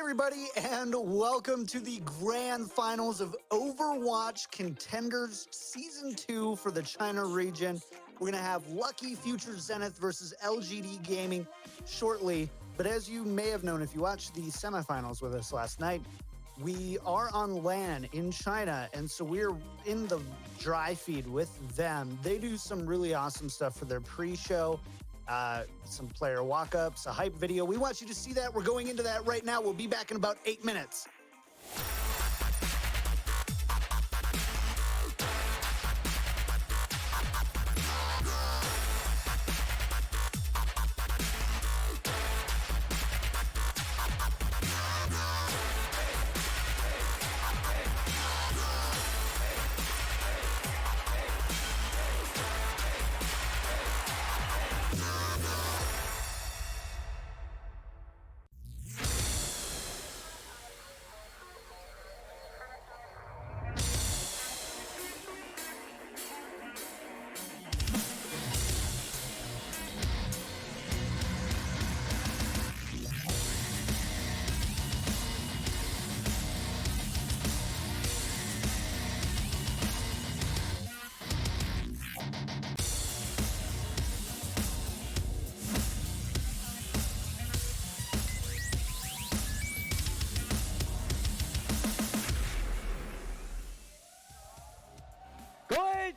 everybody, and welcome to the grand finals of Overwatch Contenders Season 2 for the China region. We're going to have Lucky Future Zenith versus LGD Gaming shortly. But as you may have known if you watched the semifinals with us last night, we are on LAN in China, and so we're in the dry feed with them. They do some really awesome stuff for their pre-show. Some player walk-ups, a hype video. We want you to see that. We're going into that right now. We'll be back in about 8 minutes.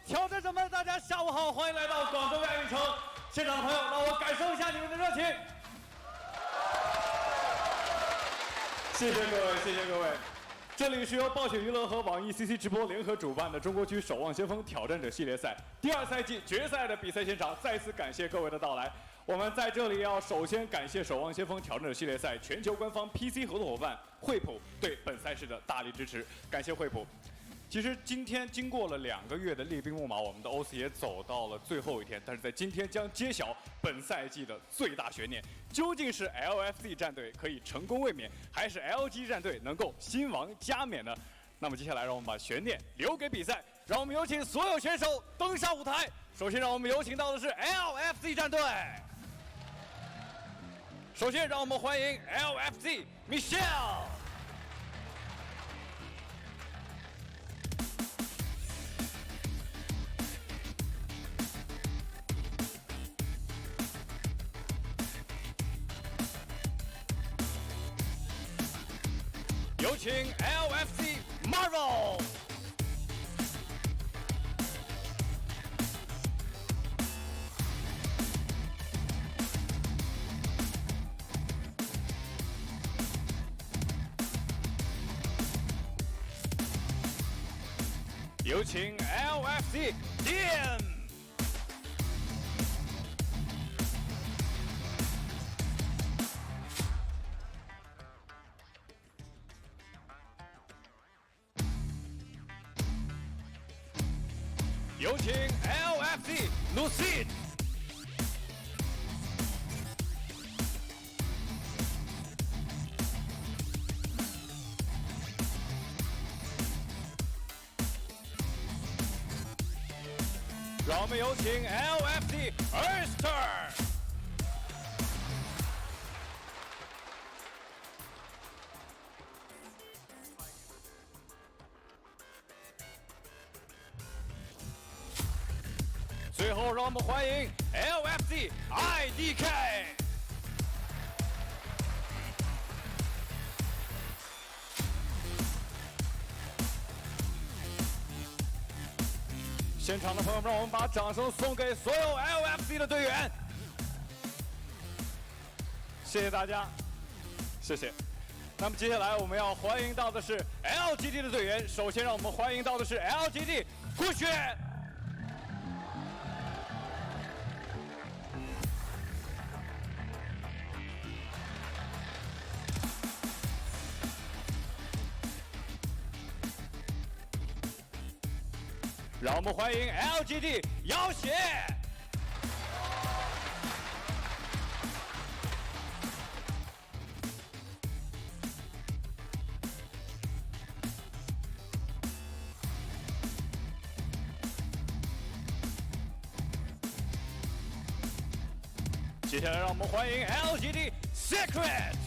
挑战者们，大家下午好，欢迎来到广州亚运城。现场的朋友，让我感受一下你们的热情。谢谢各位，谢谢各位。这里是由暴雪娱乐和网易 CC 直播联合主办的中国区守望先锋挑战者系列赛第2赛季决赛的比赛现场，再次感谢各位的到来。我们在这里要首先感谢守望先锋挑战者系列赛全球官方 PC 合作伙伴惠普对本赛事的大力支持，感谢惠普。其实今天经过了2个月的猎兵木马，我们的 OC 也走到了最后一天，但是在今天将揭晓本赛季的最大悬念，究竟是 LFC 战队可以成功卫冕，还是 LG 战队能够新王加冕呢？那么接下来让我们把悬念留给比赛，让我们有请所有选手登上舞台。首先让我们有请到的是 LFC 战队，首先让我们欢迎 LFC Michelle。有请 LFC Marvel， 有请 LFC DM。有请 LFC Lucid， 让我们有请 LFC Oyster。最后，让我们欢迎 LFC IDK。现场的朋友们，让我们把掌声送给所有 LFC 的队员。谢谢大家，谢谢。那么接下来我们要欢迎到的是 LGD 的队员，首先让我们欢迎到的是 LGD 顾雪。让我们欢迎 LGD 姚邪。接下来让我们欢迎 LGD Secret。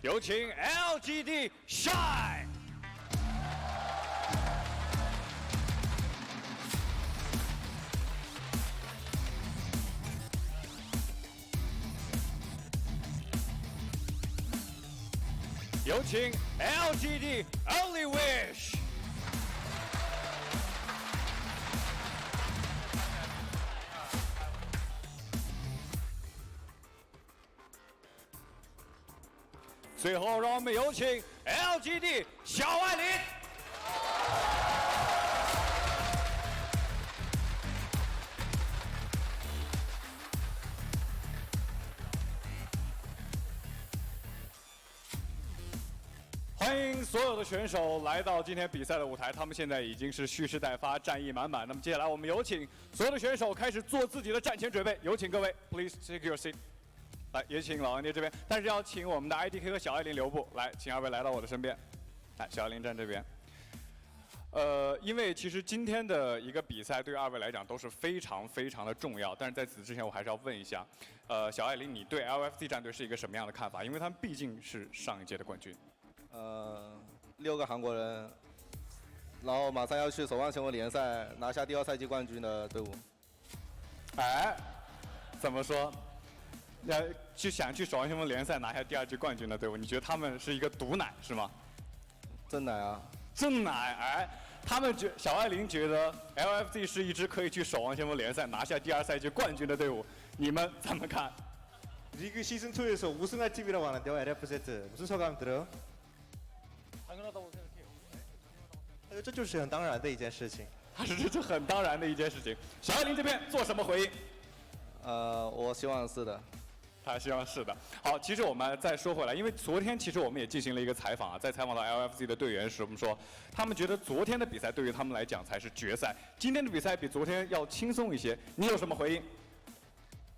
有请 LGD Shine。有请 LGD Only Wish。最后，让我们有请 LGD 小艾琳。欢迎所有的选手来到今天比赛的舞台，他们现在已经是蓄势待发，战意满满。那么接下来，我们有请所有的选手开始做自己的战前准备。有请各位 ，Please take your seat。来，也请老王爹这边，但是要请我们的 IDK 和小艾琳留步。来，请二位来到我的身边。来，小艾琳站这边。因为其实今天的一个比赛对二位来讲都是非常非常的重要，但是在此之前我还是要问一下，小艾琳，你对 LFC 战队是一个什么样的看法？因为他们毕竟是上一届的冠军。 6个韩国人，然后马上要去守望先锋联赛拿下第2赛季冠军的队伍。哎，怎么说？想去守望先锋联赛拿下第2季冠军的队伍，你觉得他们是一个毒奶是吗？真奶啊！真奶！哎，他们小艾琳觉得 LFC 是一支可以去守望先锋联赛拿下第2赛季冠军的隊伍，你们怎么看？ 리그 시즌 2에서 우승할 팀이라고 하는데요. LFZ 무슨 소감 들어요? 당연하다고 생각해요. 这就是很当然的一件事情。这很当然的一件事情。小艾琳这边做什么回应？我希望是的。他希望是的。好，其实我们再说回来，因为昨天其实我们也进行了一个采访啊，在采访到 LFC 的队员时，我们说他们觉得昨天的比赛对于他们来讲才是决赛，今天的比赛比昨天要轻松一些。你有什么回应？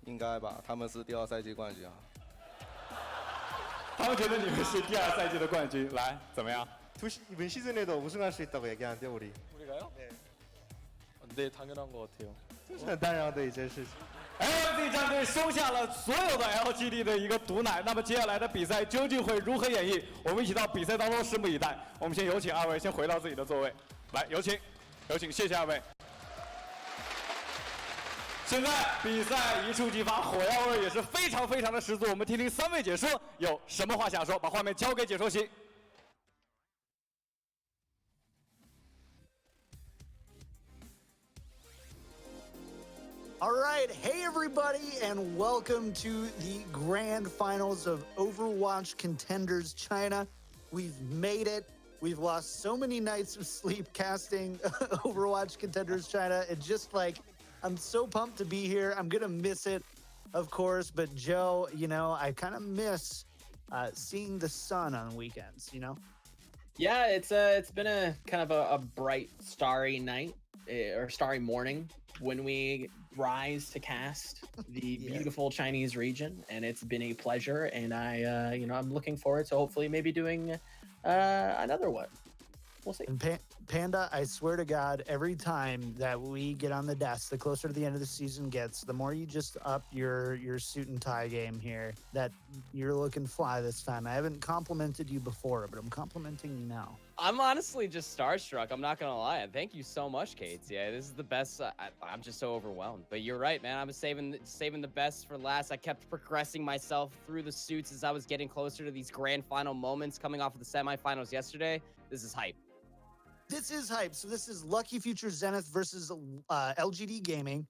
应该吧，他们是第2赛季冠军啊。他们觉得你们是第2赛季的冠军，来怎么样？ 이번 시즌에도 우승할 수 있다고 얘기하는데 우리. 우리가요? 네, 당연한 것 같아요. 这是很当然的一件事情。 LGD 战队收下了所有的 LGD 的一个毒奶，那么接下来的比赛究竟会如何演绎？我们一起到比赛当中拭目以待。我们先有请二位先回到自己的座位，来有请，谢谢二位。现在比赛一触即发，火药味也是非常非常的十足。我们听听3位解说有什么话想说，把画面交给解说席。 All right, hey everybody, and welcome to the grand finals of Overwatch Contenders China. We've made it. We've lost so many nights of sleep casting Overwatch Contenders China. It's just like, I'm so pumped to be here. I'm gonna miss it, of course, but Joe, you know, I kind of miss seeing the sun on weekends, you know? Yeah, it's been a kind of a bright, starry night or starry morning when we rise to cast the beautiful Chinese region, and it's been a pleasure. And I'm looking forward to hopefully maybe doing another one. We'll see. And Panda, I swear to God, every time that we get on the desk, the closer to the end of the season gets, the more you just up your suit and tie game here, that you're looking fly this time. I haven't complimented you before, but I'm complimenting you now. I'm honestly just starstruck. I'm not gonna lie. Thank you so much, Kate. Yeah, this is the best. I'm just so overwhelmed. But you're right, man. I was saving the best for last. I kept progressing myself through the suits as I was getting closer to these grand final moments coming off of the semifinals yesterday. This is hype. This is hype. So this is Lucky Future Zenith versus LGD Gaming.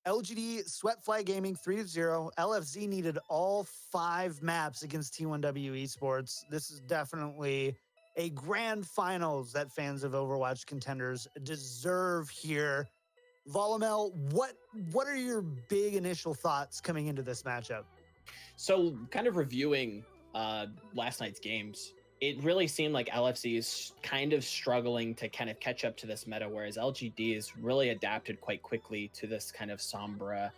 LGD swept Fly Gaming 3-0. LFZ needed all 5 maps against T1W Esports. This is definitely a grand finals that fans of Overwatch Contenders deserve here. Volamel, what are your big initial thoughts coming into this matchup? So kind of reviewing last night's games, it really seemed like LFC is kind of struggling to kind of catch up to this meta, whereas LGD has really adapted quite quickly to this kind of Sombra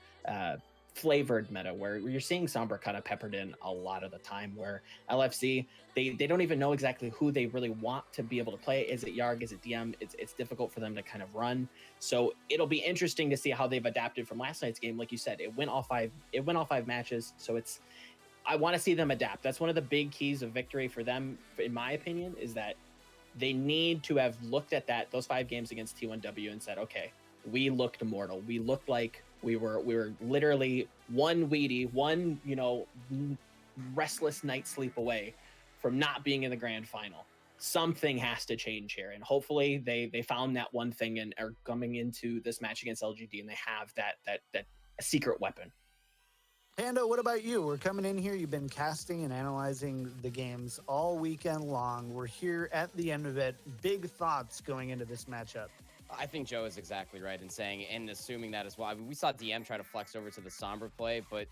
flavored meta, where you're seeing Sombra kind of peppered in a lot of the time, where LFC, they don't even know exactly who they really want to be able to play. Is it Yarg? Is it DM? It's difficult for them to kind of run. So it'll be interesting to see how they've adapted from last night's game. Like you said, it went all five matches. So I want to see them adapt. That's one of the big keys of victory for them, in my opinion, is that they need to have looked at those 5 games against T1W and said, okay, we looked immortal. We looked like we were literally one restless night sleep away from not being in the grand final. Something has to change here, and hopefully they found that one thing and are coming into this match against LGD and they have that secret weapon. Panda, what about you? We're coming in here. You've been casting and analyzing the games all weekend long. We're here at the end of it. Big thoughts going into this matchup. I think Joe is exactly right in saying and assuming that as well. I mean, we saw DM try to flex over to the Sombra play, but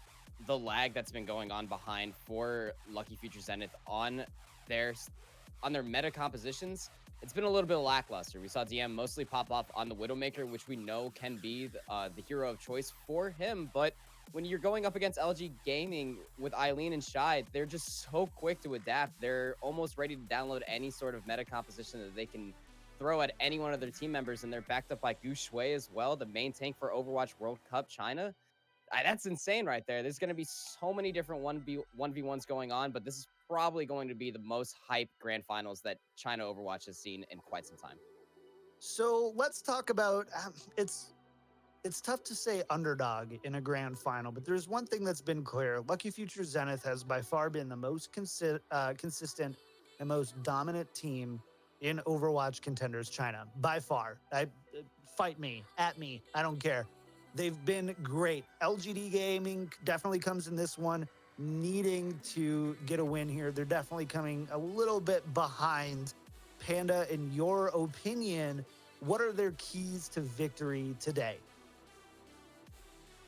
the lag that's been going on behind for Lucky Future Zenith on their meta compositions, it's been a little bit lackluster. We saw DM mostly pop off on the Widowmaker, which we know can be the hero of choice for him, but when you're going up against LG Gaming with Eileen and Shy, they're just so quick to adapt. They're almost ready to download any sort of meta composition that they can throw at any one of their team members, and they're backed up by Gu Shui as well, the main tank for Overwatch World Cup China. That's insane right there. There's going to be so many different 1v1s going on, but this is probably going to be the most hype grand finals that China Overwatch has seen in quite some time. So let's talk about it's tough to say underdog in a grand final, but there's one thing that's been clear. Lucky Future Zenith has by far been the most consistent and most dominant team in Overwatch Contenders China. By far. Fight me, at me, I don't care. They've been great. LGD Gaming definitely comes in this one needing to get a win here. They're definitely coming a little bit behind. Panda, in your opinion, what are their keys to victory today?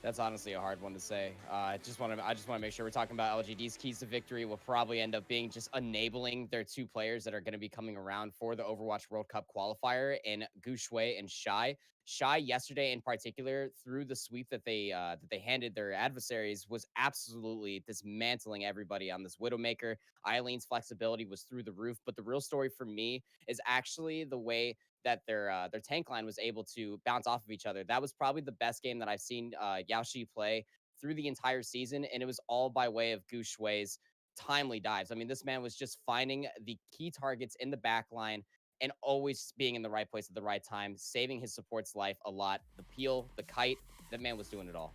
That's honestly a hard one to say. I just want to make sure we're talking about LGD's keys to victory will probably end up being just enabling their 2 players that are going to be coming around for the Overwatch World Cup qualifier in Gu Shui and Shy. Shy yesterday in particular, through the sweep that they handed their adversaries, was absolutely dismantling everybody on this Widowmaker. Eileen's flexibility was through the roof, but the real story for me is actually the way that their tank line was able to bounce off of each other. That was probably the best game that I've seen Yaoshi play through the entire season, and it was all by way of Gu Shui's timely dives. I mean, this man was just finding the key targets in the back line and always being in the right place at the right time, saving his support's life a lot. The peel, the kite, that man was doing it all.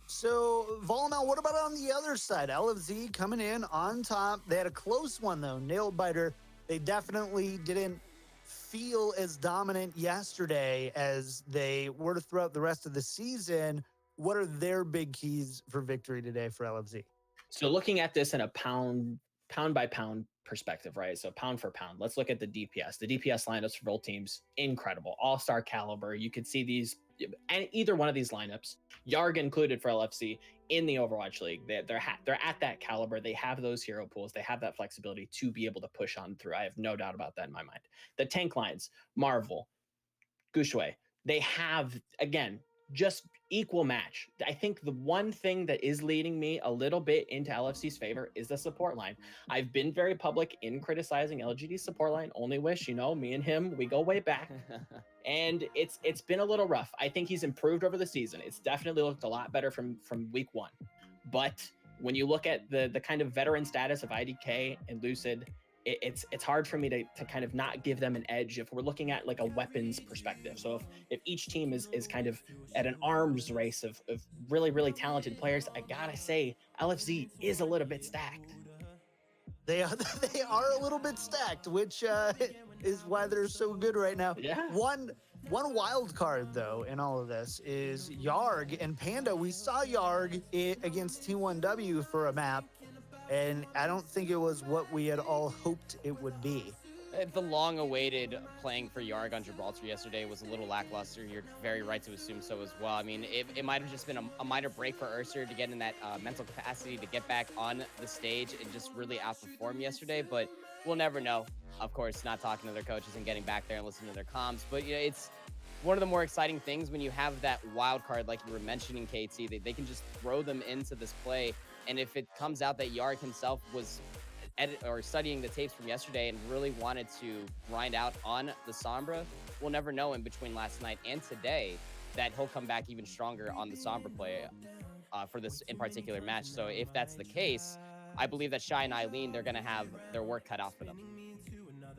So, Volmel, what about on the other side? LFZ coming in on top. They had a close one, though. Nail biter. They definitely didn't feel as dominant yesterday as they were throughout the rest of the season. What are their big keys for victory today for LFZ? So looking at this in a pound by pound perspective, right? So pound for pound, let's look at the DPS. The DPS lineups for both teams, incredible, all-star caliber. You could see these, and either one of these lineups, Yarg included for LFC, in the Overwatch League. They're at that caliber. They have those hero pools. They have that flexibility to be able to push on through. I have no doubt about that in my mind. The tank lines, Marvel, Gu Shui, they have, again, just equal match. I think the one thing that is leading me a little bit into LFC's favor is the support line. I've been very public in criticizing LGD's support line. Only wish, me and him, we go way back. And it's been a little rough. I think he's improved over the season. It's definitely looked a lot better from week 1. But when you look at the kind of veteran status of IDK and Lucid, it's hard for me to kind of not give them an edge if we're looking at like a weapons perspective. So if each team is kind of at an arms race of really, really talented players, I gotta say LFZ is a little bit stacked. They are a little bit stacked, which is why they're so good right now. Yeah. One wild card, though, in all of this is Yarg and Panda. We saw Yarg against T1W for a map, and I don't think it was what we had all hoped it would be. The long-awaited playing for Yarg on Gibraltar yesterday was a little lackluster. You're very right to assume so as well. I mean, it might have just been a minor break for Urser to get in that mental capacity to get back on the stage and just really outperform yesterday, but we'll never know. Of course, not talking to their coaches and getting back there and listening to their comms, but it's one of the more exciting things when you have that wild card like you were mentioning, KT. They can just throw them into this play, and if it comes out that Yarg himself was studying the tapes from yesterday and really wanted to grind out on the Sombra, we'll never know in between last night and today. that he'll come back even stronger on the Sombra play for this in particular match. So if that's the case, I believe that Shy and Eileen, they're going to have their work cut out for them.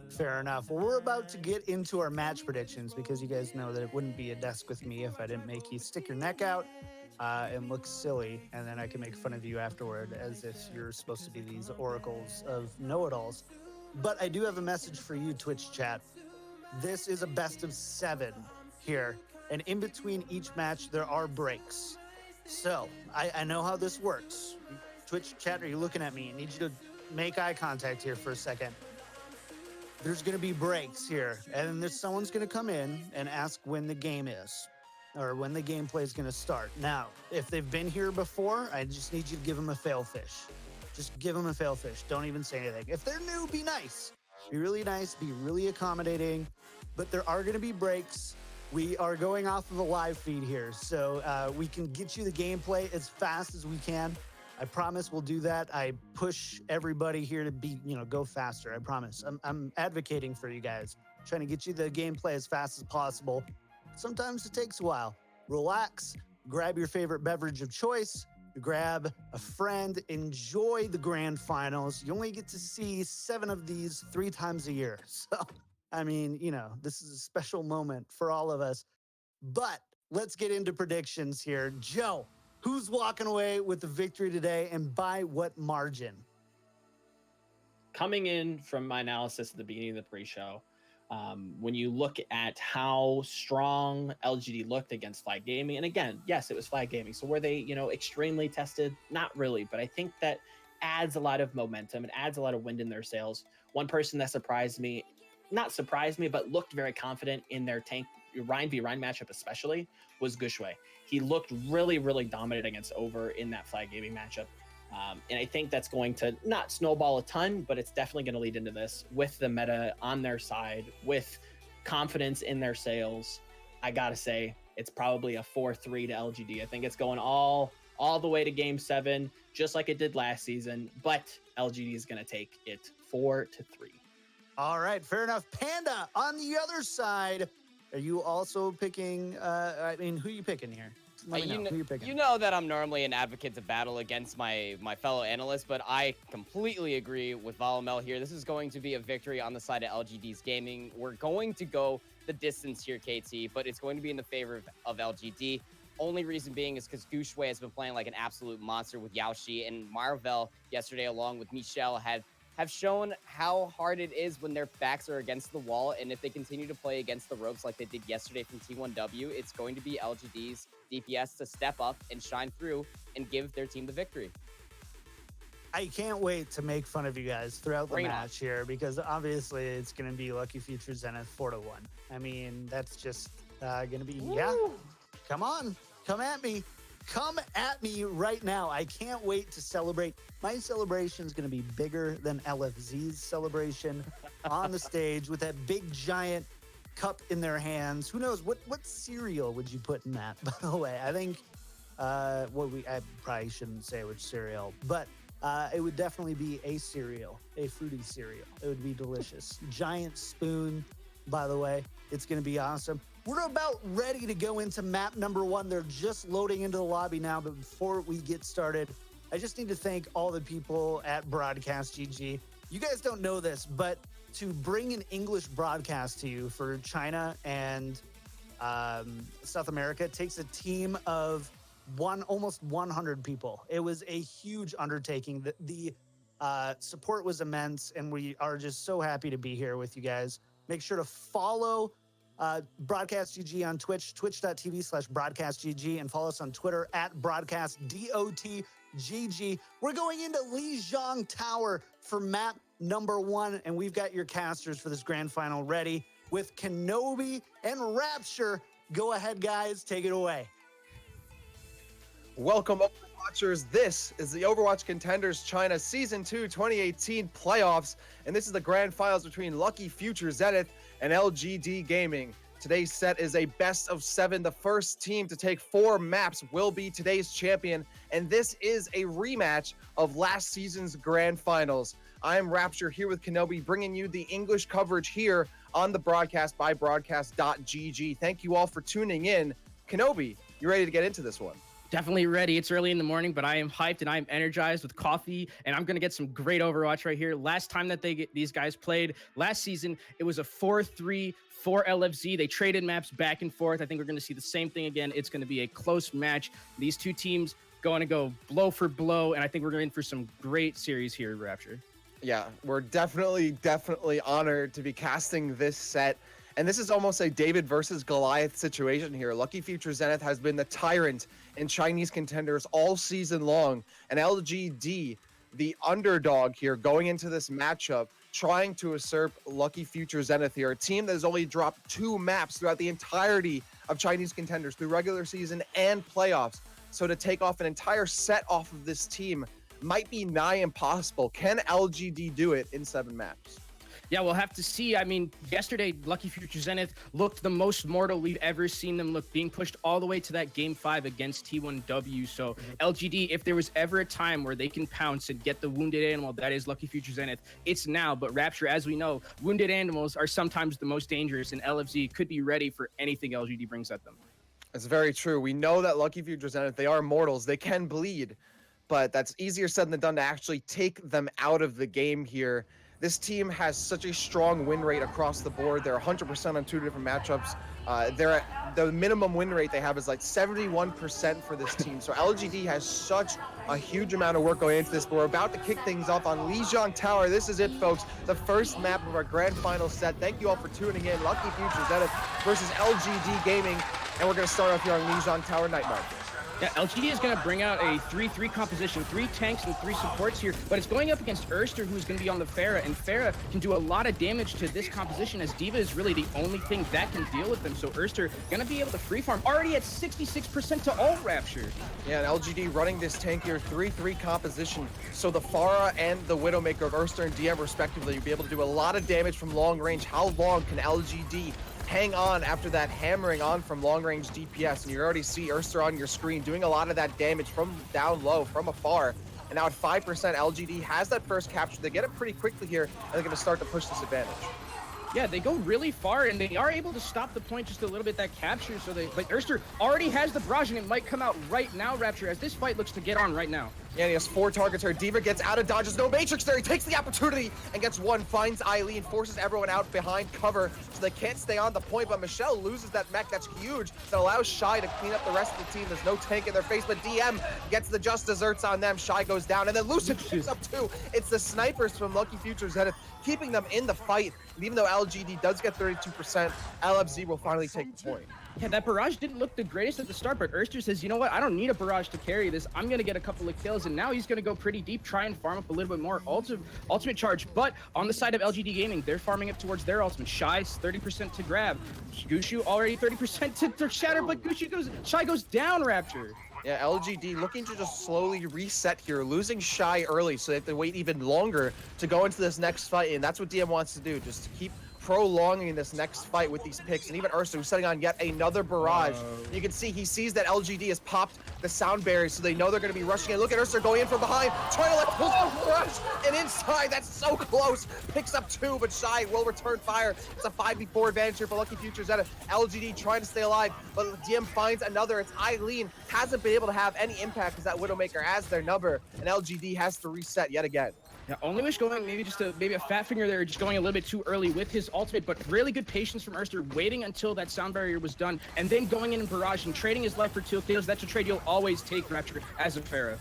Fair enough. Well, we're about to get into our match predictions because you guys know that it wouldn't be a desk with me if I didn't make you stick your neck out and look silly, and then I can make fun of you afterward as if you're supposed to be these oracles of know-it-alls. But I do have a message for you, Twitch chat. This is a best of 7 here, and in between each match, there are breaks. So I know how this works. Twitch chat, are you looking at me? I need you to make eye contact here for a second. There's going to be breaks here, and then someone's going to come in and ask when the game is, or when the gameplay is going to start. Now, if they've been here before, I just need you to give them a fail fish. Just give them a fail fish. Don't even say anything. If they're new, be nice. Be really nice, be really accommodating, but there are going to be breaks. We are going off of a live feed here, so we can get you the gameplay as fast as we can. I promise we'll do that. I push everybody here to be, go faster. I promise. I'm advocating for you guys, trying to get you the gameplay as fast as possible. Sometimes it takes a while. Relax, grab your favorite beverage of choice, grab a friend, enjoy the grand finals. You only get to see 7 of these 3 times a year. So, I mean, this is a special moment for all of us. But let's get into predictions here. Joe, who's walking away with the victory today, and by what margin? Coming in from my analysis at the beginning of the pre-show, when you look at how strong LGD looked against Flag Gaming, and again, yes, it was Flag Gaming. So were they, extremely tested? Not really, but I think that adds a lot of momentum. It adds a lot of wind in their sails. One person that not surprised me, but looked very confident in their tank Ryan v Ryan matchup especially, was Gushue. He looked really, really dominant against Over in that Flag Gaming matchup. And I think that's going to not snowball a ton, but it's definitely going to lead into this with the meta on their side, with confidence in their sails. I got to say, it's probably a 4-3 to LGD. I think it's going all the way to game 7, just like it did last season, but LGD is going to take it 4-3. All right, fair enough. Panda, on the other side, are you also picking, who are you picking here? Let me know who you're picking. You know that I'm normally an advocate to battle against my fellow analysts, but I completely agree with Volamel here. This is going to be a victory on the side of LGD's gaming. We're going to go the distance here, KT, but it's going to be in the favor of LGD. Only reason being is because Gushue has been playing like an absolute monster with Yaoshi, and Marvel yesterday, along with Michelle, have shown how hard it is when their backs are against the wall, and if they continue to play against the ropes like they did yesterday from T1W, it's going to be LGD's DPS to step up and shine through and give their team the victory. I can't wait to make fun of you guys throughout the match here, because obviously it's going to be Lucky Future Zenith 4-1. I mean, that's just going to be, come on, come at me. Come at me right now. I can't wait to celebrate. My celebration is going to be bigger than LFZ's celebration on the stage with that big giant cup in their hands. Who knows? What cereal would you put in that, by the way? I think, I probably shouldn't say which cereal, but it would definitely be a cereal, a fruity cereal. It would be delicious. Giant spoon, by the way. It's going to be awesome. We're about ready to go into map number 1. They're just loading into the lobby now, but before we get started, I just need to thank all the people at Broadcast.gg. You guys don't know this, but to bring an English broadcast to you for China and South America takes a team of almost 100 people. It was a huge undertaking. The support was immense, and we are just so happy to be here with you guys. Make sure to follow Broadcast.gg on Twitch, twitch.tv/broadcast.gg, and follow us on Twitter at broadcast.dotgg. We're going into Lijiang Tower for map number 1, and we've got your casters for this grand final ready with Kenobi and Rapture. Go ahead, guys, take it away. Welcome, Overwatchers. This is the Overwatch Contenders China Season 2 2018 playoffs, and this is the grand finals between Lucky Future Zenith and LGD Gaming. Today's set is a best of 7. The first team to take 4 maps will be today's champion, and this is a rematch of last season's grand finals. I'm Rapture here with Kenobi, bringing you the English coverage here on the broadcast by Broadcast.gg. Thank you all for tuning in. Kenobi, you ready to get into this one? Definitely ready. It's early in the morning, but I am hyped and I am energized with coffee, and I'm going to get some great Overwatch right here. Last time that these guys played last season, it was a 4-3 for LFZ. They traded maps back and forth. I think we're going to see the same thing again. It's going to be a close match. These two teams going to go blow for blow, and I think we're going for some great series here, Rapture. Yeah, we're definitely honored to be casting this set. And this is almost a David versus Goliath situation here. Lucky Future Zenith has been the tyrant in Chinese contenders all season long. And LGD, the underdog here, going into this matchup, trying to usurp Lucky Future Zenith here, a team that has only dropped 2 maps throughout the entirety of Chinese contenders through regular season and playoffs. So to take off an entire set off of this team might be nigh impossible. Can LGD do it in 7 maps? Yeah, we'll have to see. I mean, yesterday, Lucky Future Zenith looked the most mortal we've ever seen them look, being pushed all the way to that Game 5 against T1W. So LGD, if there was ever a time where they can pounce and get the wounded animal that is Lucky Future Zenith, it's now. But Rapture, as we know, wounded animals are sometimes the most dangerous, and LFZ could be ready for anything LGD brings at them. It's very true. We know that Lucky Future Zenith, they are mortals. They can bleed, but that's easier said than done to actually take them out of the game here. This team has such a strong win rate across the board. They're 100% on 2 different matchups. They're at the minimum win rate they have is like 71% for this team. So LGD has such a huge amount of work going into this, but we're about to kick things off on Lijiang Tower. This is it, folks. The first map of our grand final set. Thank you all for tuning in. Lucky Future Zenith versus LGD Gaming. And we're going to start off here on Lijiang Tower Night Market. Yeah, LGD is going to bring out a 3-3 composition, 3 tanks and 3 supports here, but it's going up against Erster, who's going to be on the Pharah, and Pharah can do a lot of damage to this composition, as D.Va is really the only thing that can deal with them. So Erster going to be able to free farm, already at 66% to all Rapture. Yeah, and LGD running this tank here, 3-3 composition. So the Pharah and the Widowmaker of Erster and DM respectively, you'll be able to do a lot of damage from long range. How long can LGD hang on after that hammering on from long-range DPS? And you already see Erster on your screen doing a lot of that damage from down low, from afar. And now at 5%, LGD has that first capture. They get it pretty quickly here, and they're going to start to push this advantage. Yeah, they go really far, and they are able to stop the point just a little bit, that capture. So like Erster already has the barrage, and it might come out right now, Rapture, as this fight looks to get on right now. Yeah, and he has 4 targets here. D.Va gets out of dodges. No Matrix there. He takes the opportunity and gets one. Finds Eileen, forces everyone out behind cover so they can't stay on the point. But Michelle loses that mech. That's huge. That allows Shy to clean up the rest of the team. There's no tank in their face, but DM gets the just desserts on them. Shy goes down, and then Lucid picks up 2. It's the snipers from Lucky Future Zenith keeping them in the fight. And even though LGD does get 32%, LFZ will finally take the point. Yeah, that barrage didn't look the greatest at the start, but Erster says, you know what, I don't need a barrage to carry this. I'm going to get a couple of kills, and now he's going to go pretty deep, try and farm up a little bit more ultimate charge. But on the side of LGD Gaming, they're farming up towards their ultimate. Shy's 30% to grab. Gushu already 30% to shatter, but Shy goes down, Rapture. Yeah, LGD looking to just slowly reset here, losing Shy early so they have to wait even longer to go into this next fight, and that's what DM wants to do, just to keep prolonging this next fight with these picks. And even Erster, who's setting on yet another barrage. You can see he sees that LGD has popped the sound barrier, so they know they're going to be rushing in. Look at Erster going in from behind, trying to pull off the rush, and inside, that's so close. Picks up 2, but Shy will return fire. It's a 5v4 advantage here for Lucky Future Zenith. LGD trying to stay alive, but DM finds another. It's Eileen. Hasn't been able to have any impact as that Widowmaker as their number, and LGD has to reset yet again. Yeah, Only Wish going maybe a fat finger there, just going a little bit too early with his ultimate, but really good patience from Erster, waiting until that sound barrier was done, and then going in and barrage and trading his life for 2 kills. That's a trade you'll always take, Rapture, as a Pharah.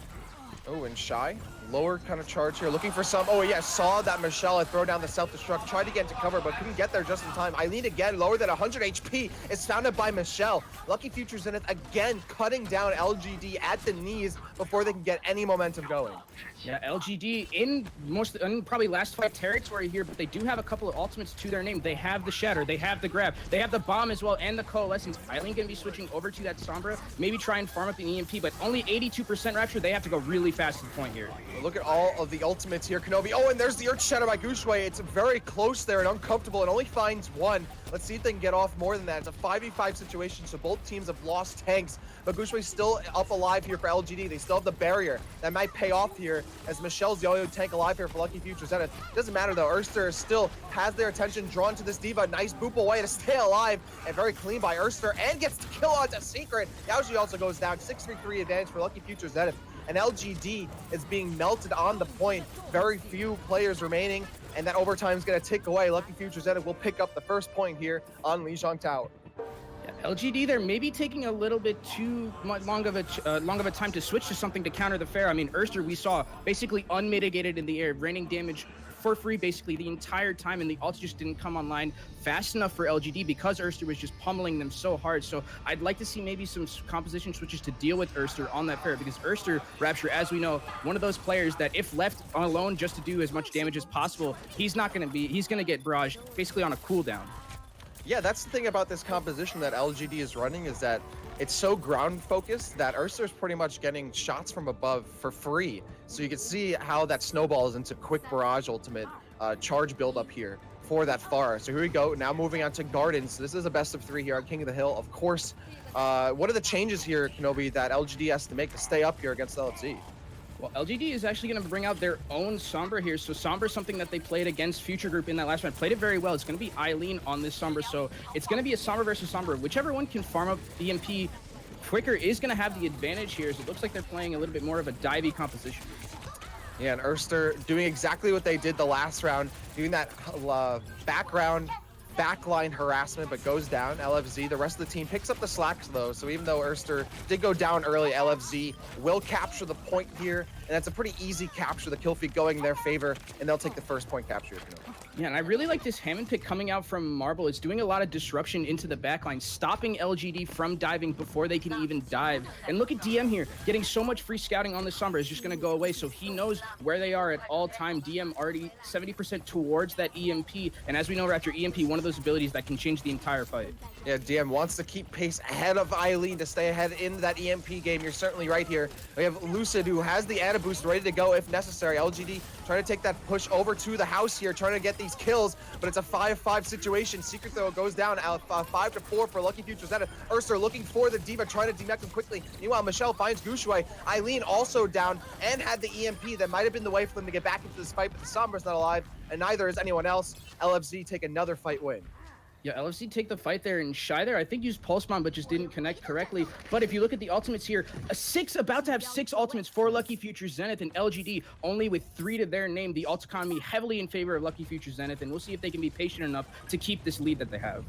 Oh, and Shy, lower kind of charge here, looking for some. Oh, yeah, saw that Michelle had thrown down the self-destruct, tried to get into cover, but couldn't get there just in time. Eileen again, lower than 100 HP, is founded by Michelle. Lucky Future Zenith again cutting down LGD at the knees before they can get any momentum going. Yeah, LGD in probably last fight territory here, but they do have a couple of ultimates to their name. They have the Shatter, they have the Grab, they have the Bomb as well, and the Coalescence. Eileen gonna be switching over to that Sombra, maybe try and farm up an EMP, but only 82% Rapture. They have to go really fast to the point here. Look at all of the ultimates here, Kenobi. Oh, and there's the Earth Shatter by Gushue. It's very close there and uncomfortable. It only finds one. Let's see if they can get off more than that. It's a 5v5 situation, so both teams have lost tanks. But Gushue's still up alive here for LGD. They still have the barrier. That might pay off here, as Michelle's the only tank alive here for Lucky Future Zenith. Doesn't matter, though. Erster still has their attention drawn to this D.Va. Nice boop away to stay alive, and very clean by Erster, and gets the kill onto Secret. Yaoji also goes down. 6-3 advantage for Lucky Future Zenith. And LGD is being melted on the point. Very few players remaining, and that overtime is going to tick away. Lucky Future Zenith will pick up the first point here on Lijiang Tower. Yeah, LGD, they're maybe taking a little bit too long of a time to switch to something to counter the fair. I mean, Erster, we saw basically unmitigated in the air, raining damage for free basically the entire time, and the ults just didn't come online fast enough for LGD because Erster was just pummeling them so hard. So I'd like to see maybe some composition switches to deal with Erster on that fair, because Erster, Rapture, as we know, one of those players that if left alone just to do as much damage as possible, he's going to get barraged basically on a cooldown. Yeah, that's the thing about this composition that LGD is running, is that it's so ground focused that Erster's pretty much getting shots from above for free. So you can see how that snowballs into quick barrage ultimate charge build up here for that far. So here we go, now moving on to Gardens. This is a best of 3 here on King of the Hill, of course. What are the changes here, Kenobi, that LGD has to make to stay up here against LFC? Well, LGD is actually going to bring out their own Sombra here. So Sombra is something that they played against Future Group in that last round. Played it very well. It's going to be Eileen on this Sombra. So it's going to be a Sombra versus Sombra. Whichever one can farm up EMP quicker is going to have the advantage here. So it looks like they're playing a little bit more of a divey composition. Yeah, and Erster doing exactly what they did the last round, doing that backline harassment, but goes down. LFZ, the rest of the team picks up the slacks though, so even though Erster did go down early, LFZ will capture the point here, and that's a pretty easy capture, the kill feed going in their favor, and they'll take the first point capture. Yeah, and I really like this Hammond pick coming out from Marble. It's doing a lot of disruption into the backline, stopping LGD from diving before they can even dive. And look at DM here, getting so much free scouting on the Sombra is just going to go away, so he knows where they are at all time. DM already 70% towards that EMP, and as we know, Raptor, EMP, one of those abilities that can change the entire fight. Yeah, DM wants to keep pace ahead of Eileen to stay ahead in that EMP game. You're certainly right here. We have Lucid, who has the Ana boost ready to go if necessary. LGD trying to take that push over to the house here, trying to get these kills, but it's a 5-5 situation. Secret though goes down, 5-4 for Lucky Future Zenith. Erster looking for the D.Va, trying to demech him quickly. Meanwhile, Michelle finds Gushue. Eileen also down and had the EMP. That might have been the way for them to get back into this fight, but the Sombra's not alive, and neither is anyone else. LFZ take another fight win. Yeah, LFC take the fight there, and Shy there, I think, used Pulse Bomb, but just didn't connect correctly. But if you look at the ultimates here, about to have 6 ultimates for Lucky Future Zenith, and LGD only with 3 to their name. The ult economy heavily in favor of Lucky Future Zenith, and we'll see if they can be patient enough to keep this lead that they have.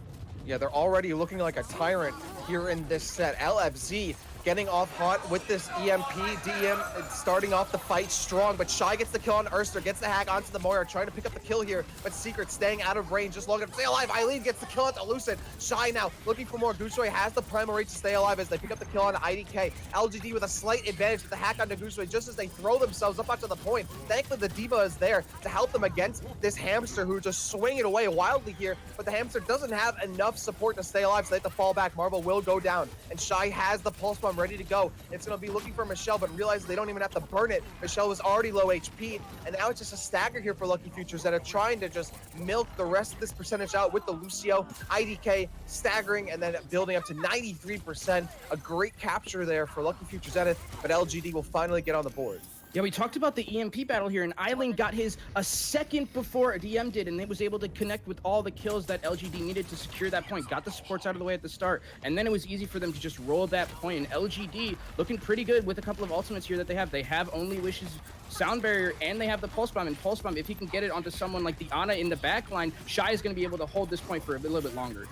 Yeah, they're already looking like a tyrant here in this set. LFZ getting off hot with this EMP. DM starting off the fight strong, but Shy gets the kill on Erster, gets the hack onto the Moira, trying to pick up the kill here, but Secret staying out of range, just long enough to stay alive. Eileen gets the kill onto Lucid. Shy now looking for more. Gushue has the primal rate to stay alive as they pick up the kill on IDK. LGD with a slight advantage with the hack onto Gushue just as they throw themselves up onto the point. Thankfully, the D.Va is there to help them against this hamster who just swing it away wildly here, but the hamster doesn't have enough support to stay alive, so they have to fall back. Marble will go down, and Shy has the pulse bomb ready to go. It's going to be looking for Michelle, but realizes they don't even have to burn it. Michelle was already low HP, and now it's just a stagger here for Lucky Futures that are trying to just milk the rest of this percentage out with the Lucio. IDK staggering and then building up to 93%. A great capture there for Lucky Futures Zenith, but LGD will finally get on the board. Yeah, we talked about the EMP battle here, and Eileen got his a second before DM did, and they was able to connect with all the kills that LGD needed to secure that point. Got the supports out of the way at the start, and then it was easy for them to just roll that point. And LGD looking pretty good with a couple of ultimates here that they have. They have Only Wishes, Sound Barrier, and they have the Pulse Bomb. And Pulse Bomb, if he can get it onto someone like the Ana in the back line, Shy is going to be able to hold this point for a little bit longer.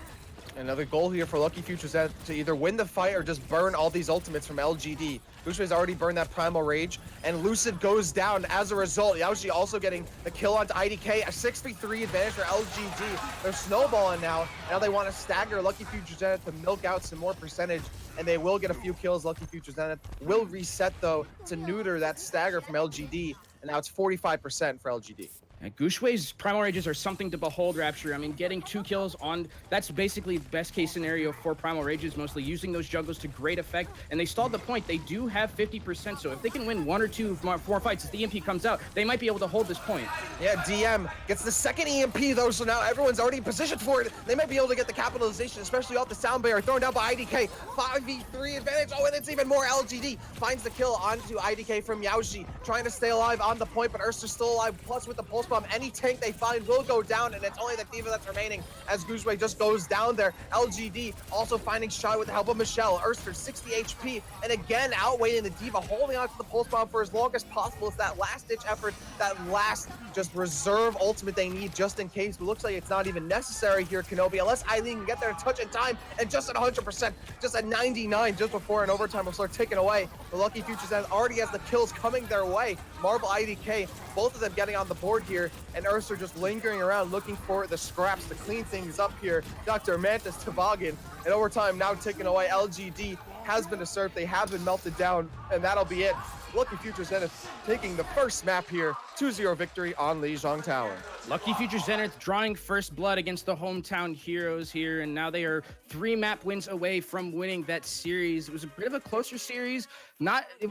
Another goal here for Lucky Future Zenith to either win the fight or just burn all these ultimates from LGD. Gushue's already burned that Primal Rage, and Lucid goes down as a result. Yaoshi also getting the kill onto IDK, a 6v3 advantage for LGD. They're snowballing now. Now they want to stagger Lucky Future Zenith to milk out some more percentage, and they will get a few kills. Lucky Future Zenith will reset, though, to neuter that stagger from LGD, and now it's 45% for LGD. Gushway's Primal Rages are something to behold, Rapture. I mean, getting 2 kills on, that's basically best case scenario for Primal Rages, mostly using those juggles to great effect. And they stalled the point. They do have 50%, so if they can win 1 or 2 more fights, as the EMP comes out, they might be able to hold this point. Yeah, DM gets the second EMP though, so now everyone's already positioned for it. They might be able to get the capitalization, especially off the sound barrier, thrown down by IDK. 5v3 advantage. Oh, and it's even more. LGD finds the kill onto IDK from Yaoji, trying to stay alive on the point, but Ursa's still alive. Plus with the pulse bomb, any tank they find will go down, and it's only the D.Va that's remaining as Gushway just goes down there. LGD also finding shot with the help of Michelle. Ursa 60 HP, and again outweighing the D.Va, holding on to the pulse bomb for as long as possible. It's that last ditch effort, that last just reserve ultimate they need just in case, but looks like it's not even necessary here, Kenobi, unless Eileen can get there in touch in time, and just at 100%, just at 99 just before an overtime will start ticking away. The Lucky Futures already has the kills coming their way. Marble, IDK, both of them getting on the board here, and Ursa just lingering around looking for the scraps to clean things up here. Dr. Mantis Toboggan, and overtime now ticking away. LGD has been disturbed, they have been melted down, and that'll be it. Lucky Futures Zenith taking the first map here, 2-0 victory on Lijiang Tower. Lucky Future Zenith drawing first blood against the hometown heroes here, and now they are 3 map wins away from winning that series. It was a bit of a closer series.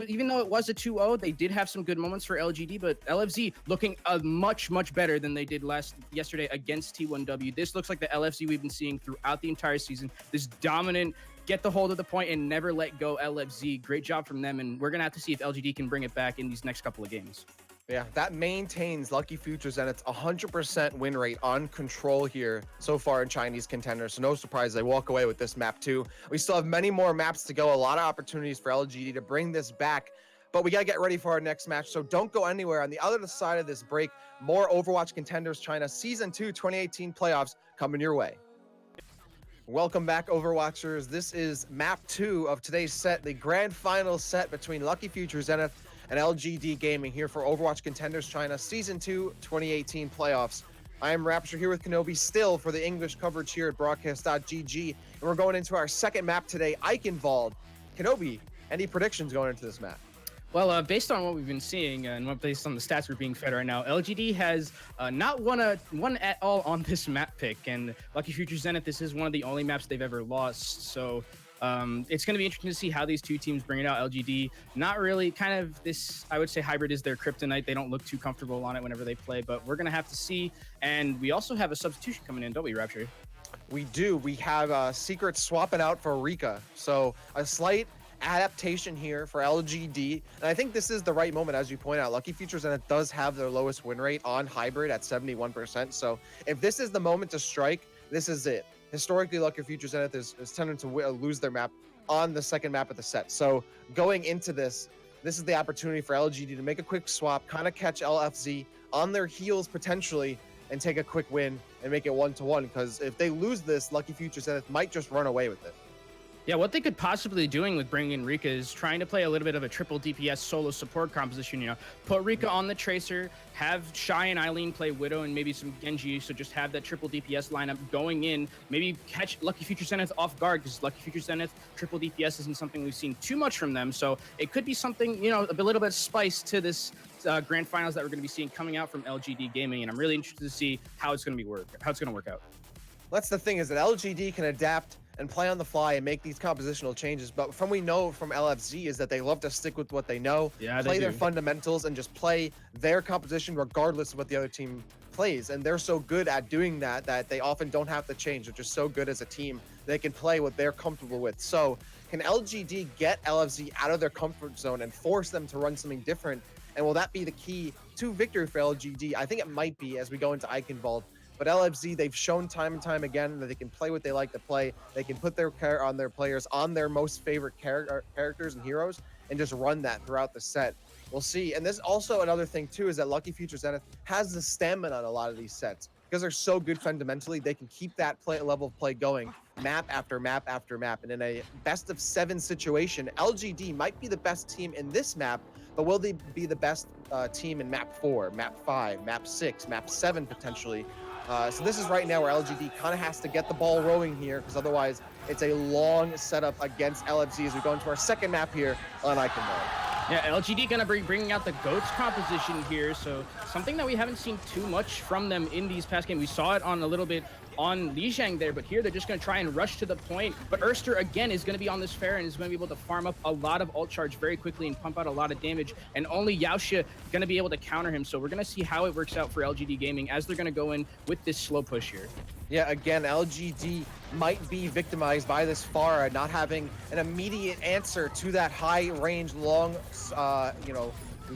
Even though it was a 2-0, they did have some good moments for LGD, but LFZ looking much better than they did yesterday against T1W. This looks like the LFZ we've been seeing throughout the entire season. This dominant, get the hold of the point and never let go LFZ. Great job from them, and we're gonna have to see if LGD can bring it back in these next couple of games. Yeah, that maintains Lucky Futures and its 100% win rate on control here so far in Chinese Contenders. So no surprise they walk away with this map too. We still have many more maps to go, a lot of opportunities for LGD to bring this back, but we gotta get ready for our next match, so don't go anywhere. On the other side of this break, more Overwatch Contenders China Season 2 2018 playoffs coming your way. Welcome back, Overwatchers. This is map 2 of today's set, the grand final set between Lucky Futures Zenith and LGD Gaming here for Overwatch Contenders China Season 2 2018 playoffs. I am Rapture here with Kenobi still for the English coverage here at Broadcast.gg, and we're going into our second map today, Eichenwalde. Kenobi, any predictions going into this map? Well, based on what we've been seeing and based on the stats we're being fed right now, LGD has not won at all on this map pick. And Lucky Future Zenith, this is one of the only maps they've ever lost. So it's going to be interesting to see how these two teams bring it out. LGD, not really kind of this, I would say hybrid is their kryptonite. They don't look too comfortable on it whenever they play, but we're going to have to see. And we also have a substitution coming in, don't we, Rapture? We do. We have Secret swapping out for Rika. So a slight adaptation here for LGD, and I think this is the right moment, as you point out. Lucky Futures, and it does have their lowest win rate on hybrid at 71%. So if this is the moment to strike, this is it. Historically, Lucky Futures Zenith is tending to lose their map on the second map of the set. So going into this is the opportunity for LGD to make a quick swap, kind of catch LFZ on their heels potentially, and take a quick win and make it 1-1. Because if they lose this, Lucky Futures Zenith might just run away with it. Yeah, what they could possibly be doing with bringing in Rika is trying to play a little bit of a triple DPS solo support composition, you know. Put Rika on the Tracer, have Shy and Eileen play Widow and maybe some Genji, so just have that triple DPS lineup going in. Maybe catch Lucky Future Zenith off guard, because Lucky Future Zenith triple DPS isn't something we've seen too much from them, so it could be something, you know, a little bit of spice to this grand finals that we're going to be seeing coming out from LGD Gaming, and I'm really interested to see how it's going to work out. That's the thing, is that LGD can adapt and play on the fly and make these compositional changes, but from we know from LFZ is that they love to stick with what they know, play their fundamentals, and just play their composition regardless of what the other team plays. And they're so good at doing that they often don't have to change. They're just so good as a team, they can play what they're comfortable with. So can LGD get LFZ out of their comfort zone and force them to run something different? And will that be the key to victory for LGD? I think it might be as we go into Eichenwalde. But LFZ, they've shown time and time again that they can play what they like to play. They can put their care on their players, on their most favorite characters and heroes, and just run that throughout the set. We'll see. And this also another thing too is that Lucky Future Zenith has the stamina on a lot of these sets. Because they're so good fundamentally, they can keep that level of play going map after map after map. And in a best of 7 situation, LGD might be the best team in this map, but will they be the best team in map 4, map 5, map 6, map 7 potentially? So this is right now where LGD kind of has to get the ball rolling here, because otherwise it's a long setup against LFZ as we go into our second map here on Eichenwalde. Yeah, LGD gonna be bringing out the GOATS composition here, so something that we haven't seen too much from them in these past games. We saw it on a little bit on Lijiang there, but here they're just gonna try and rush to the point. But Erster again is gonna be on this fair and is gonna be able to farm up a lot of ult charge very quickly and pump out a lot of damage, and only Yaoxia gonna be able to counter him. So we're gonna see how it works out for LGD Gaming as they're gonna go in with this slow push here. Yeah, again, LGD might be victimized by this Pharah not having an immediate answer to that high range, long,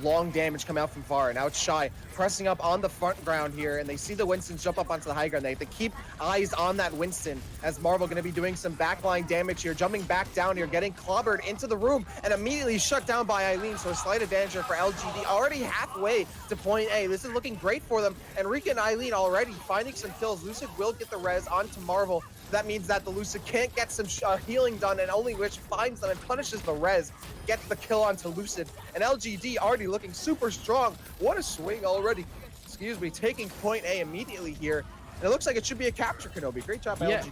long damage come out from Pharah. Now it's Shy pressing up on the front ground here, and they see the Winston jump up onto the high ground. They have to keep eyes on that Winston, as Marvel going to be doing some backline damage here, jumping back down here, getting clobbered into the room, and immediately shut down by Eileen. So a slight advantage here for LGD, already halfway to point A. This is looking great for them. And Rika and Eileen already finding some kills. Lucid will get the res onto Marvel. That means that the Lucid can't get some healing done, and only Witch finds them and punishes the res, gets the kill onto Lucid. And LGD already looking super strong. What a swing already, excuse me, taking point A immediately here. And it looks like it should be a capture, Kenobi. Great job, LGD.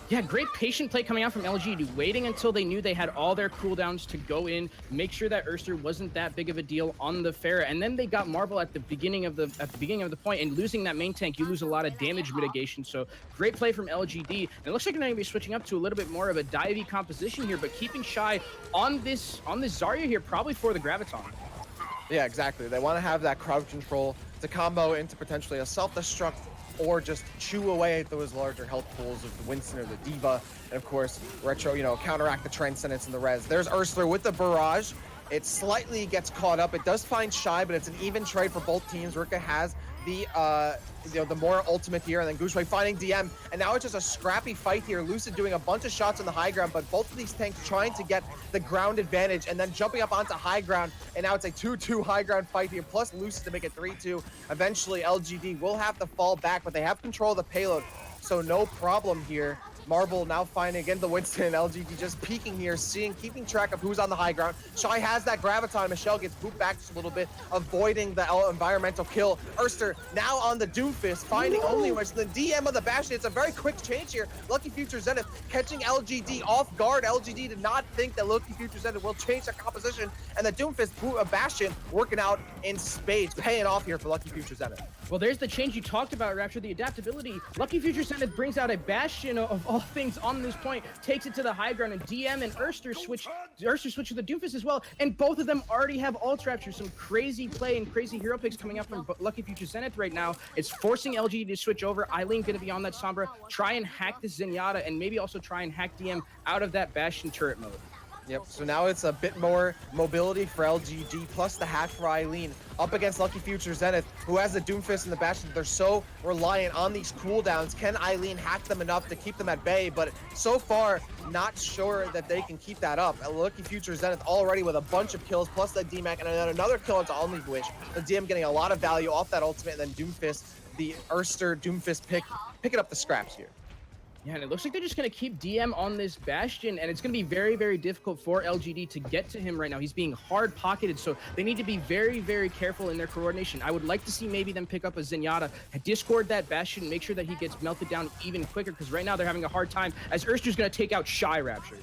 Yeah, great patient play coming out from LGD, waiting until they knew they had all their cooldowns to go in, make sure that Erster wasn't that big of a deal on the Pharah, and then they got Marvel at the beginning of the point, and losing that main tank, you lose a lot of damage mitigation. So great play from LGD. And it looks like they're going to be switching up to a little bit more of a divey composition here, but keeping Shy on this Zarya here, probably for the Graviton. Yeah, exactly. They want to have that crowd control to combo into potentially a self-destruct, or just chew away at those larger health pools of the Winston or the Diva. And of course, Retro, counteract the Transcendence and the res. There's Ursula with the Barrage. It slightly gets caught up. It does find Shy, but it's an even trade for both teams. Rika has the more ultimate here, and then Gushwei finding DM, and now it's just a scrappy fight here. Lucid doing a bunch of shots on the high ground, but both of these tanks trying to get the ground advantage, and then jumping up onto high ground, and now it's a 2-2 high ground fight here, plus Lucid to make it 3-2. Eventually, LGD will have to fall back, but they have control of the payload, so no problem here. Marvel now finding again the Winston, LGD just peeking here, keeping track of who's on the high ground. Shy has that Graviton. Michelle gets pooped back just a little bit, avoiding the environmental kill. Erster now on the Doomfist, finding only Winston. The DM of the Bastion. It's a very quick change here. Lucky Future Zenith catching LGD off guard. LGD did not think that Lucky Future Zenith will change the composition, and the Doomfist Bastion working out in spades, paying off here for Lucky Future Zenith. Well, there's the change you talked about, Rapture, the adaptability. Lucky Future Zenith brings out a Bastion of all things on this point, takes it to the high ground, and DM and Erster switch to the Doomfist as well, and both of them already have ult Rapture. Some crazy play and crazy hero picks coming up from Lucky Future Zenith right now. It's forcing LG to switch over. Eileen going to be on that Sombra, try and hack this Zenyatta, and maybe also try and hack DM out of that Bastion turret mode. Yep, so now it's a bit more mobility for LGD, plus the hack for Eileen, up against Lucky Future Zenith, who has the Doomfist and the Bastion. They're so reliant on these cooldowns. Can Eileen hack them enough to keep them at bay? But so far, not sure that they can keep that up. Lucky Future Zenith already with a bunch of kills, plus that DMAC, and then another kill into Only Wish. The DM getting a lot of value off that ultimate, and then Doomfist, the Erster Doomfist picking up the scraps here. Yeah, and it looks like they're just going to keep DM on this Bastion, and it's going to be very, very difficult for LGD to get to him right now. He's being hard-pocketed, so they need to be very, very careful in their coordination. I would like to see maybe them pick up a Zenyatta, discord that Bastion, make sure that he gets melted down even quicker, because right now they're having a hard time, as Erster's going to take out Shy Rapture.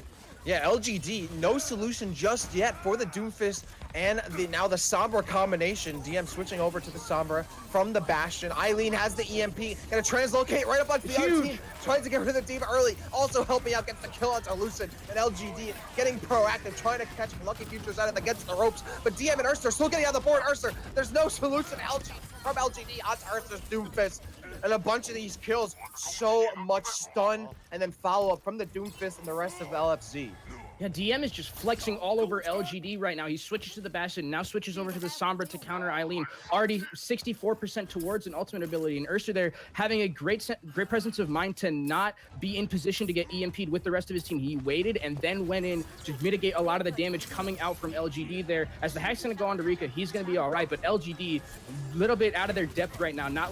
Yeah, LGD, no solution just yet for the Doomfist and now the Sombra combination. DM switching over to the Sombra from the Bastion. Eileen has the EMP, gonna translocate right up onto the other team, trying to get rid of the Diva early, also helping out, gets the kill onto Lucid, and LGD getting proactive, trying to catch Lucky Future Zenith against the ropes, but DM and Erster still getting on the board. Erster, there's no solution from LGD onto Erster's Doomfist. And a bunch of these kills, so much stun, and then follow-up from the Doomfist and the rest of LFZ. Yeah, DM is just flexing all over LGD right now. He switches to the Bastion, now switches over to the Sombra to counter Eileen. Already 64% towards an ultimate ability. And Erster there having a great presence of mind to not be in position to get EMP'd with the rest of his team. He waited and then went in to mitigate a lot of the damage coming out from LGD there. As the hack's going to go on to Rika, he's going to be all right. But LGD, a little bit out of their depth right now, not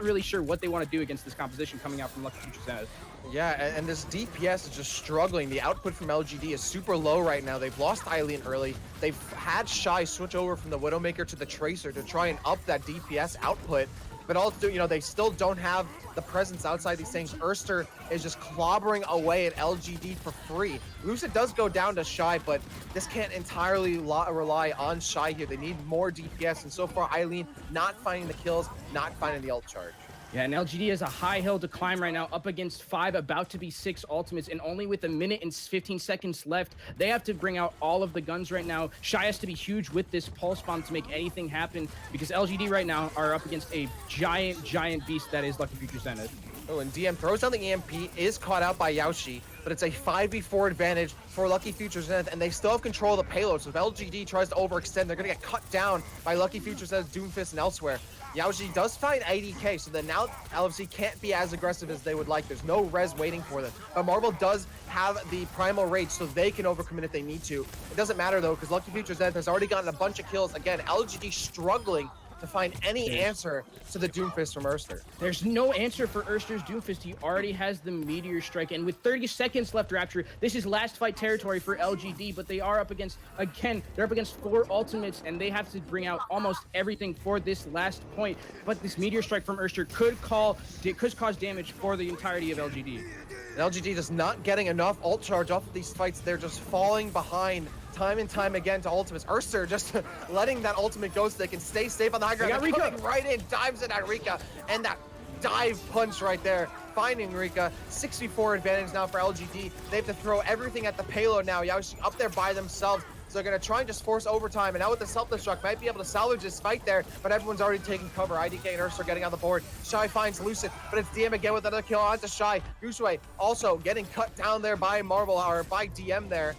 really sure what they want to do against this composition coming out from Lucky Future Zenith. Yeah, and this DPS is just struggling. The output from LGD is super low right now. They've lost Eileen early. They've had Shy switch over from the Widowmaker to the Tracer to try and up that DPS output. but also, you know, they still don't have the presence outside these things. Erster is just clobbering away at LGD for free. Lucid does go down to Shy, but this can't entirely rely on Shy here. They need more DPS, and so far Eileen not finding the kills, not finding the ult charge. Yeah, and LGD has a high hill to climb right now, up against 5, about to be 6 ultimates, and only with a minute and 15 seconds left, they have to bring out all of the guns right now. Shy has to be huge with this pulse bomb to make anything happen, because LGD right now are up against a giant beast that is Lucky Future Zenith. Oh, and DM throws down the EMP, is caught out by Yaoshi, but it's a 5v4 advantage for Lucky Future Zenith, and they still have control of the payload, so if LGD tries to overextend, they're going to get cut down by Lucky Future Zenith, Doomfist, and elsewhere. Yaoshi does find 80k, so then now LFC can't be as aggressive as they would like. There's no res waiting for them. But Marvel does have the primal rage, so they can overcommit if they need to. It doesn't matter, though, because Lucky Future Zenith has already gotten a bunch of kills. Again, LGD struggling to find any answer to the Doomfist from Erster. There's no answer for Erster's Doomfist. He already has the Meteor Strike, and with 30 seconds left, Rapture, this is last fight territory for LGD, but they are up against, again, they're up against 4 ultimates, and they have to bring out almost everything for this last point. But this Meteor Strike from Erster could cause damage for the entirety of LGD. And LGD just not getting enough ult charge off of these fights. They're just falling behind time and time again to ultimates. Erster just letting that ultimate go so they can stay safe on the high ground. Coming right in, dives in at Rika, and that dive punch right there, finding Rika. 64 advantage now for LGD. They have to throw everything at the payload now. Yaoshi up there by themselves. So they're going to try and just force overtime, and now with the self-destruct, might be able to salvage this fight there, but everyone's already taking cover. IDK and Erster getting on the board. Shy finds Lucid, but it's DM again with another kill onto Shy. Gushue also getting cut down there by Marvel, or by DM there.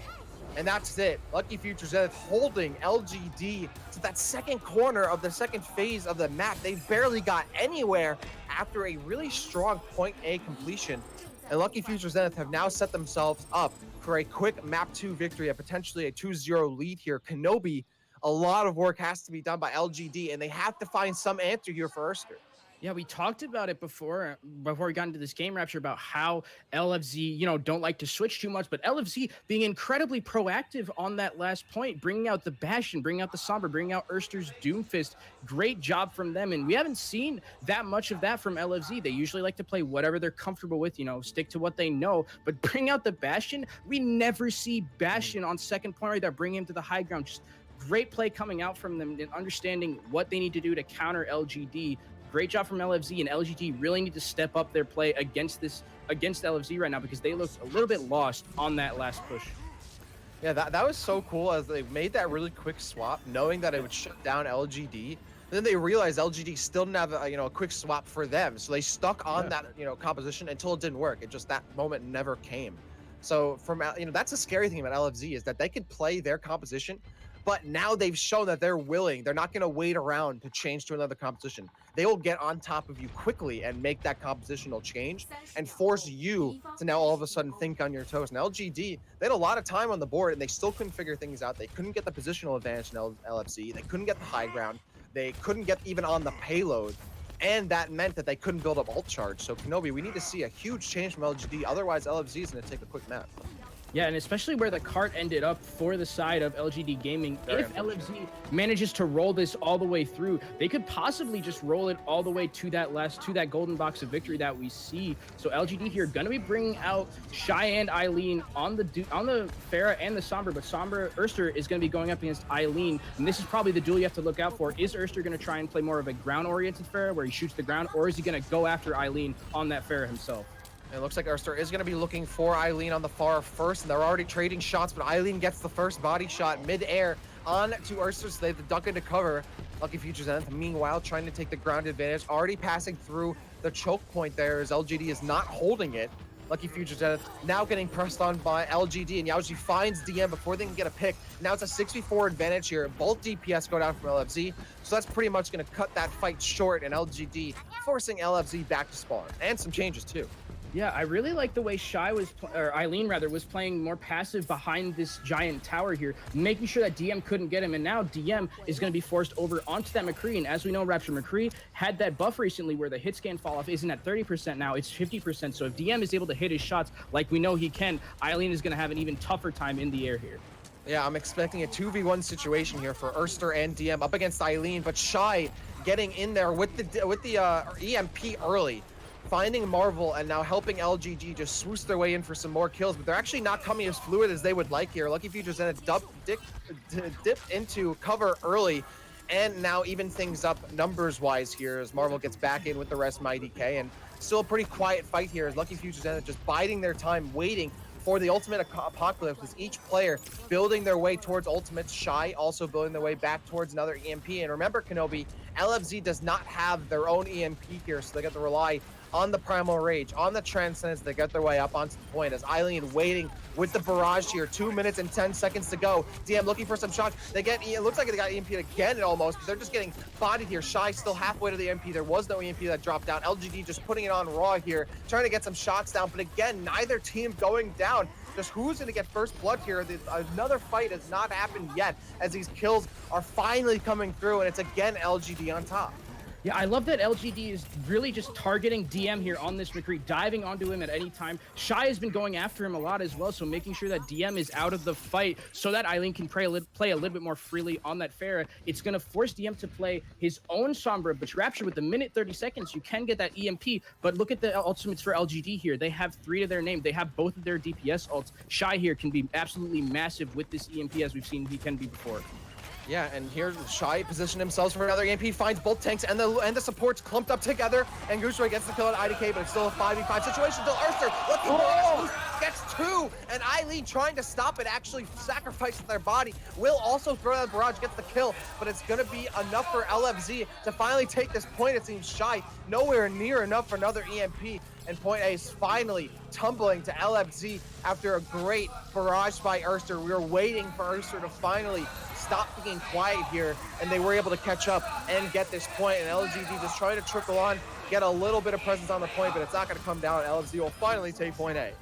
And that's it. Lucky Future Zenith holding LGD to that second corner of the second phase of the map. They barely got anywhere after a really strong point A completion. And Lucky Future Zenith have now set themselves up for a quick map 2 victory, a potentially a 2-0 lead here. Kenobi, a lot of work has to be done by LGD, and they have to find some answer here for Erster. Yeah, we talked about it before we got into this game, Rapture, about how LFZ, you know, don't like to switch too much, but LFZ being incredibly proactive on that last point, bringing out the Bastion, bringing out the Sombra, bringing out Erster's Doomfist. Great job from them, and we haven't seen that much of that from LFZ. They usually like to play whatever they're comfortable with, you know, stick to what they know, but bring out the Bastion. We never see Bastion on second point right there, bring him to the high ground. Just great play coming out from them and understanding what they need to do to counter LGD. Great job from LFZ, and LGD really need to step up their play against LFZ right now, because they looked a little bit lost on that last push. Yeah, that was so cool as they made that really quick swap, knowing that it would shut down LGD. And then they realized LGD still didn't have a quick swap for them, so they stuck on that composition until it didn't work. It just, that moment never came. So from that's a scary thing about LFZ, is that they could play their composition, but now they've shown that they're willing. They're not going to wait around to change to another composition. They will get on top of you quickly and make that compositional change and force you to now all of a sudden think on your toes. And LGD, they had a lot of time on the board, and they still couldn't figure things out. They couldn't get the positional advantage in LFC. They couldn't get the high ground. They couldn't get even on the payload. And that meant that they couldn't build up ult charge. So Kenobi, we need to see a huge change from LGD. Otherwise, LFZ is going to take a quick nap. Yeah, and especially where the cart ended up for the side of LGD Gaming. If LFZ manages to roll this all the way through, they could possibly just roll it all the way to that golden box of victory that we see. So LGD here going to be bringing out Shy and Eileen on the Pharah and the Sombra, but Erster is going to be going up against Eileen, and this is probably the duel you have to look out for. Is Erster going to try and play more of a ground-oriented Pharah where he shoots the ground, or is he going to go after Eileen on that Pharah himself? It looks like Erster is going to be looking for Eileen on the far first, and they're already trading shots, but Eileen gets the first body shot mid-air on to Erster, so they have to duck into cover. Lucky Future Zenith, meanwhile, trying to take the ground advantage, already passing through the choke point there as LGD is not holding it. Lucky Future Zenith now getting pressed on by LGD, and Yaoji finds DM before they can get a pick. Now it's a 6v4 advantage here. Both DPS go down from LFZ, so that's pretty much going to cut that fight short, and LGD forcing LFZ back to spawn, and some changes too. Yeah, I really like the way Eileen was playing more passive behind this giant tower here, making sure that DM couldn't get him. And now DM is going to be forced over onto that McCree. And as we know, Rapture, McCree had that buff recently where the hit scan fall off isn't at 30% now, it's 50%. So if DM is able to hit his shots like we know he can, Eileen is going to have an even tougher time in the air here. Yeah, I'm expecting a 2v1 situation here for Erster and DM up against Eileen, but Shy getting in there with the EMP early, finding Marvel and now helping LGD just swoosh their way in for some more kills, but they're actually not coming as fluid as they would like here. Lucky Futures then dipped into cover early and now even things up numbers-wise here as Marvel gets back in with the rest of IDK, and still a pretty quiet fight here as Lucky Futures end up just biding their time, waiting for the ultimate apocalypse, with each player building their way towards ultimates. Shy also building their way back towards another EMP. And remember, Kenobi, LFZ does not have their own EMP here, so they got to rely on the Primal Rage, on the Transcendence. They get their way up onto the point as Eileen waiting with the barrage here. 2 minutes and 10 seconds to go. DM looking for some shots. They get, it looks like they got EMP'd again almost, but they're just getting bodied here. Shy still halfway to the EMP. There was no EMP that dropped down. LGD just putting it on raw here, trying to get some shots down, but again, neither team going down. Just who's going to get first blood here? Another fight has not happened yet as these kills are finally coming through, and it's again LGD on top. Yeah, I love that LGD is really just targeting DM here on this McCree, diving onto him at any time. Shy has been going after him a lot as well, so making sure that DM is out of the fight so that Eileen can play a little bit more freely on that Pharah. It's going to force DM to play his own Sombra, but Rapture with the minute 30 seconds, you can get that EMP, but look at the ultimates for LGD here. They have 3 to their name. They have both of their DPS ults. Shy here can be absolutely massive with this EMP, as we've seen he can be before. Yeah, and here Shy positioned themselves for another EMP, finds both tanks and the supports clumped up together, and Gushway gets the kill at IDK, but it's still a 5v5 situation. Still Erster gets 2, and Eileen trying to stop it, actually sacrifices their body. Will also throw that barrage, gets the kill, but it's gonna be enough for LFZ to finally take this point. It seems Shy nowhere near enough for another EMP, and point A is finally tumbling to LFZ after a great barrage by Erster. We were waiting for Erster to finally stop being quiet here, and they were able to catch up and get this point, and LGD just trying to trickle on, get a little bit of presence on the point, but it's not going to come down. LFZ will finally take point A.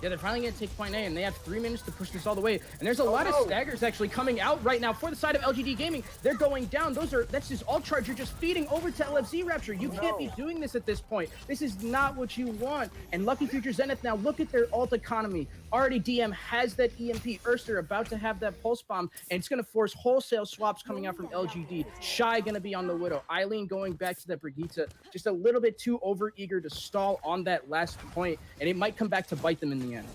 Yeah, they're finally going to take point A, and they have 3 minutes to push this all the way. And there's a lot of staggers actually coming out right now for the side of LGD Gaming. They're going down. That's just all charge. You're just feeding over to LFZ Rapture. You can't be doing this at this point. This is not what you want. And Lucky Future Zenith now, look at their ult economy. Already DM has that EMP. Erster about to have that pulse bomb, and it's going to force wholesale swaps coming out from LGD. Shy going to be on the Widow. Eileen going back to that Brigitte. Just a little bit too over-eager to stall on that last point, and it might come back to bite them in the end.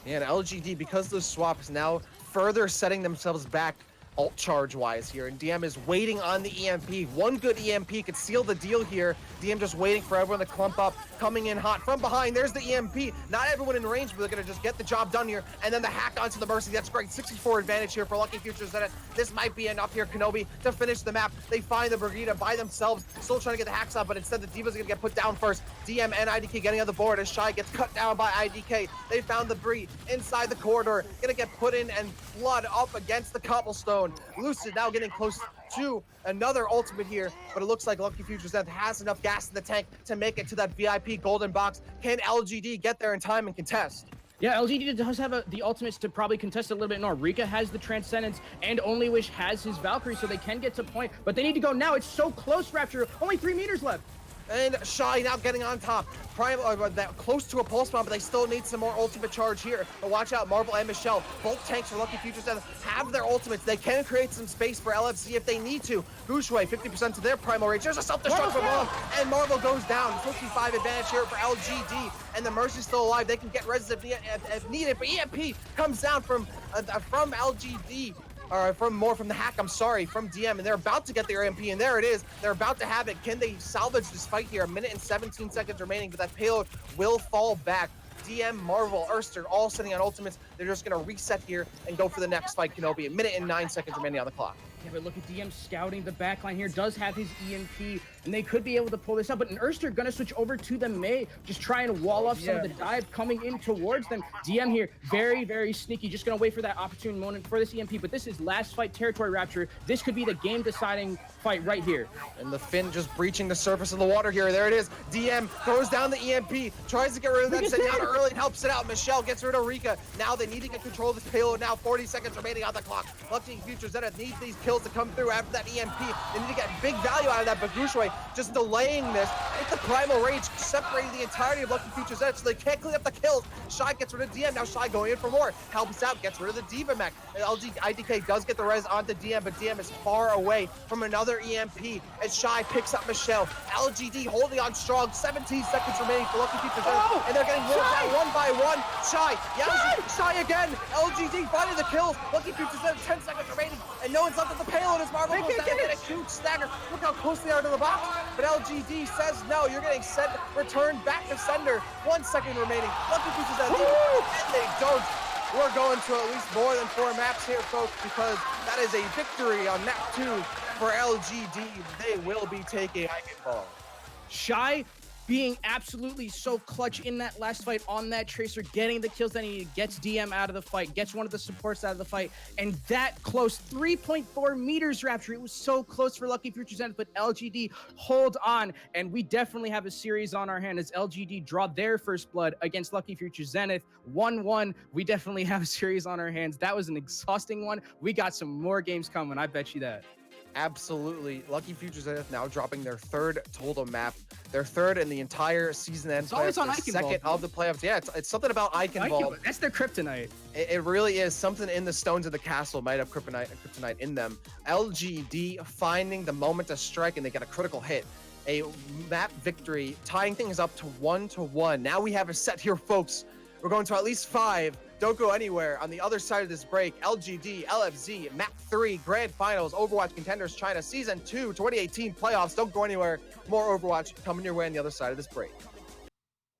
Yeah, and LGD, because those swaps now further setting themselves back ult charge wise here, and DM is waiting on the EMP. One good EMP could seal the deal here. DM just waiting for everyone to clump up, coming in hot from behind. There's the EMP. Not everyone in range, but they're gonna just get the job done here. And then the hack onto the Mercy. That's great. 64 advantage here for Lucky Futures. This might be enough here, Kenobi, to finish the map. They find the Brigitte by themselves, still trying to get the hacks up, but instead the Diva's gonna get put down first. DM and IDK getting on the board as Shy gets cut down by IDK. They found the Brie inside the corridor, gonna get put in and flood up against the cobblestone. Lucid now getting close to another ultimate here, but it looks like Lucky Futures has enough gas in the tank to make it to that VIP golden box. Can LGD get there in time and contest? Yeah, LGD does have the ultimates to probably contest a little bit more. Rika has the Transcendence, and Only Wish has his Valkyrie, so they can get to point, but they need to go now. It's so close, Rapture. Only 3 meters left. And Shy now getting on top. That close to a pulse bomb, but they still need some more ultimate charge here. But watch out, Marvel and Michelle. Both tanks for Lucky Futures have their ultimates. They can create some space for LFC if they need to. Gushway, 50% to their Primal Rage. There's a self-destruct from Marvel, and Marvel goes down. 55 advantage here for LGD, and the Mercy's still alive. They can get res if needed, but EMP comes down from LGD. From the hack, I'm sorry, from DM, and they're about to get their EMP, and there it is. They're about to have it. Can they salvage this fight here? 1 minute and 17 seconds remaining, but that payload will fall back. DM, Marvel, Erster, all sitting on ultimates. They're just going to reset here and go for the next fight, Kenobi. 1 minute and 9 seconds remaining on the clock. Yeah, but look at DM scouting the backline here. Does have his EMP, and they could be able to pull this out. But an Erster gonna switch over to the Mei, just try and wall off some of the dive coming in towards them. DM here, very, very sneaky. Just gonna wait for that opportune moment for this EMP. But this is last fight territory, Rapture. This could be the game-deciding fight right here. And the Finn just breaching the surface of the water here. There it is. DM throws down the EMP, tries to get rid of that. Sent down early and helps it out. Michelle gets rid of Rika. Now they need to get control of this payload now. 40 seconds remaining on the clock. Lucky Future Zenith needs these kills to come through after that EMP. They need to get big value out of that, but Gushue just delaying this. With the Primal Rage separating the entirety of Lucky Future Zenith, so they can't clean up the kills. Shy gets rid of DM. Now Shy going in for more. Helps out, gets rid of the Diva Mech. IDK does get the res onto DM, but DM is far away from another EMP as Shy picks up Michelle. LGD holding on strong. 17 seconds remaining for Lucky Future Zenith, and they're getting worked out one by one. Shy, Shy again. LGD finding the kills. Lucky Future Zenith, 10 seconds remaining, and no one's left at the payload as Marvel goes down and get a huge stagger. Look how close they are to the box, but LGD says no. You're getting sent, returned back to sender. 1 second remaining. Lucky Future Zenith, and they don't. We're going to at least more than 4 maps here, folks, because that is a victory on map 2 for LGD. They will be taking Eichenwalde. Shy being absolutely so clutch in that last fight on that Tracer, getting the kills that he needed, gets DM out of the fight, gets one of the supports out of the fight, and that close, 3.4 meters Rapture. It was so close for Lucky Future Zenith, but LGD hold on, and we definitely have a series on our hand as LGD draw their first blood against Lucky Future Zenith. 1-1, we definitely have a series on our hands. That was an exhausting one. We got some more games coming, I bet you that. Absolutely. Lucky Future Zenith now dropping their 3rd total map. Their 3rd in the entire season end. It's always on Eichenwalde. Eichenwalde. 2nd of the playoffs. Yeah, it's something about Eichenwalde. That's their kryptonite. It really is. Something in the stones of the castle might have kryptonite in them. LGD finding the moment to strike, and they get a critical hit. A map victory, tying things up to 1-1. Now we have a set here, folks. We're going to at least 5. Don't go anywhere. On the other side of this break, LGD, LFZ, Map 3, Grand Finals, Overwatch Contenders China, Season 2, 2018 playoffs. Don't go anywhere. More Overwatch coming your way on the other side of this break.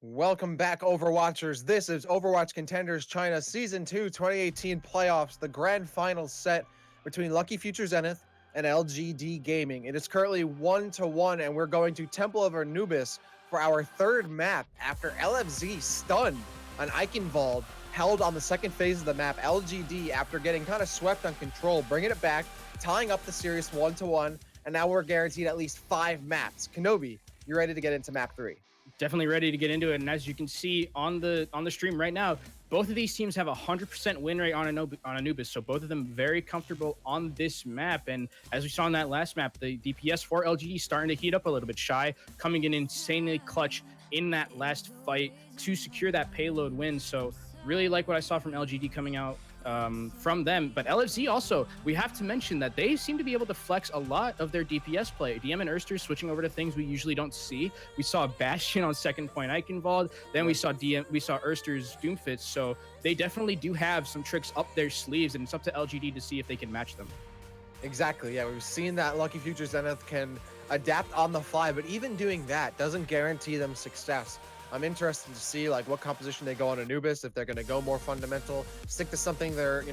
Welcome back, Overwatchers. This is Overwatch Contenders China, Season 2, 2018 playoffs, the Grand Finals set between Lucky Future Zenith and LGD Gaming. It is currently 1-1, and we're going to Temple of Anubis for our 3rd map after LFZ stunned on Eichenwalde, held on the 2nd phase of the map. LGD, after getting kind of swept on control, bringing it back, tying up the series 1-1, and now we're guaranteed at least 5 maps. Kenobi, you ready to get into map 3? Definitely ready to get into it, and as you can see on the stream right now, both of these teams have a 100% win rate on Anubis, so both of them very comfortable on this map. And as we saw on that last map, the DPS for LGD starting to heat up a little bit. Shy coming in insanely clutch in that last fight to secure that payload win. So really like what I saw from LGD coming out from them. But LFZ also, we have to mention that they seem to be able to flex a lot of their DPS play. DM and Erster switching over to things we usually don't see. We saw Bastion on 2nd point Eichenwalde, then we saw Erster's Doomfist. So they definitely do have some tricks up their sleeves, and it's up to LGD to see if they can match them. Exactly, yeah, we've seen that Lucky Future Zenith can adapt on the fly, but even doing that doesn't guarantee them success. I'm interested to see like what composition they go on Anubis, if they're going to go more fundamental, stick to something they're,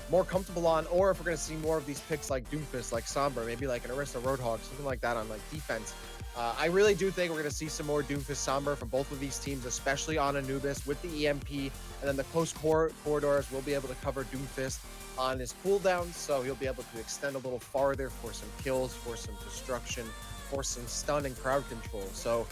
more comfortable on, or if we're going to see more of these picks like Doomfist, like Sombra, maybe like an Orisa Roadhog, something like that on like defense. I really do think we're going to see some more Doomfist Sombra from both of these teams, especially on Anubis with the EMP, and then the close corridors will be able to cover Doomfist on his cooldown, so he'll be able to extend a little farther for some kills, for some destruction, for some stun and crowd control. So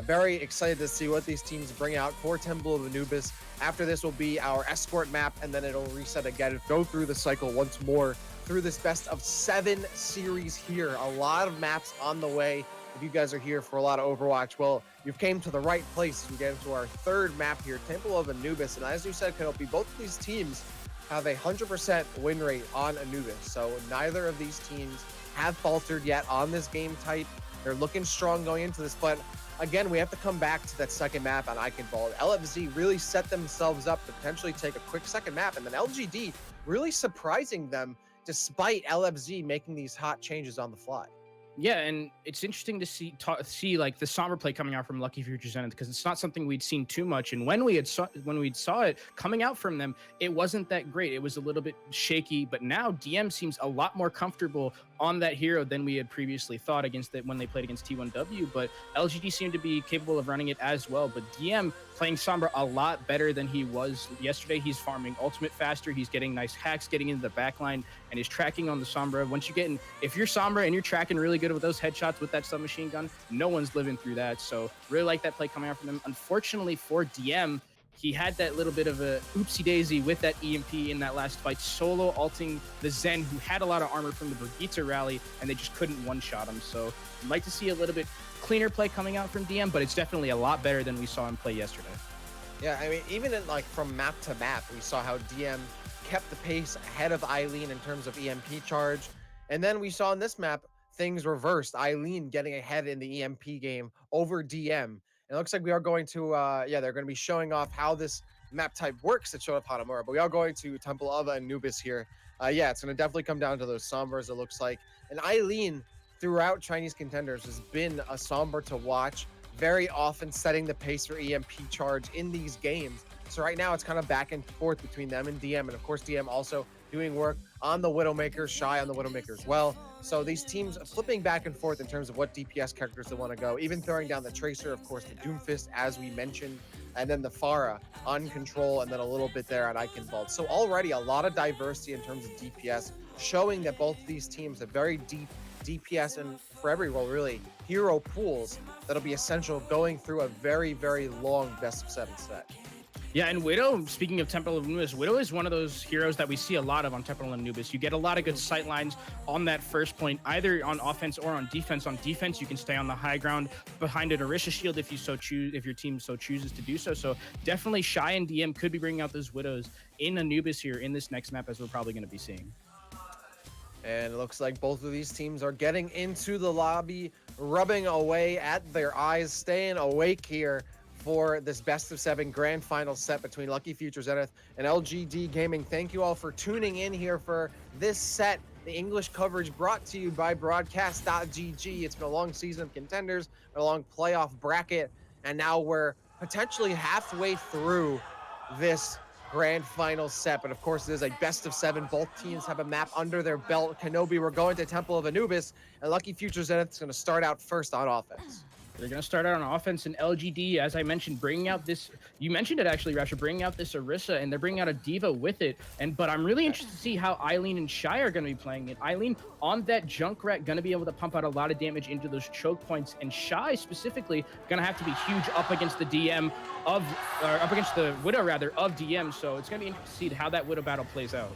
very excited to see what these teams bring out for Temple of Anubis. After this will be our escort map, and then it'll reset again, go through the cycle once more through this best of 7 series here. A lot of maps on the way. If you guys are here for a lot of Overwatch, well, you've came to the right place as we get into our 3rd map here, Temple of Anubis. And as you said, Kenobi, both of these teams have a 100% win rate on Anubis. So neither of these teams have faltered yet on this game type. They're looking strong going into this, but again, we have to come back to that 2nd map on Eichenwalde. LFZ really set themselves up to potentially take a quick 2nd map, and then LGD really surprising them despite LFZ making these hot changes on the fly. Yeah, and it's interesting to see like the Sombra play coming out from Lucky Future Zenith, because it's not something we'd seen too much. And when we saw it coming out from them, it wasn't that great. It was a little bit shaky, but now DM seems a lot more comfortable on that hero than we had previously thought against it when they played against T1W. But LGD seemed to be capable of running it as well. But DM playing Sombra a lot better than he was yesterday. He's farming ultimate faster. He's getting nice hacks, getting into the backline, and his tracking on the Sombra. Once you get in, if you're Sombra and you're tracking really good with those headshots with that submachine gun, no one's living through that. So really like that play coming out from him. Unfortunately for DM, he had that little bit of a oopsie daisy with that EMP in that last fight, solo ulting the Zen, who had a lot of armor from the Brigitte rally, and they just couldn't one-shot him. So I'd like to see a little bit cleaner play coming out from DM, but it's definitely a lot better than we saw him play yesterday. Yeah, I mean, even in, like, from map to map, we saw how DM kept the pace ahead of Eileen in terms of EMP charge. And then we saw in this map, things reversed. Eileen getting ahead in the EMP game over DM. And it looks like we are going to, they're going to be showing off how this map type works at Shota Hanamura, but we are going to Temple of Anubis here. It's going to definitely come down to those Sombras, it looks like. And Eileen, throughout Chinese Contenders, has been a Sombra to watch, very often setting the pace for EMP charge in these games. So right now it's kind of back and forth between them and DM. And of course, DM also doing work on the Widowmaker, Shy on the Widowmaker as well. So these teams flipping back and forth in terms of what DPS characters they want to go, even throwing down the Tracer, of course, the Doomfist, as we mentioned, and then the Pharah on Control, and then a little bit there on Eichenwalde. So already a lot of diversity in terms of DPS, showing that both of these teams have very deep DPS and, for every role, really, hero pools that'll be essential going through a very, very long best-of-7 set. Yeah, and Widow, speaking of Temple of Anubis, Widow is one of those heroes that we see a lot of on Temple of Anubis. You get a lot of good sight lines on that first point, either on offense or on defense. On defense, you can stay on the high ground behind an Orisa shield if you so choose, if your team so chooses to do so. So definitely Shy and DM could be bringing out those Widows in Anubis here in this next map, as we're probably going to be seeing. And it looks like both of these teams are getting into the lobby, rubbing away at their eyes, staying awake here for this best-of-7 grand final set between Lucky Future Zenith and LGD Gaming. Thank you all for tuning in here for this set. The English coverage brought to you by Broadcast.gg. It's been a long season of Contenders, a long playoff bracket, and now we're potentially halfway through this grand final set. But of course, it is a best-of-7. Both teams have a map under their belt. Kenobi, we're going to Temple of Anubis, and Lucky Future Zenith is going to start out first on offense. They're going to start out on offense, and LGD, as I mentioned, bringing out this, you mentioned it actually, Rasher, bringing out this Orisa, and they're bringing out a Diva with it. But I'm really interested to see how Eileen and Shy are going to be playing it. Eileen on that Junkrat, going to be able to pump out a lot of damage into those choke points, and Shy specifically going to have to be huge up against the DM of, or up against the Widow rather, of DM. So it's going to be interesting to see how that Widow battle plays out.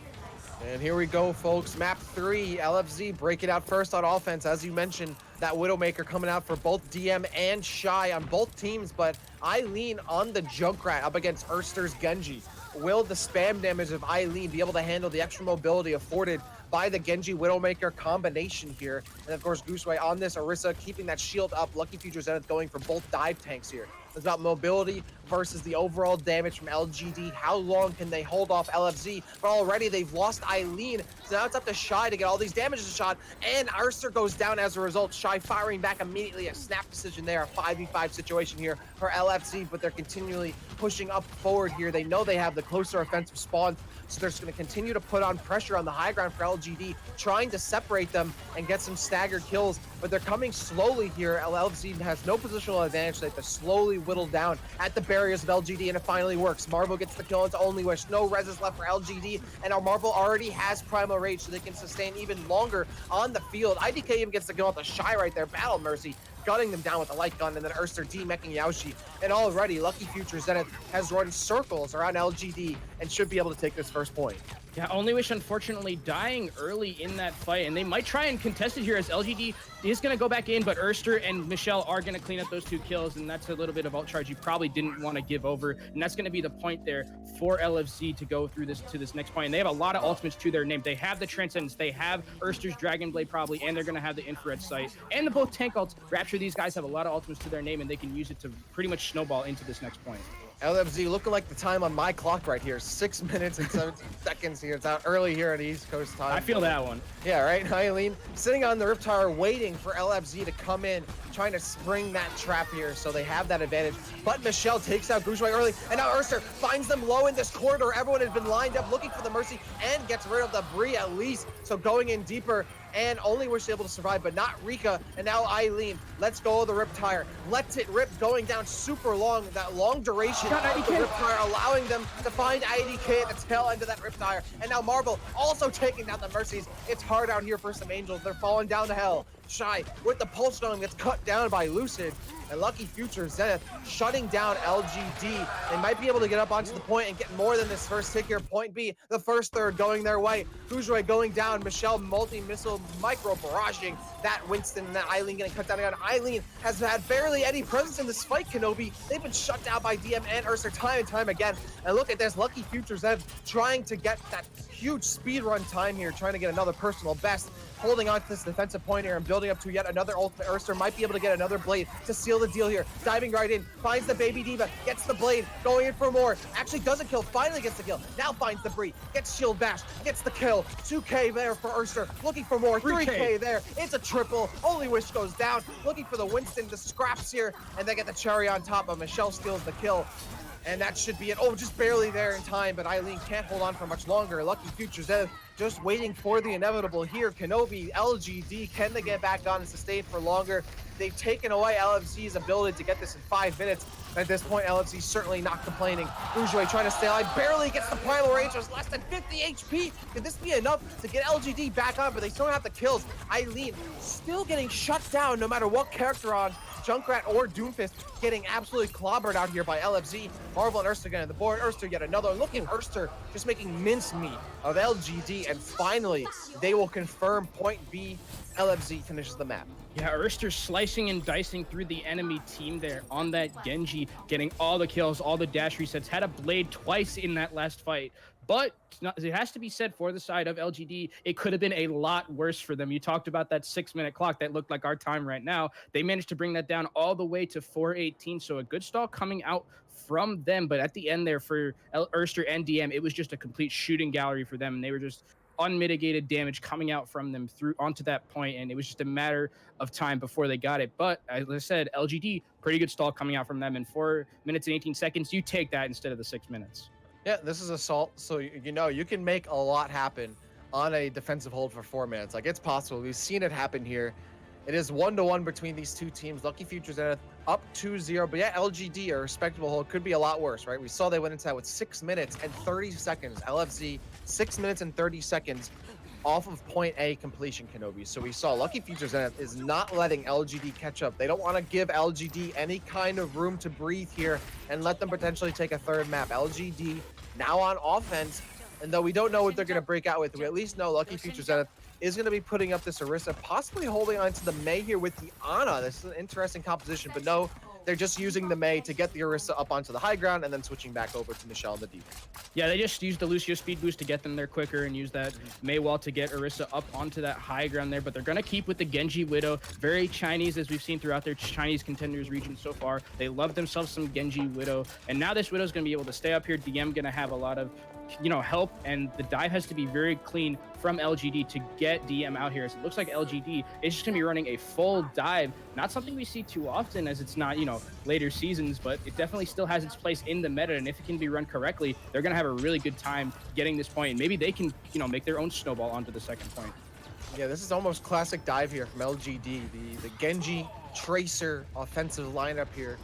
And here we go, folks. Map 3, LFZ breaking out first on offense. As you mentioned, that Widowmaker coming out for both DM and Shy on both teams, but Eileen on the Junkrat up against Erster's Genji. Will the spam damage of Eileen be able to handle the extra mobility afforded by the Genji Widowmaker combination here? And of course, Gooseway on this Orisa, keeping that shield up. Lucky Future Zenith going for both dive tanks here. It's about mobility versus the overall damage from LGD. How long can they hold off LFZ? But already they've lost Eileen, so now it's up to Shy to get all these damages shot, and Erster goes down as a result. Shy firing back immediately, a snap decision there, a 5v5 situation here for LFZ, but they're continually pushing up forward here. They know they have the closer offensive spawn, so they're just going to continue to put on pressure on the high ground for LGD, trying to separate them and get some staggered kills, but they're coming slowly here. LFZ has no positional advantage. They have to slowly whittle down at the barriers of LGD, and it finally works. Marvel gets the kill. It's only wish. No reses left for LGD, and our Marvel already has Primal Rage, so they can sustain even longer on the field. IDK even gets the kill at the Shy right there. Battle Mercy gunning them down with the light gun, and then Erster demeching Yaoshi. And already, Lucky Future Zenith has run circles around LGD and should be able to take this first point. Yeah, Only Wish unfortunately dying early in that fight, and they might try and contest it here as LGD is going to go back in, but Erster and Michelle are going to clean up those 2 kills, and that's a little bit of ult charge you probably didn't want to give over, and that's going to be the point there for LFZ to go through this to this next point. And they have a lot of ultimates to their name. They have the Transcendence, they have Erster's Dragon Blade probably, and they're going to have the Infrared Sight, and the both tank ults. Rapture, these guys have a lot of ultimates to their name, and they can use it to pretty much snowball into this next point. LFZ looking like the time on my clock right here, 6 minutes and 17 seconds here. It's out early here at East Coast time. I feel that one. Yeah, right. Eileen sitting on the Rip Tower waiting for LFZ to come in, trying to spring that trap here, so they have that advantage. But Michelle takes out Gooseway early, and now Erster finds them low in this corridor. Everyone has been lined up looking for the Mercy and gets rid of the Bree at least. So going in deeper, and Only Wish able to survive, but not Rika. And now Eileen lets go of the Rip Tire, lets it rip, going down super long, that long duration of the Rip Tire, allowing them to find IDK at the tail end of that Rip Tire. And now Marvel also taking down the Mercies. It's hard out here for some Angels. They're falling down to hell. Shy with the pulse stone gets cut down by Lucid. And Lucky Future Zenith shutting down LGD. They might be able to get up onto the point and get more than this first hit here. Point B, the first third going their way. Gujoy going down. Michelle multi-missile micro barraging that Winston, and that Eileen getting cut down again. Eileen has had barely any presence in this fight, Kenobi. They've been shut down by DM and Ursa time and time again. And look at this, Lucky Future Zenith trying to get that huge speed run time here, trying to get another personal best. Holding on to this defensive point here and building up to yet another ultimate. Ursa might be able to get another blade to seal the deal here. Diving right in, finds the baby diva, gets the blade, going in for more. Actually doesn't kill, finally gets the kill. Now finds the Bree, gets shield bash, gets the kill. 2K there for Ursa, looking for more. 3K there, it's a triple. Only Wish goes down, looking for the Winston, the scraps here, and they get the cherry on top, but Michelle steals the kill. And that should be it. Oh, just barely there in time, but Eileen can't hold on for much longer. Lucky Future Zenith just waiting for the inevitable here. Kenobi, LGD, can they get back on and sustain for longer? They've taken away LFC's ability to get this in 5 minutes. At this point, LFC's certainly not complaining. Ujue trying to stay alive, barely gets the primal range, was less than 50 HP. Could this be enough to get LGD back on, but they still don't have the kills. Eileen still getting shut down no matter what character on. Junkrat or Doomfist getting absolutely clobbered out here by LFZ. Marvel and Urster getting the board. Urster yet another. Look at Urster just making mincemeat of LGD. And finally, they will confirm point B. LFZ finishes the map. Yeah, Urster slicing and dicing through the enemy team there on that Genji, getting all the kills, all the dash resets, had a blade twice in that last fight. But it has to be said for the side of LGD, it could have been a lot worse for them. You talked about that 6-minute clock that looked like our time right now. They managed to bring that down all the way to 4:18. So a good stall coming out from them. But at the end there for Urster and DM, it was just a complete shooting gallery for them. And they were just unmitigated damage coming out from them through onto that point, and it was just a matter of time before they got it. But as I said, LGD, pretty good stall coming out from them in 4 minutes and 18 seconds. You take that instead of the 6 minutes. Yeah, this is Assault, so you know you can make a lot happen on a defensive hold for 4 minutes. Like, it's possible. We've seen it happen here. It is 1-1 between these two teams. Lucky Future Zenith up 2-0, but yeah, LGD, a respectable hold, could be a lot worse, right? We saw they went into that with 6 minutes and 30 seconds. LFZ, 6 minutes and 30 seconds off of point A completion, Kenobi. So we saw Lucky Future Zenith is not letting LGD catch up. They don't want to give LGD any kind of room to breathe here and let them potentially take a third map. LGD now on offense, and though we don't know what they're going to break out with, we at least know Lucky Future Zenith is going to be putting up this Orisa, possibly holding on to the Mei here with the Ana. This is an interesting composition, but no, they're just using the Mei to get the Orisa up onto the high ground and then switching back over to Michelle and the Diva. Yeah, they just used the Lucio speed boost to get them there quicker and use that Mei wall to get Orisa up onto that high ground there, but they're going to keep with the Genji Widow. Very Chinese, as we've seen throughout their Chinese contenders region so far. They love themselves some Genji Widow, and now this Widow's going to be able to stay up here. DM going to have a lot of help, and the dive has to be very clean from LGD to get DM out here. So it looks like LGD is just going to be running a full dive. Not something we see too often, as it's not, later seasons, but it definitely still has its place in the meta, and if it can be run correctly, they're going to have a really good time getting this point. Maybe they can, make their own snowball onto the second point. Yeah, this is almost classic dive here from LGD. The Genji Tracer offensive lineup here.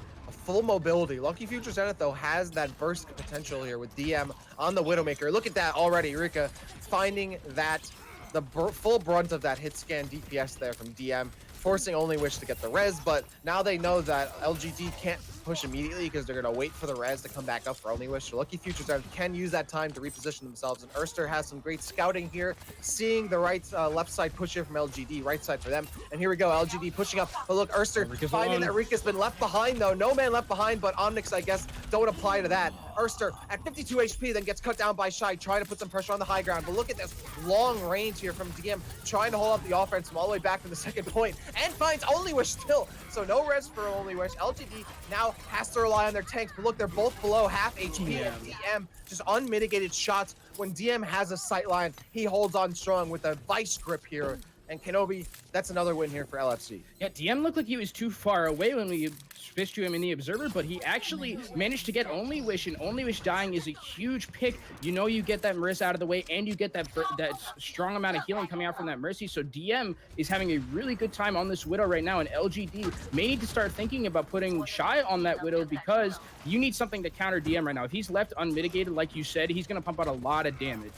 Full mobility. Lucky Future Zenith, though, has that burst potential here with DM on the Widowmaker. Look at that already. Rika finding that the full brunt of that hit scan DPS there from DM, forcing Only Wish to get the res, but now they know that LGD can't push immediately because they're going to wait for the res to come back up for Only Wish. So Lucky Future Zenith can use that time to reposition themselves, and Urster has some great scouting here, seeing the left side push here from LGD, right side for them. And here we go, LGD pushing up, but look, Urster finding that Rika's been left behind though. No man left behind, but Omnix, I guess, don't apply to that. Urster at 52 HP, then gets cut down by Shy, trying to put some pressure on the high ground. But look at this long range here from DM, trying to hold up the offense from all the way back to the second point, and finds Only Wish still. So no res for Only Wish. LGD now has to rely on their tanks, but look, they're both below half HP, and DM just unmitigated shots. When DM has a sight line, he holds on strong with a vice grip here. And Kenobi, that's another win here for LFC. Yeah, DM looked like he was too far away when we fished to him in the Observer, but he actually managed to get Only Wish, and Only Wish dying is a huge pick. You get that Marissa out of the way, and you get that strong amount of healing coming out from that Mercy. So DM is having a really good time on this Widow right now, and LGD may need to start thinking about putting Shy on that Widow, because you need something to counter DM right now. If he's left unmitigated, like you said, he's going to pump out a lot of damage.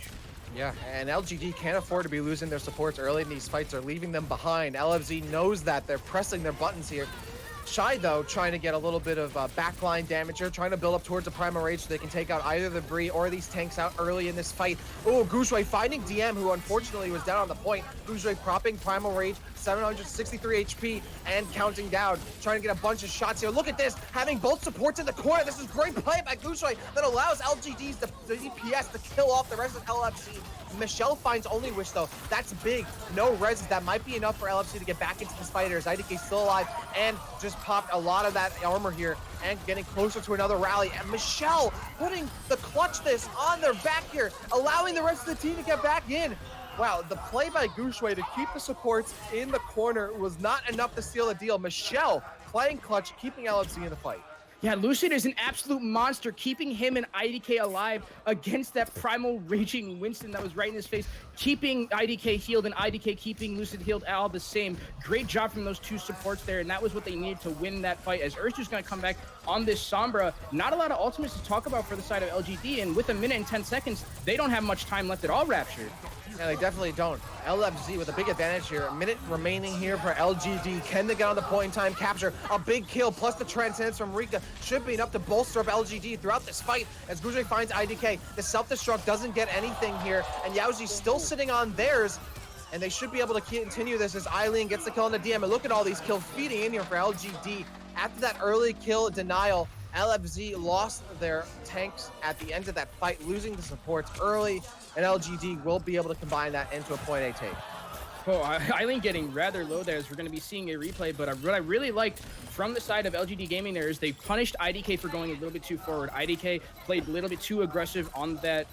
Yeah, and LGD can't afford to be losing their supports early in these fights or leaving them behind. LFZ knows that. They're pressing their buttons here. Shy, though, trying to get a little bit of backline damage here, trying to build up towards a Primal Rage so they can take out either the Bree or these tanks out early in this fight. Oh, Gushui finding DM, who unfortunately was down on the point. Gushui propping Primal Rage, 763 HP, and counting down, trying to get a bunch of shots here. Look at this, having both supports in the corner. This is great play by Gushui that allows LGD's the DPS to kill off the rest of LFC. Michelle finds Only Wish, though. That's big. No res. That might be enough for LFC to get back into this fight. IDK still alive and just popped a lot of that armor here and getting closer to another rally. And Michelle putting the clutchness on their back here, allowing the rest of the team to get back in. Wow, the play by Gushui to keep the supports in the corner was not enough to seal the deal. Michelle playing clutch, keeping LFC in the fight. Yeah, Lucid is an absolute monster, keeping him and IDK alive against that primal raging Winston that was right in his face, keeping IDK healed and IDK keeping Lucid healed all the same. Great job from those two supports there, and that was what they needed to win that fight, as Ursu's going to come back on this Sombra. Not a lot of ultimates to talk about for the side of LGD, and with a minute and 10 seconds, they don't have much time left at all, Rapture. Yeah, they definitely don't. LFZ with a big advantage here. A minute remaining here for LGD. Can they get on the point in time capture? A big kill plus the transcendence from Rika should be enough to bolster up LGD throughout this fight as Gushui finds IDK. The self-destruct doesn't get anything here, and Yaoji's still sitting on theirs, and they should be able to continue this as Eileen gets the kill on the DM. And look at all these kills feeding in here for LGD. After that early kill denial, LFZ lost their tanks at the end of that fight, losing the supports early, and LGD will be able to combine that into a point A take. Oh, Eileen getting rather low there, as we're going to be seeing a replay, but what I really liked from the side of LGD Gaming there is they punished IDK for going a little bit too forward. IDK played a little bit too aggressive on that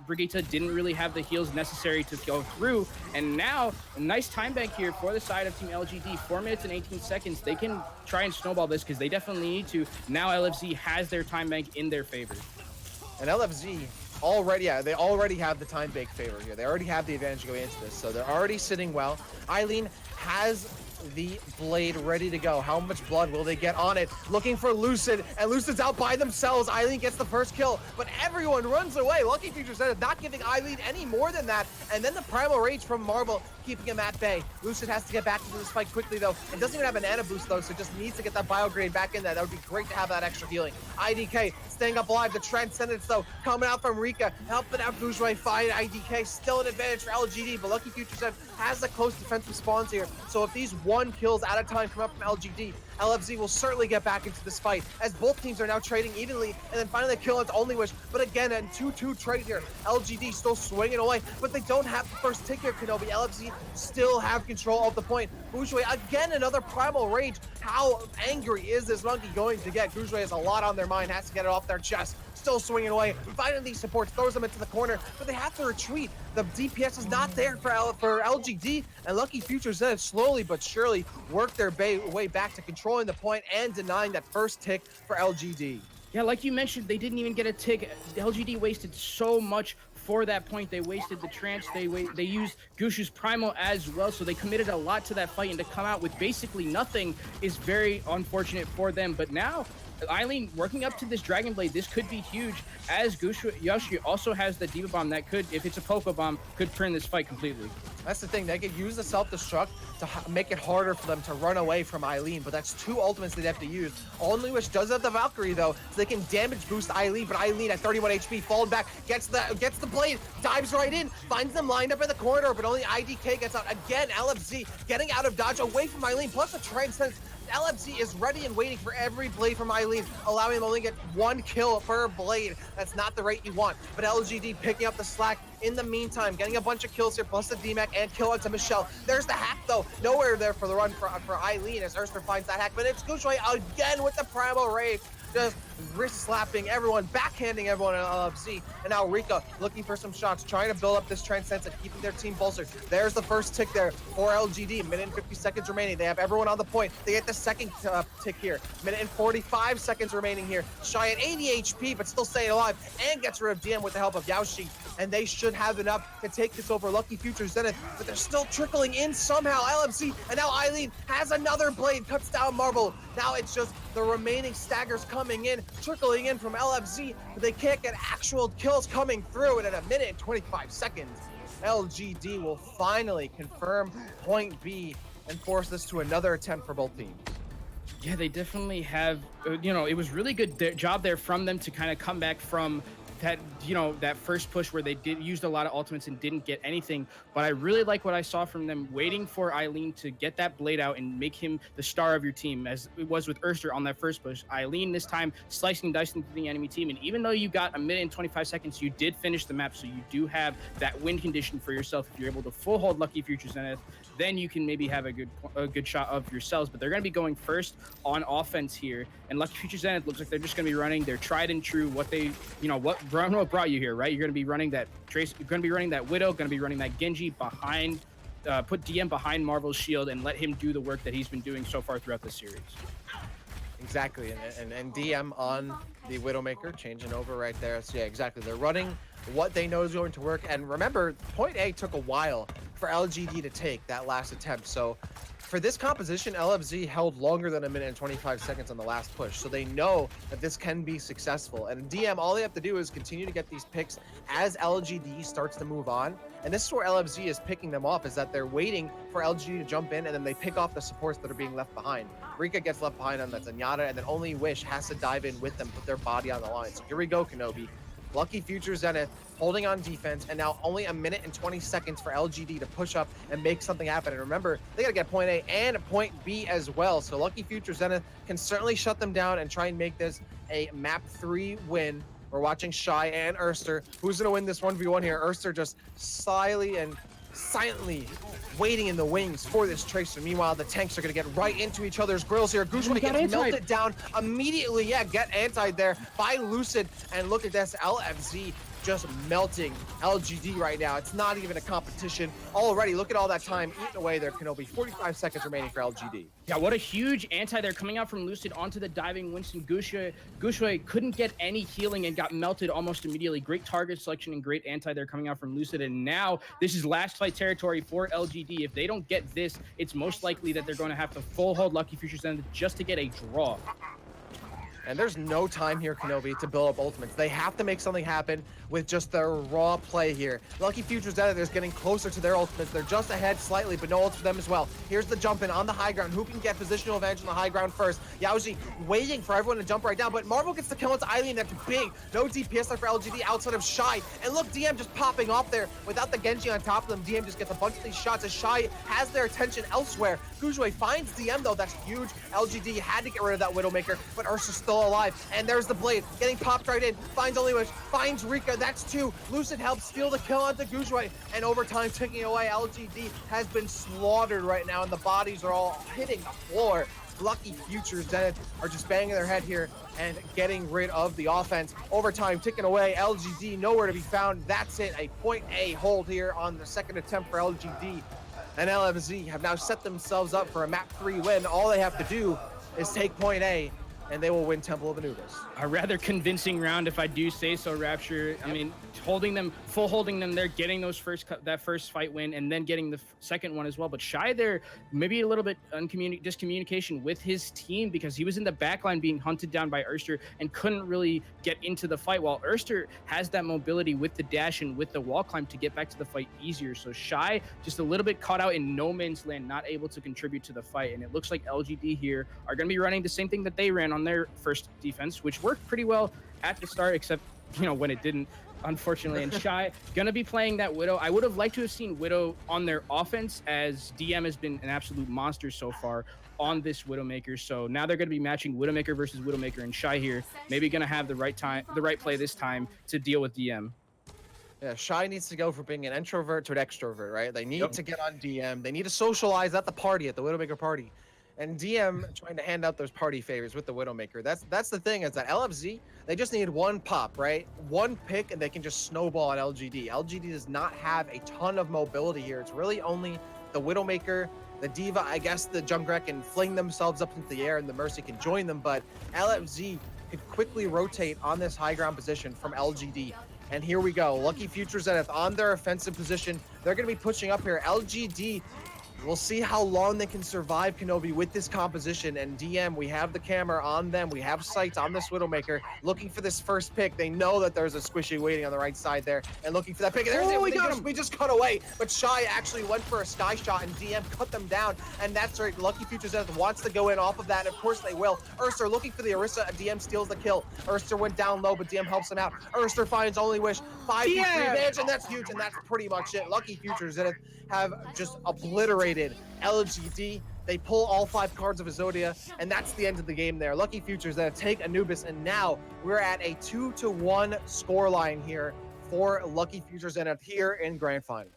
Brigitte, didn't really have the heals necessary to go through, and now a nice time bank here for the side of Team LGD, 4 minutes and 18 seconds. They can try and snowball this because they definitely need to. Now LFZ has their time bank in their favor. And LFZ they already have the time bank favor here. They already have the advantage going into this, so they're already sitting well. Eileen has the blade ready to go. How much blood will they get on it? Looking for Lucid, and Lucid's out by themselves. Eileen gets the first kill, but everyone runs away. Lucky Future Zenith not giving Eileen any more than that, and then the Primal Rage from Marvel keeping him at bay. Lucid has to get back into this fight quickly, though, and doesn't even have an Ana boost, though, so just needs to get that Biograde back in there. That would be great to have that extra healing. IDK staying up alive. The Transcendence, though, coming out from Rika, helping out Gushui fight. IDK still an advantage for LGD, but Lucky Future Zenith has the close defensive spawns here, so if these 1 kills at a time come up from LGD, LFZ will certainly get back into this fight, as both teams are now trading evenly, and then finally the kill onto Only Wish. But again, a 2-2 trade here. LGD still swinging away, but they don't have the first tick here, Kenobi. LFZ still have control of the point. Gushui, again, another Primal Rage. How angry is this monkey going to get? Gushui has a lot on their mind, has to get it off their chest. Still swinging away, finding these supports, throws them into the corner, but they have to retreat. The DPS is not there for LGD, and Lucky Future Zenith slowly but surely work their way back to controlling the point and denying that first tick for LGD. Yeah, like you mentioned, they didn't even get a tick. The LGD wasted so much for that point. They wasted the trance. They used Gushu's Primal as well, so they committed a lot to that fight, and to come out with basically nothing is very unfortunate for them. But now, Eileen working up to this Dragon Blade, this could be huge, as Yoshi also has the Diva Bomb that could, if it's a Poké Bomb, could turn this fight completely. That's the thing, they could use the self-destruct to make it harder for them to run away from Eileen, but that's 2 ultimates they'd have to use. Only Wish does have the Valkyrie, though, so they can damage boost Eileen, but Eileen at 31 HP, falling back, gets the blade, dives right in, finds them lined up in the corridor, but only IDK gets out. Again, LFZ getting out of dodge away from Eileen, plus the Transcendence. LFZ is ready and waiting for every blade from Eileen, allowing them only get 1 kill per blade. That's not the rate you want, but LGD picking up the slack in the meantime, getting a bunch of kills here, plus the DMAC and kill onto Michelle. There's the hack, though. Nowhere there for the run for Eileen as Erster finds that hack, but it's Gushui again with the Primal Rage. Just wrist slapping everyone, backhanding everyone in LFZ. And now Rika looking for some shots, trying to build up this Transcendence and keeping their team bolstered. There's the first tick there for LGD. Minute and 50 seconds remaining. They have everyone on the point. They get the second tick here. Minute and 45 seconds remaining here. Shy at 80 HP, but still staying alive, and gets rid of DM with the help of Yaoshi. and they should have enough to take this over Lucky Future Zenith, but they're still trickling in somehow. LMC, and now Eileen has another blade, cuts down Marvel. Now it's just the remaining staggers coming in, trickling in from LFZ, but they can't get actual kills coming through, and in a minute and 25 seconds, LGD will finally confirm point B and force this to another attempt for both teams. Yeah, they definitely have, it was really good job there from them to kind of come back from that, that first push where they used a lot of ultimates and didn't get anything. But I really like what I saw from them, waiting for Eileen to get that blade out and make him the star of your team, as it was with Erster on that first push. Eileen this time slicing and dicing through the enemy team. And even though you got a minute and 25 seconds, you did finish the map. So you do have that win condition for yourself. If you're able to full hold Lucky Future Zenith, then you can maybe have a good shot of yourselves. But they're going to be going first on offense here. And Lucky Future Zenith looks like they're just going to be running their tried and true, what brought you here, right? You're going to be running that Trace, you're going to be running that Widow, going to be running that Genji behind, put DM behind Marvel's shield and let him do the work that he's been doing so far throughout the series. Exactly, and DM on the Widowmaker, changing over right there. So yeah, exactly. They're running what they know is going to work. And remember, point A took a while for LGD to take that last attempt. So for this composition, LFZ held longer than a minute and 25 seconds on the last push. So they know that this can be successful. And DM, all they have to do is continue to get these picks as LGD starts to move on. And this is where LFZ is picking them off, is that they're waiting for LGD to jump in, and then they pick off the supports that are being left behind. Rika gets left behind on that Zenyatta, and then only Wish has to dive in with them, put their body on the line. So here we go, Kenobi. Lucky Future Zenith holding on defense, and now only a minute and 20 seconds for LGD to push up and make something happen. And remember, they gotta get point A and point B as well. So Lucky Future Zenith can certainly shut them down and try and make this a map 3 win. We're watching Shy and Erster. Who's gonna win this 1v1 here? Erster just slyly and silently waiting in the wings for this Tracer. Meanwhile, the tanks are going to get right into each other's grills here. Gushway gets melted down immediately. Yeah, get antied there by Lucid. And look at this, LFZ just melting LGD right now. It's not even a competition already. Look at all that time eaten away there, Kenobi. 45 seconds remaining for LGD. Yeah, what a huge anti there coming out from Lucid onto the diving Winston Gushue. Gushue couldn't get any healing and got melted almost immediately. Great target selection and great anti there coming out from Lucid. And now this is last fight territory for LGD. If they don't get this, it's most likely that they're going to have to full hold Lucky Future Zenith just to get a draw. And there's no time here, Kenobi, to build up ultimates. They have to make something happen with just their raw play here. Lucky Future Zenith is getting closer to their ultimates. They're just ahead slightly, but no ults for them as well. Here's the jump in on the high ground. Who can get positional advantage on the high ground first? Yaoji waiting for everyone to jump right down, but Marvel gets the kill into Eileen. That's big. No DPS there for LGD outside of Shy. And look, DM just popping off there without the Genji on top of them. DM just gets a bunch of these shots as Shy has their attention elsewhere. Gushue finds DM though. That's huge. LGD had to get rid of that Widowmaker, but Ursa's still alive. And there's the blade getting popped right in. Finds Only Wish, finds Rika. That's 2. Lucid helps steal the kill onto Gushue. And over time, ticking away, LGD has been slaughtered right now, and the bodies are all hitting the floor. Lucky Future Zenith are just banging their head here and getting rid of the offense. Overtime ticking away. LGD nowhere to be found. That's it. A point A hold here on the second attempt for LGD. And LMZ have now set themselves up for a map 3 win. All they have to do is take point A, and they will win Temple of Anubis. A rather convincing round, if I do say so, Rapture. I mean, holding them, full holding them there, getting those that first fight win, and then getting the second one as well. But Shy there, maybe a little bit discommunication with his team, because he was in the backline being hunted down by Erster and couldn't really get into the fight, while Erster has that mobility with the dash and with the wall climb to get back to the fight easier. So Shy just a little bit caught out in no man's land, not able to contribute to the fight. And it looks like LGD here are going to be running the same thing that they ran on their first defense, which worked pretty well at the start, except when it didn't, unfortunately. And Shy gonna be playing that Widow. I would have liked to have seen Widow on their offense, as DM has been an absolute monster so far on this Widowmaker. So now they're gonna be matching Widowmaker versus Widowmaker, and Shy here maybe gonna have the right play this time to deal with DM. Yeah, Shy needs to go from being an introvert to an extrovert, right? They need to get on DM. They need to socialize at the party, at the Widowmaker party. And DM trying to hand out those party favors with the Widowmaker. That's the thing, is that LFZ, they just need one pop, right? One pick, and they can just snowball on LGD. LGD does not have a ton of mobility here. It's really only the Widowmaker, the Diva, I guess the Junkrat can fling themselves up into the air, and the Mercy can join them, but LFZ could quickly rotate on this high ground position from LGD. And here we go. Lucky Future Zenith on their offensive position. They're going to be pushing up here. LGD, we'll see how long they can survive Kenobi with this composition. And DM, we have the camera on them. We have sights on this Widowmaker looking for this first pick. They know that there's a squishy waiting on the right side there and looking for that pick. And there's it. We just cut away. But Shy actually went for a sky shot and DM cut them down. And that's right. Lucky Future Zenith wants to go in off of that. And of course they will. Urster looking for the Orisa. DM steals the kill. Urster went down low, but DM helps him out. Urster finds Only Wish. 5v3 advantage, and that's huge. And that's pretty much it. Lucky Future Zenith have just obliterated LGD. They pull all 5 cards of Exodia, and that's the end of the game there. Lucky Futures that take Anubis, and now we're at a 2-1 scoreline here for Lucky Futures and here in Grand Final.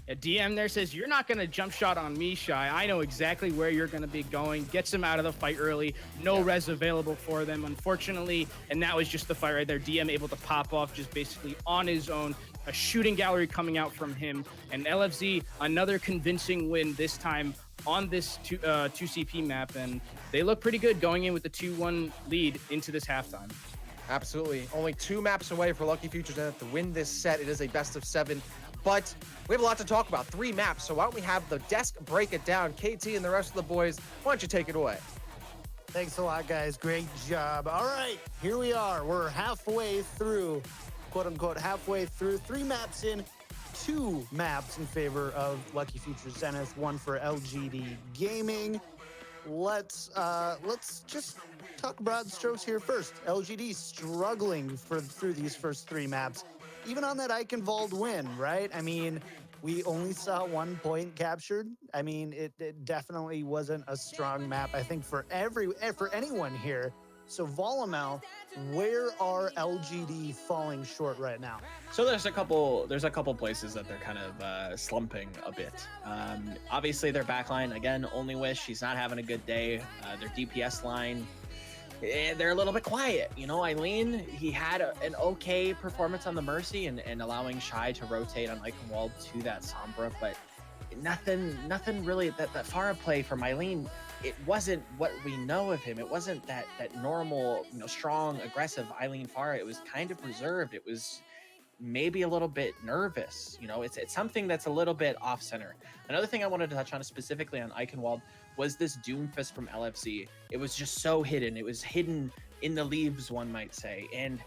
A DM there says, you're not going to jump shot on me, Shy. I know exactly where you're going to be going. Gets them out of the fight early. No res available for them, unfortunately. And that was just the fight right there. DM able to pop off just basically on his own. A shooting gallery coming out from him. And LFZ, another convincing win this time on this 2CP map. And they look pretty good going in with the 2-1 lead into this halftime. Absolutely. Only 2 maps away for Lucky Futures to win this set. It is a best of 7. But we have a lot to talk about. 3 maps, so why don't we have the desk break it down? KT and the rest of the boys, why don't you take it away? Thanks a lot, guys. Great job. All right, here we are. We're halfway through, quote unquote, halfway through. 3 maps in, 2 maps in favor of Lucky Future Zenith, 1 for LGD Gaming. Let's just talk broad strokes here first. LGD struggling through these first 3 maps. Even on that Eichenwalde win, right? I mean, we only saw 1 point captured. I mean, it definitely wasn't a strong map, I think, for anyone here. So Volamel, where are LGD falling short right now? So there's a couple places that they're kind of slumping a bit. Obviously their backline, again, Only Wish, he's not having a good day. Their DPS line, they're a little bit quiet. You know, Eileen, he had an okay performance on the Mercy and allowing Shy to rotate on Eichenwalde to that Sombra, but nothing really that far play from Eileen. It wasn't what we know of him. It wasn't that normal, you know, strong, aggressive Eileen Farah. It was kind of reserved. It was maybe a little bit nervous. You know, it's something that's a little bit off center. Another thing I wanted to touch on specifically on Eichenwalde was this Doomfist from LFC. It was just so hidden. It was hidden in the leaves, one might say, and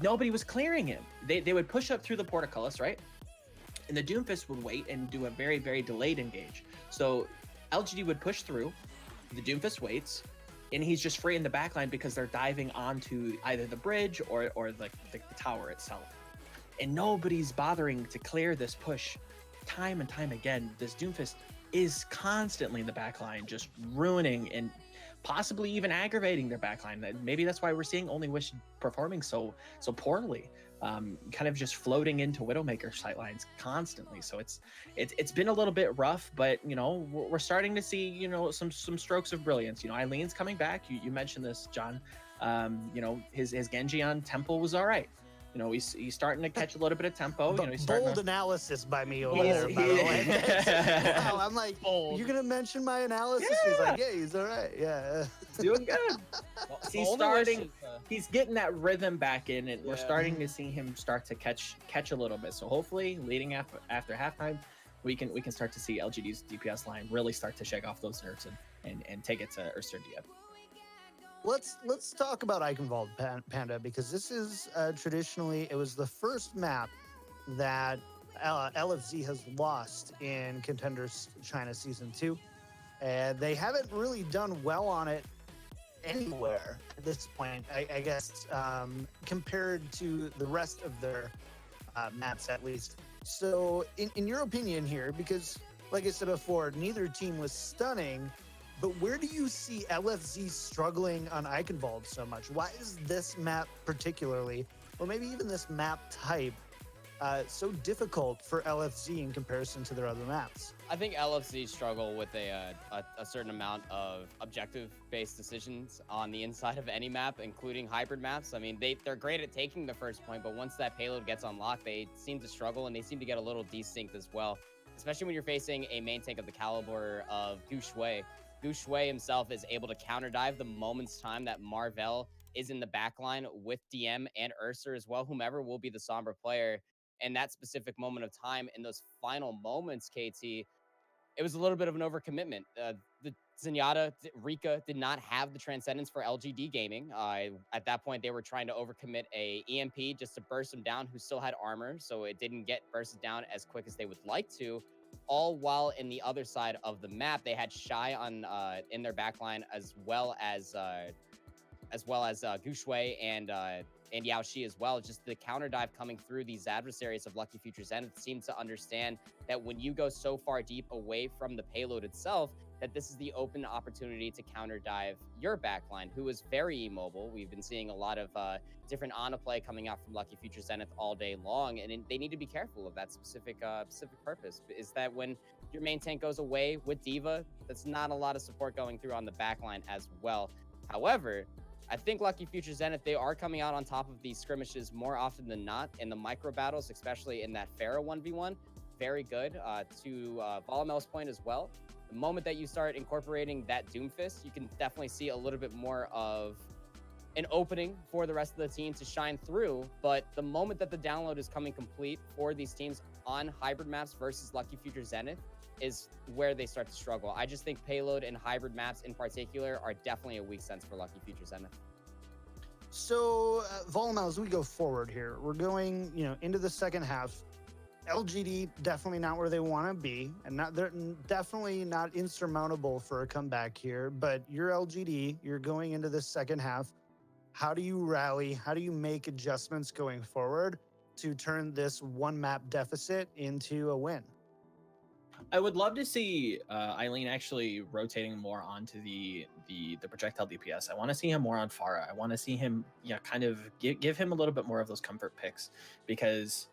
nobody was clearing him. They would push up through the portcullis, right? And the Doomfist would wait and do a very, very delayed engage. So LGD would push through, the Doomfist waits, and he's just free in the backline because they're diving onto either the bridge or the tower itself. And nobody's bothering to clear this push. Time and time again, this Doomfist is constantly in the backline, just ruining and possibly even aggravating their backline. Maybe that's why we're seeing Only Wish performing so poorly. Kind of just floating into Widowmaker sightlines constantly. So it's been a little bit rough, but you know, we're starting to see, you know, some strokes of brilliance. You know, Eileen's coming back. You mentioned this, John. You know, his Genji on Temple was all right. You know, he's starting to catch a little bit of tempo. You know, he's bold analysis by me over there, by the way. Wow, I'm like, you're gonna mention my analysis? Yeah. He's like, yeah, he's all right. Yeah, doing good. He's getting that rhythm back in, and we're starting to see him start to catch a little bit. So hopefully, leading after halftime, we can start to see LGD's DPS line really start to shake off those nerves and take it to Urster DM. Let's talk about Eichenwalde, Panda, because this is traditionally, it was the first map that LFZ has lost in Contenders China Season 2. And they haven't really done well on it anywhere at this point, I guess, compared to the rest of their maps at least. So in your opinion here, because like I said before, neither team was stunning, but where do you see LFZ struggling on Eichenwalde so much? Why is this map particularly, or maybe even this map type, so difficult for LFZ in comparison to their other maps? I think LFZ struggle with a certain amount of objective-based decisions on the inside of any map, including hybrid maps. I mean, they're great at taking the first point, but once that payload gets unlocked, they seem to struggle, and they seem to get a little desynced as well, especially when you're facing a main tank of the caliber of Gu Shui. Gu Shui himself is able to counter dive the moment's time that Marvel is in the backline with DM and Ursa as well, whomever will be the Sombra player. In that specific moment of time, in those final moments, KT, it was a little bit of an overcommitment. The Zenyatta, Rika did not have the Transcendence for LGD Gaming. At that point, they were trying to overcommit a EMP just to burst him down, who still had armor, so it didn't get bursted down as quick as they would like to. All while in the other side of the map, they had Shy on in their backline, as well as Gushui and Yao Shi as well. Just the counter dive coming through these adversaries of Lucky Future Zenith seem to understand that when you go so far deep away from the payload itself, that this is the open opportunity to counter dive your backline, who is very immobile. We've been seeing a lot of different Ana play coming out from Lucky Future Zenith all day long, and they need to be careful of that specific purpose. Is that when your main tank goes away with D.Va, that's not a lot of support going through on the backline as well. However, I think Lucky Future Zenith, they are coming out on top of these skirmishes more often than not in the micro battles, especially in that Pharah 1v1. Very good. To Volamel's point as well, the moment that you start incorporating that Doomfist, you can definitely see a little bit more of an opening for the rest of the team to shine through. But the moment that the download is coming complete for these teams on hybrid maps versus Lucky Future Zenith is where they start to struggle. I just think payload and hybrid maps in particular are definitely a weak sense for Lucky Future Zenith. So, Volamel, as we go forward here, we're going, into the second half. LGD definitely not where they want to be, and they're definitely not insurmountable for a comeback here. But you're LGD, you're going into the second half. How do you rally? How do you make adjustments going forward to turn this one map deficit into a win? I would love to see Eileen actually rotating more onto the projectile DPS. I want to see him more on Pharah. I want to see him, kind of give him a little bit more of those comfort picks, because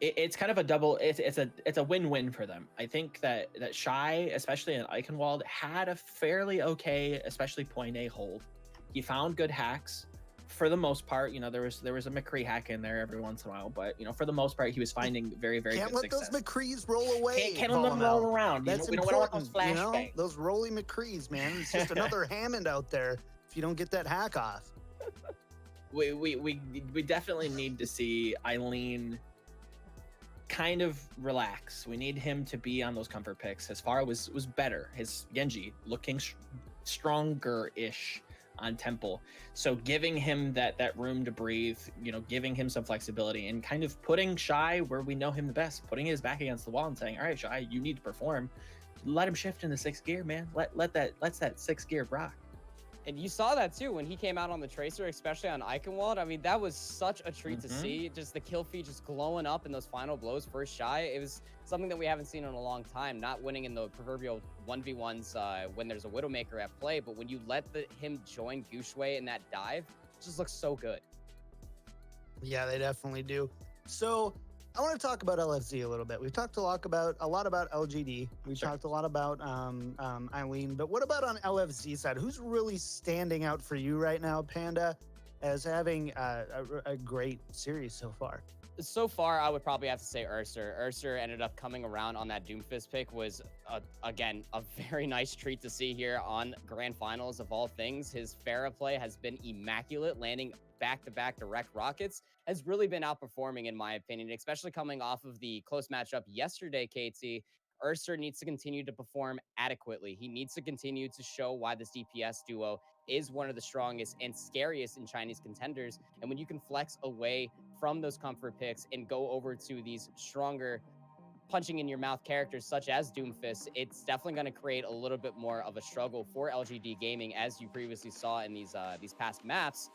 it's kind of a double. It's a win-win for them. I think that Shy, especially in Eichenwalde, had a fairly okay, especially point A hold. He found good hacks. For the most part, there was a McCree hack in there every once in a while, but for the the most part, he was finding very, very Can't good let success. those McCrees roll away. Can't let them roll around. That's we don't want those flashbangs. Those rolly McCrees, man. It's just another Hammond out there if you don't get that hack off. We definitely need to see Eileen kind of relax. We need him to be on those comfort picks. His Pharah was better. His Genji looking stronger-ish on Temple, so giving him that room to breathe, giving him some flexibility, and kind of putting Shy where we know him the best, putting his back against the wall and saying, all right, Shy, you need to perform. Let him shift into sixth gear, man. Let that sixth gear rock. And you saw that too when he came out on the Tracer, especially on Eichenwalde. I mean, that was such a treat to see. Just the kill feed just glowing up in those final blows for Shy. It was something that we haven't seen in a long time. Not winning in the proverbial 1v1s when there's a Widowmaker at play, but when you let him join Gushui in that dive, it just looks so good. Yeah, they definitely do. So I want to talk about LFZ a little bit. We've talked a lot about LGD. We've talked a lot about Eileen, but what about on LFZ side? Who's really standing out for you right now, Panda, as having a great series so far? So far, I would probably have to say Ursa. Ursa ended up coming around on that Doomfist pick. Was, again, a very nice treat to see here on Grand Finals of all things. His Pharah play has been immaculate, landing back-to-back direct rockets. Has really been outperforming, in my opinion, especially coming off of the close matchup yesterday, KT. Ursa needs to continue to perform adequately. He needs to continue to show why this DPS duo is one of the strongest and scariest in Chinese contenders. And when you can flex away from those comfort picks and go over to these stronger punching in your mouth characters such as Doomfist, it's definitely going to create a little bit more of a struggle for LGD Gaming, as you previously saw in these past maps,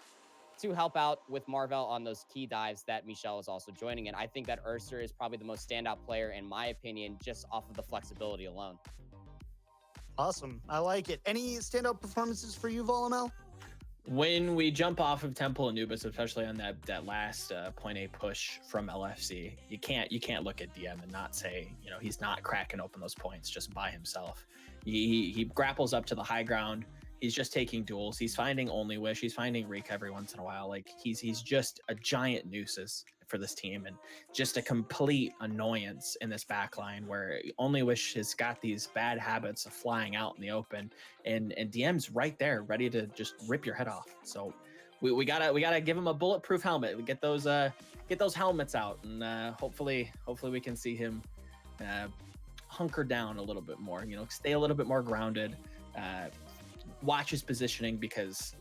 to help out with Marvel on those key dives that Michelle is also joining in. I think that Ursa is probably the most standout player, in my opinion, just off of the flexibility alone. Awesome. I like it. Any standout performances for you, Volamel? When we jump off of Temple Anubis, especially on that last point A push from LFC, you can't look at DM and not say, he's not cracking open those points just by himself. He grapples up to the high ground. He's just taking duels. He's finding Only Wish. He's finding Reek every once in a while. Like he's just a giant nuisance for this team, and just a complete annoyance in this back line where Only Wish has got these bad habits of flying out in the open, and DM's right there ready to just rip your head off. So we gotta give him a bulletproof helmet. We get those helmets out, and hopefully we can see him hunker down a little bit more, stay a little bit more grounded, watch his positioning because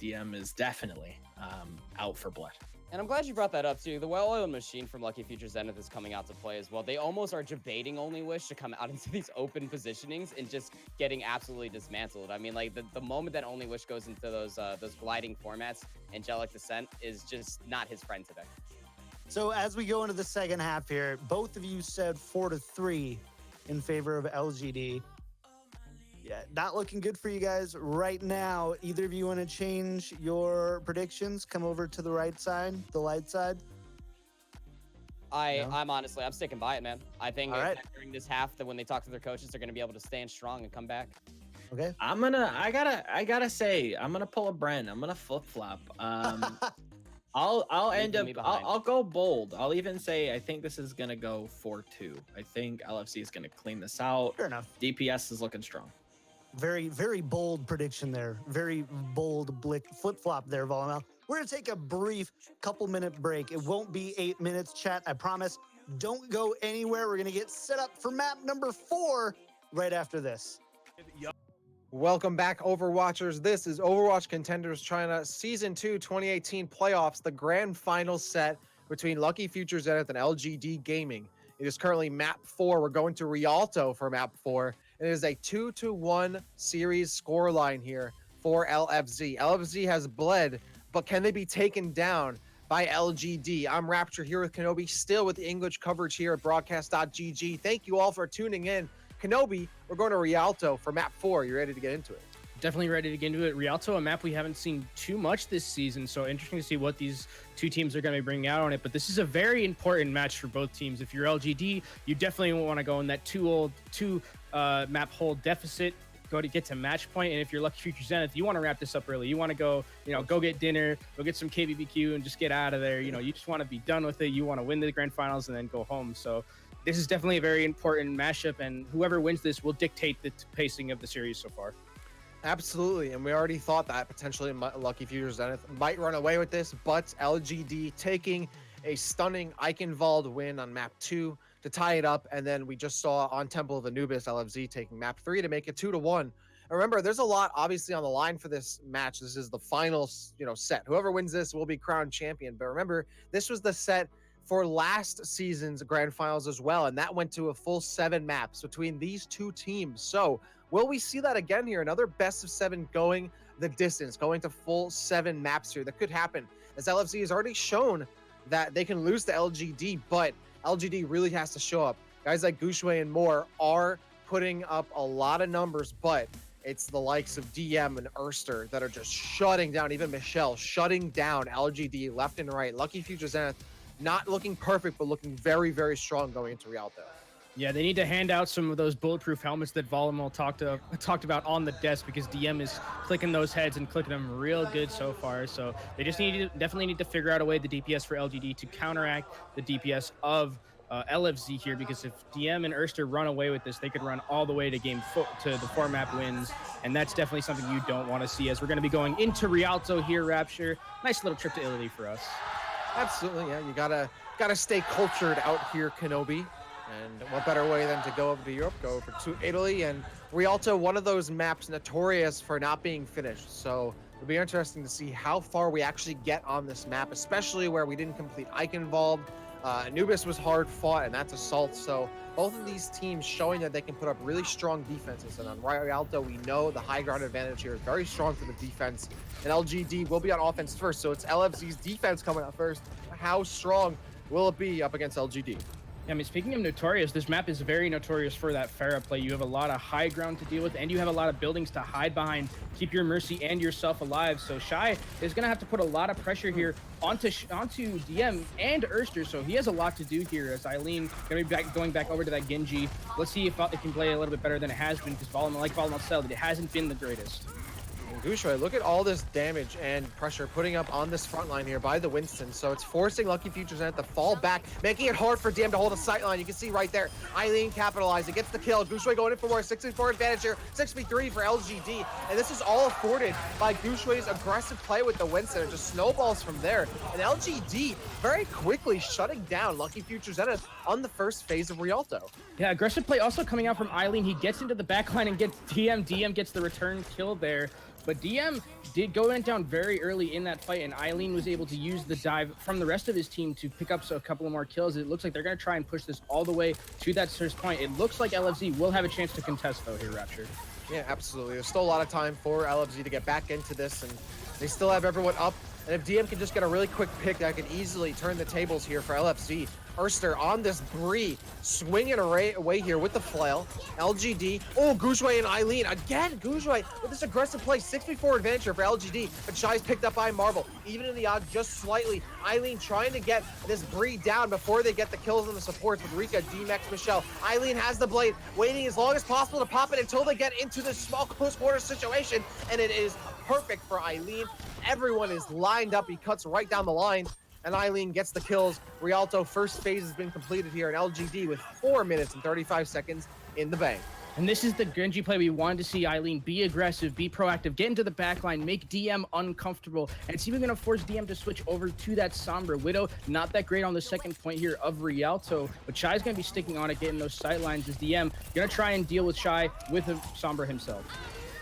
DM is definitely out for blood. And I'm glad you brought that up too. The well-oiled machine from Lucky Future Zenith is coming out to play as well. They almost are debating Only Wish to come out into these open positionings and just getting absolutely dismantled. I mean, like the moment that Only Wish goes into those gliding formats, Angelic Descent is just not his friend today. So as we go into the second half here, both of you said 4-3 in favor of LGD. Yeah, not looking good for you guys right now. Either of you want to change your predictions? Come over to the right side, the light side. I'm honestly, I'm sticking by it, man. I think right. during this half, that when they talk to their coaches, they're going to be able to stand strong and come back. Okay. I gotta say, I'm gonna pull a Bren. I'm gonna flip flop. I'll go bold. I'll even say I think this is gonna go 4-2. I think LFC is gonna clean this out. Fair enough. DPS is looking strong. Very, very bold prediction there. Very bold flip-flop there, Volamel. We're going to take a brief couple-minute break. It won't be 8 minutes, chat, I promise. Don't go anywhere. We're going to get set up for map number 4 right after this. Welcome back, Overwatchers. This is Overwatch Contenders China Season 2 2018 Playoffs, the grand final set between Lucky Future Zenith and LGD Gaming. It is currently map 4. We're going to Rialto for map 4. It is a 2-1 series scoreline here for LFZ. LFZ has bled, but can they be taken down by LGD? I'm Rapture here with Kenobi, still with the English coverage here at Broadcast.gg. Thank you all for tuning in. Kenobi, we're going to Rialto for map 4. You ready to get into it? Definitely ready to get into it. Rialto, a map we haven't seen too much this season, so interesting to see what these two teams are going to be bringing out on it. But this is a very important match for both teams. If you're LGD, you definitely want to go in that two map hold deficit, get to match point. And if you're Lucky Future Zenith, you want to wrap this up early. You want to go, go get dinner, go get some KBBQ and just get out of there. You just want to be done with it. You want to win the grand finals and then go home. So this is definitely a very important matchup, and whoever wins this will dictate the pacing of the series so far. Absolutely, and we already thought that potentially Lucky Future Zenith might run away with this, but LGD taking a stunning Eichenwalde win on map 2 to tie it up, and then we just saw on Temple of Anubis, LFZ taking map 3 to make it 2-1. And remember, there's a lot obviously on the line for this match. This is the final, set. Whoever wins this will be crowned champion. But remember, this was the set for last season's grand finals as well, and that went to a full 7 maps between these two teams. So will we see that again here? Another best of 7 going the distance, going to full 7 maps here. That could happen, as LFC has already shown that they can lose to LGD, but LGD really has to show up. Guys like Gushue and more are putting up a lot of numbers, but it's the likes of DM and Erster that are just shutting down, even Michelle, shutting down LGD left and right. Lucky Future Zenith not looking perfect, but looking very, very strong going into Rialto. Yeah, they need to hand out some of those bulletproof helmets that Volamel talked about on the desk, because DM is clicking those heads and clicking them real good so far. So they just definitely need to figure out a way, the DPS for LGD, to counteract the DPS of LFZ here, because if DM and Erster run away with this, they could run all the way to to the 4-map wins, and that's definitely something you don't want to see, as we're going to be going into Rialto here, Rapture. Nice little trip to Italy for us. Absolutely, yeah. You gotta stay cultured out here, Kenobi. And what better way than to go over to Europe, go over to Italy. And Rialto, one of those maps notorious for not being finished. So it'll be interesting to see how far we actually get on this map, especially where we didn't complete Eichenwalde. Anubis was hard fought, and that's Assault. So both of these teams showing that they can put up really strong defenses. And on Rialto, we know the high ground advantage here is very strong for the defense. And LGD will be on offense first. So it's LFZ's defense coming out first. How strong will it be up against LGD? I mean, speaking of notorious, this map is very notorious for that Pharah play. You have a lot of high ground to deal with, and you have a lot of buildings to hide behind, keep your Mercy and yourself alive. So Shy is going to have to put a lot of pressure here onto DM and Erster. So he has a lot to do here, as Eileen going to be going back over to that Genji. Let's see if it can play a little bit better than it has been, because Volamel, like Volamel said, it hasn't been the greatest. Gushui, look at all this damage and pressure putting up on this front line here by the Winston. So it's forcing Lucky Future Zenith to fall back, making it hard for DM to hold a sight line. You can see right there, Eileen capitalizing, gets the kill. Gushui going in for more, 6v4 advantage here, 6v3 for LGD. And this is all afforded by Gushui's aggressive play with the Winston. It just snowballs from there. And LGD very quickly shutting down Lucky Future Zenith on the first phase of Rialto. Yeah, aggressive play also coming out from Eileen. He gets into the backline and gets DM. DM gets the return kill there. But DM did go down very early in that fight, and Eileen was able to use the dive from the rest of his team to pick up a couple of more kills. It looks like they're going to try and push this all the way to that first point. It looks like LFZ will have a chance to contest, though, here, Rapture. Yeah, absolutely. There's still a lot of time for LFZ to get back into this, and they still have everyone up. And if DM can just get a really quick pick, that could easily turn the tables here for LFZ. Erster on this Bree, swinging away here with the flail. LGD, oh, Gushui and Eileen. Again, Gushui with this aggressive play, 6v4 advantage here for LGD, but Shy's picked up by Marvel. Even in the odds, just slightly. Eileen trying to get this Bree down before they get the kills on the supports with Rika, D-Max, Michelle. Eileen has the blade, waiting as long as possible to pop it until they get into this small close quarter situation, and it is perfect for Eileen. Everyone is lined up. He cuts right down the line, and Eileen gets the kills. Rialto first phase has been completed here, and LGD with 4 minutes and 35 seconds in the bank. And this is the Genji play we wanted to see. Eileen be aggressive, be proactive, get into the backline, make DM uncomfortable, and it's even going to force DM to switch over to that Sombra. Widow, not that great on the second point here of Rialto, but Shy's going to be sticking on it, getting those sight lines as DM. Going to try and deal with Shy with Sombra himself.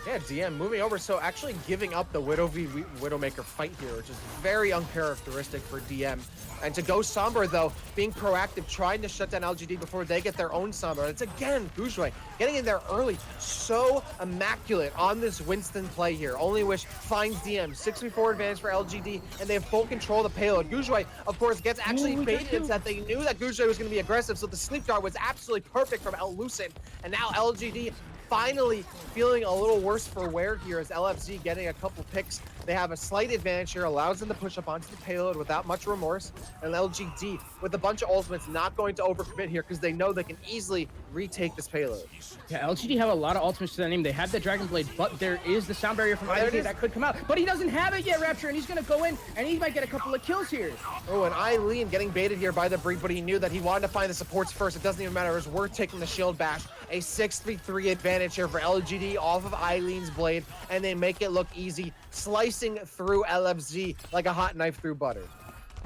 Yeah, DM moving over, so actually giving up the Widow v Widowmaker fight here, which is very uncharacteristic for DM. And to go Sombra, though, being proactive, trying to shut down LGD before they get their own Sombra. It's again, Gushui getting in there early. So immaculate on this Winston play here. Only Wish finds DM, 6v4 advantage for LGD, and they have full control of the payload. Gushui, of course, gets actually baited into that. They knew that Gushui was going to be aggressive, so the sleep dart was absolutely perfect from Lucid. And now LGD finally feeling a little worse for wear here as LFZ getting a couple picks. They have a slight advantage here, allows them to push up onto the payload without much remorse. And LGD, with a bunch of ultimates, not going to overcommit here because they know they can easily retake this payload. Yeah, LGD have a lot of ultimates to their name. They have the Dragon Blade, but there is the sound barrier from IDK that could come out. But he doesn't have it yet, Rapture, and he's going to go in, and he might get a couple of kills here. Oh, and Eileen getting baited here by the Breed, but he knew that he wanted to find the supports first. It doesn't even matter. It was worth taking the shield bash. A 6v3 advantage here for LGD off of Eileen's blade, and they make it look easy, slicing through LFZ like a hot knife through butter.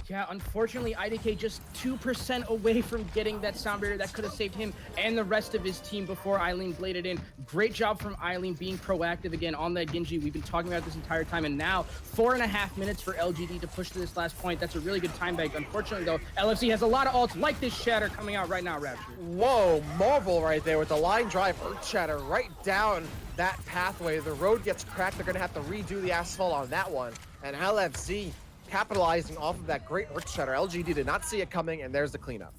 Yeah, unfortunately, IDK just 2% away from getting that sound barrier that could have saved him and the rest of his team before Eileen bladed in. Great job from Eileen being proactive again on that Genji. We've been talking about this entire time, and now 4.5 minutes for LGD to push to this last point. That's a really good time bank. Unfortunately, though, LFC has a lot of ults like this Shatter coming out right now, Rapture. Whoa, Marvel right there with the line drive Earth Shatter right down that pathway. The road gets cracked. They're going to have to redo the asphalt on that one. And LFZ capitalizing off of that great Earth Shatter. LGD did not see it coming, and there's the cleanup.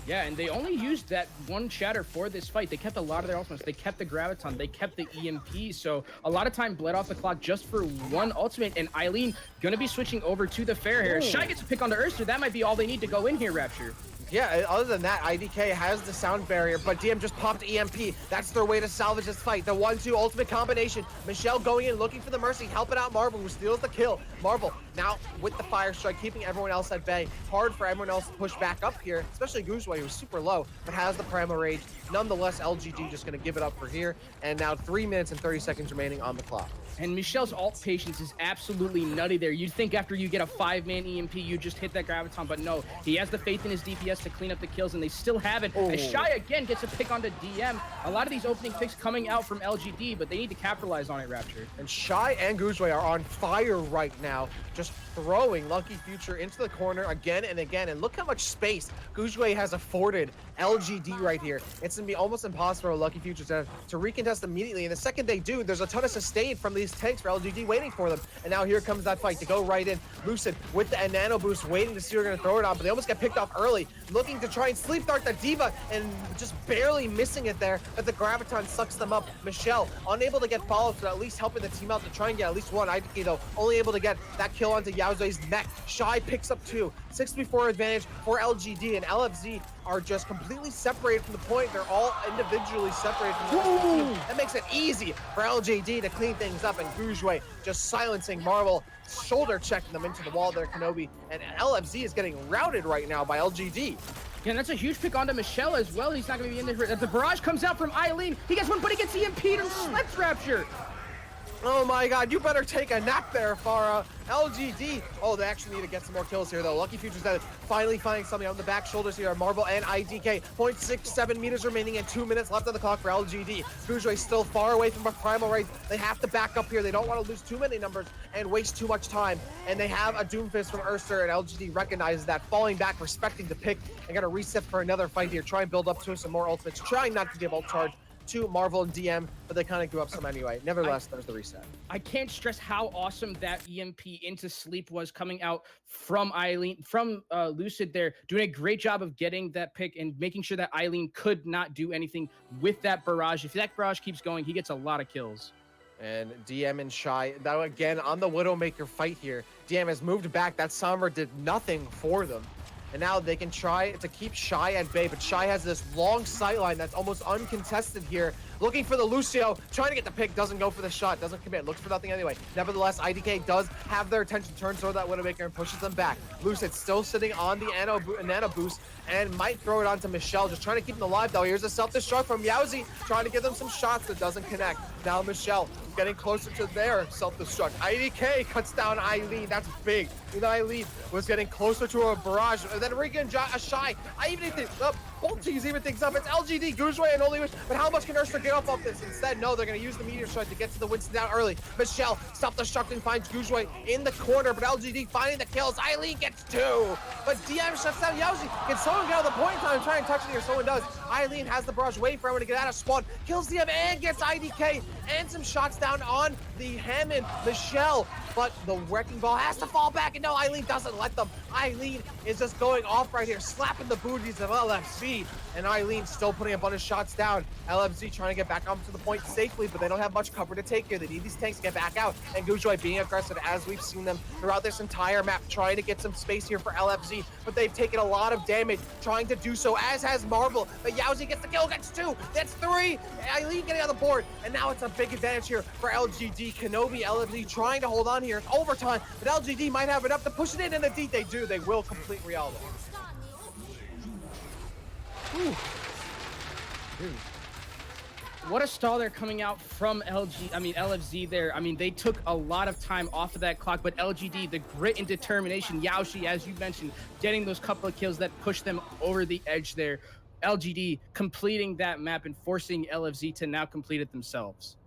Yeah, and they only used that one Shatter for this fight. They kept a lot of their ultimates. They kept the Graviton. They kept the EMP. So a lot of time bled off the clock just for one ultimate. And Eileen going to be switching over to the Fair here. Shy gets a pick onto Erster. That might be all they need to go in here, Rapture. Yeah, other than that, IDK has the sound barrier, but DM just popped EMP. That's their way to salvage this fight. The 1-2 ultimate combination. Michelle going in, looking for the Mercy, helping out Marvel, who steals the kill. Marvel now with the Fire Strike, keeping everyone else at bay. Hard for everyone else to push back up here, especially Gushui, who's super low, but has the Primal Rage. Nonetheless, LGD just going to give it up for here. And now 3 minutes and 30 seconds remaining on the clock. And Michelle's ult patience is absolutely nutty there. You'd think after you get a 5-man EMP, you just hit that Graviton, but no. He has the faith in his DPS to clean up the kills, and they still have it. And Shy again gets a pick onto DM. A lot of these opening picks coming out from LGD, but they need to capitalize on it, Rapture. And Shy and Gushui are on fire right now, just throwing Lucky Future into the corner again and again. And look how much space Gushui has afforded LGD right here. It's going to be almost impossible for Lucky Future to recontest immediately. And the second they do, there's a ton of sustain from these tanks for LGD waiting for them. And now here comes that fight to go right in. Lucid with the nano boost, waiting to see who they're going to throw it on, but they almost get picked off early, looking to try and sleep dart the Diva, and just barely missing it there, but the Graviton sucks them up. Michelle unable to get followed, so at least helping the team out to try and get at least one. IDK, though, only able to get that kill onto Yaozui's mech. Shy picks up 2. 6v4 advantage for LGD, and LFZ are just completely separated from the point. They're all individually separated from the rest of the team. That makes it easy for LGD to clean things up, and Gujue just silencing Marvel, shoulder checking them into the wall there, Kenobi. And LFZ is getting routed right now by LGD. Yeah, and that's a huge pick onto Michelle as well. He's not going to be in there. The barrage comes out from Eileen. He gets one, but he gets EMP'd and Sledge Rapture. Oh my god, you better take a nap there, Farah. LGD. Oh, they actually need to get some more kills here, though. Lucky Future's Zenith finally finding something on the back shoulders here. Marvel and IDK. 0.67 meters remaining and 2 minutes left on the clock for LGD. Gujue still far away from a primal raid. They have to back up here. They don't want to lose too many numbers and waste too much time. And they have a Doomfist from Urster, and LGD recognizes that, falling back, respecting the pick. They got to reset for another fight here. Try and build up to some more ultimates. Trying not to give ult charge to Marvel and DM, but they kind of grew up some anyway. Nevertheless, there's the reset. I can't stress how awesome that EMP into sleep was coming out from Eileen, from Lucid there, doing a great job of getting that pick and making sure that Eileen could not do anything with that barrage. If that barrage keeps going, he gets a lot of kills. And DM and Shy, now again on the Widowmaker fight here. DM has moved back. That Sombra did nothing for them. And now they can try to keep Shy at bay, but Shy has this long sightline that's almost uncontested here. Looking for the Lucio, trying to get the pick, doesn't go for the shot, doesn't commit, looks for nothing anyway. Nevertheless, IDK does have their attention turned toward that Widowmaker and pushes them back. Lucid still sitting on the Nano Boost and might throw it onto Michelle, just trying to keep them alive though. Here's a self-destruct from Yaozi, trying to give them some shots that doesn't connect. Now Michelle getting closer to their self-destruct. IDK cuts down Eileen, that's big. Eileen was getting closer to a barrage, and then Rika and Shy. I even think both teams even thinks up. It's LGD, Gujue, and Only Wish. But how much can Urster get off of this? Instead, no, they're going to use the Meteor Strike to get to the Winston down early. Michelle self-destructing finds Gujue in the corner, but LGD finding the kills. Eileen gets 2, but DM shuts down Yaozi. Can someone get out of the point in time and try and touch it here? Someone does. Eileen has the barrage, waiting for everyone to get out of spawn. Kills DM and gets IDK and some shots down on the Hammond. Michelle, but the Wrecking Ball has to fall back, and no, Eileen doesn't let them. Eileen is just going off right here, slapping the booties of LFC, and Eileen still putting a bunch of shots down. LFC trying to get back onto the point safely, but they don't have much cover to take here. They need these tanks to get back out, and Gujue being aggressive as we've seen them throughout this entire map, trying to get some space here for LFC, but they've taken a lot of damage trying to do so, as has Marvel. But Yaozi gets the kill, gets 2, that's 3. Eileen getting on the board, and now it's a big advantage here for LGD. Kenobi, LFC trying to hold on here. It's overtime, but LGD might have enough to push it in, and indeed they do. They will complete Rialto. What a stall they're coming out from LFZ there. I mean, they took a lot of time off of that clock, but LGD, the grit and determination, Yaoshi, as you mentioned, getting those couple of kills that pushed them over the edge there. LGD completing that map and forcing LFZ to now complete it themselves.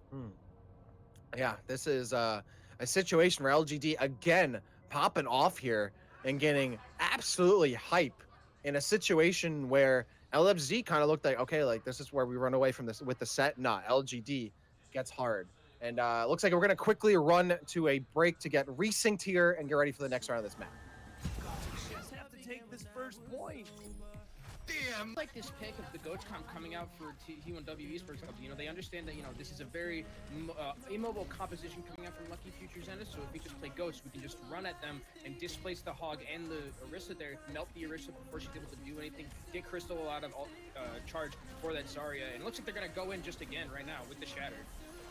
Yeah, this is a situation where LGD again popping off here and getting absolutely hype in a situation where LFZ kind of looked like, okay, like this is where we run away from this with the set. Nah, LGD gets hard. And looks like we're going to quickly run to a break to get resynced here and get ready for the next round of this map. Just have to take this first point. Damn. Like this pick of the GoTcom coming out for T1W Esports Club, you know, they understand that, you know, this is a very immobile composition coming out from Lucky Future Zenith, so if we just play Ghost, we can just run at them and displace the Hog and the Orisa there, melt the Orisa before she's able to do anything, get Crystal out of charge for that Zarya, and it looks like they're going to go in just again right now with the Shatter.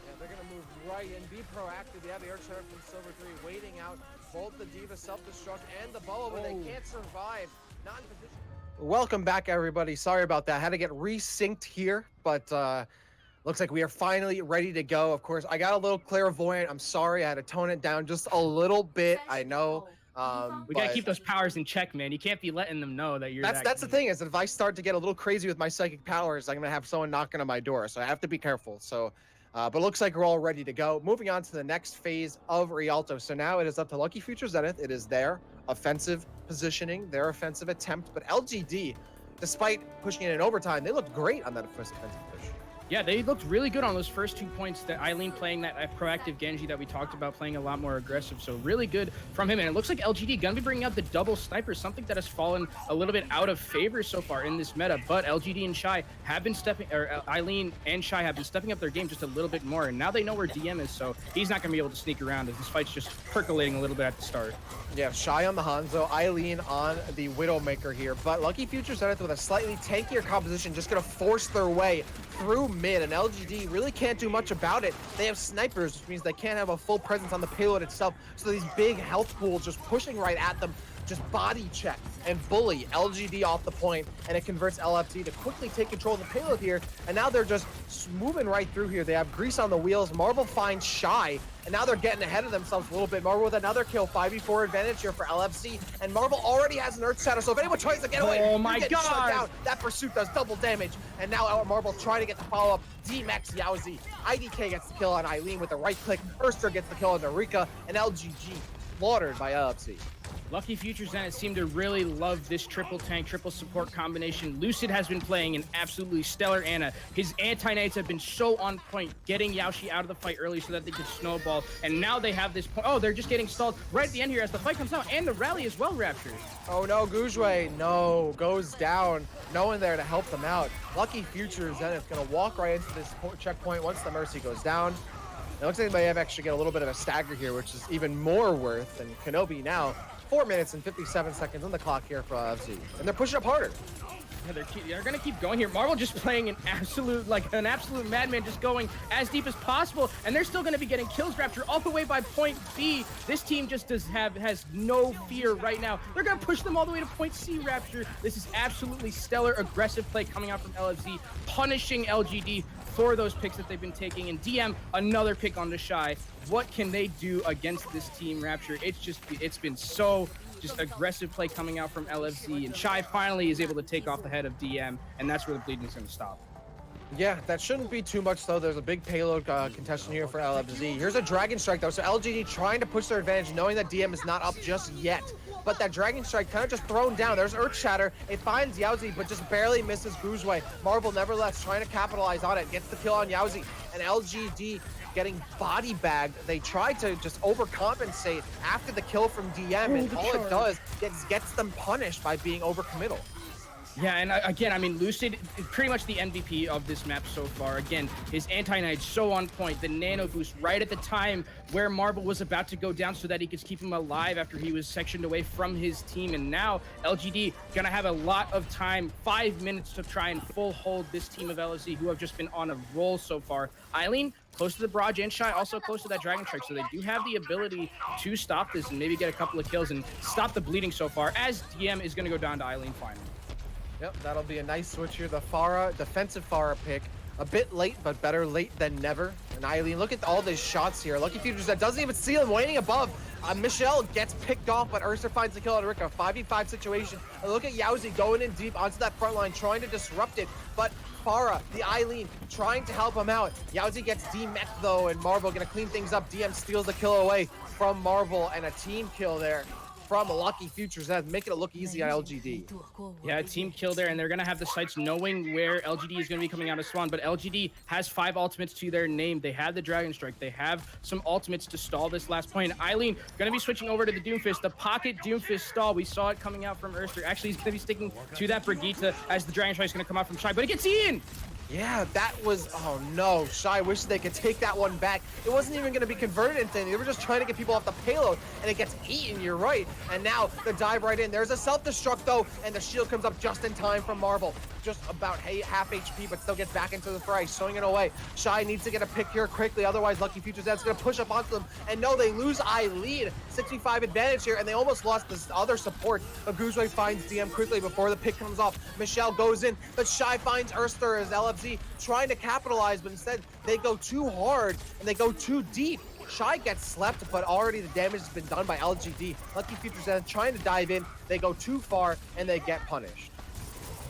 Yeah, they're going to move right and be proactive. They have the Earth Shatter from Silver 3 waiting out both the D.Va self-destruct and the Boa, but they can't survive. Not in position. Welcome back, everybody. Sorry about that. Had to get resynced here, but looks like we are finally ready to go. Of course, I got a little clairvoyant. I'm sorry. I had to tone it down just a little bit. I know. We got to keep those powers in check, man. You can't be letting them know that you're That's the thing is that if I start to get a little crazy with my psychic powers, I'm going to have someone knocking on my door. So I have to be careful. So, but looks like we're all ready to go. Moving on to the next phase of Rialto. So now it is up to Lucky Future Zenith. It is their offensive positioning, their offensive attempt. But LGD, despite pushing it in overtime, they looked great on that offensive push. Yeah, they looked really good on those first 2 points. That Eileen playing that proactive Genji that we talked about, playing a lot more aggressive. So really good from him. And it looks like LGD gonna be bringing out the double sniper, something that has fallen a little bit out of favor so far in this meta. But LGD and Shy have been Eileen and Shy have been stepping up their game just a little bit more. And now they know where DM is, so he's not gonna be able to sneak around as this fight's just percolating a little bit at the start. Yeah, Shy on the Hanzo, Eileen on the Widowmaker here. But Lucky Future Zenith with a slightly tankier composition, just gonna force their way through mid, and LGD really can't do much about it. They have snipers, which means they can't have a full presence on the payload itself. So these big health pools just pushing right at them, just body check and bully LGD off the point, and it converts LFT to quickly take control of the payload here. And now they're just moving right through here. They have grease on the wheels. Marvel finds Shy, and now they're getting ahead of themselves a little bit. Marvel with another kill, 5v4 advantage here for LFC, and Marvel already has an Earth Shatter, so if anyone tries to get away, oh my shut god, down. That pursuit does double damage, and now Marvel trying to get the follow-up. D-Max Yowzi, IDK gets the kill on Eileen with the right click, Erster gets the kill on Narika, and LGG slaughtered by LFC. Lucky Future Zenith seem to really love this triple tank, triple support combination. Lucid has been playing an absolutely stellar Ana. His anti-nades have been so on point, getting Yaoshi out of the fight early so that they could snowball. And now they have this point. Oh, they're just getting stalled right at the end here as the fight comes out, and the rally as well, Rapture. Oh no, Gujue, goes down. No one there to help them out. Lucky Future Zenith gonna walk right into this checkpoint once the Mercy goes down. It looks like they may have actually get a little bit of a stagger here, which is even more worth than Kenobi now. 4 minutes and 57 seconds on the clock here for LFC, and they're pushing up harder. Yeah, they're gonna keep going here. Marvel just playing an absolute madman, just going as deep as possible, and they're still gonna be getting kills. Rapture all the way by point B. This team just has no fear right now. They're gonna push them all the way to point C. Rapture. This is absolutely stellar, aggressive play coming out from LFC, punishing LGD for those picks that they've been taking. And DM another pick on the Shy. What can they do against this team, Rapture? It's been so just aggressive play coming out from LFC, and Shy finally is able to take off the head of DM, and that's where the bleeding is going to stop. Yeah, that shouldn't be too much though. There's a big payload contestation here for LFZ. Here's a Dragon Strike though, so LGD trying to push their advantage, knowing that DM is not up just yet. But that Dragon Strike kind of just thrown down. There's Earth Shatter. It finds Yowzi, but just barely misses Gujue. Marvel nevertheless trying to capitalize on it. Gets the kill on Yowzi. And LGD getting body bagged. They try to just overcompensate after the kill from DM, and all it does is gets them punished by being overcommittal. Yeah, and again, I mean, Lucid is pretty much the MVP of this map so far. Again, his anti-nade so on point, the nano boost right at the time where Marvel was about to go down so that he could keep him alive after he was sectioned away from his team. And now LGD gonna have a lot of time, 5 minutes to try and full hold this team of LFC who have just been on a roll so far. Eileen, close to the barrage, and Shy also close to that Dragon Strike, so they do have the ability to stop this and maybe get a couple of kills and stop the bleeding so far, as DM is gonna go down to Eileen finally. Yep, that'll be a nice switch here. The Pharah, defensive Pharah pick. A bit late, but better late than never. And Eileen, look at all these shots here. Lucky Futures that doesn't even see him waiting above. Michelle gets picked off, but Ursa finds the kill on Rika. 5v5 situation. And look at Yowzi going in deep onto that front line, trying to disrupt it. But Pharah, the Eileen, trying to help him out. Yowzi gets D-Mech though, and Marvel gonna clean things up. DM steals the kill away from Marvel, and a team kill there from Lucky Futures, making it look easy on LGD. Yeah, team kill there, and they're gonna have the sights knowing where LGD is gonna be coming out of spawn, but LGD has 5 ultimates to their name. They have the Dragon Strike, they have some ultimates to stall this last point. Eileen gonna be switching over to the Doomfist, the pocket Doomfist stall. We saw it coming out from Erster. Actually, he's gonna be sticking to that Brigitte as the Dragon Strike is gonna come out from Shy, but it gets Ian! Yeah, that was, oh no, Shy wishes they could take that one back. It wasn't even going to be converted into anything. They were just trying to get people off the payload, and it gets eaten, you're right. And now the dive right in. There's a self-destruct though, and the shield comes up just in time from Marvel. Just about half HP, but still gets back into the fray, swinging away. Shy needs to get a pick here quickly, otherwise Lucky Futures that's going to push up onto them. And no, they lose Eileen. 65 advantage here, and they almost lost this other support. Gujue finds DM quickly before the pick comes off. Michelle goes in, but Shy finds Erster as LFZ trying to capitalize, but instead they go too hard and they go too deep. Shy gets slept, but already the damage has been done by LGD. Lucky Futures trying to dive in, they go too far and they get punished.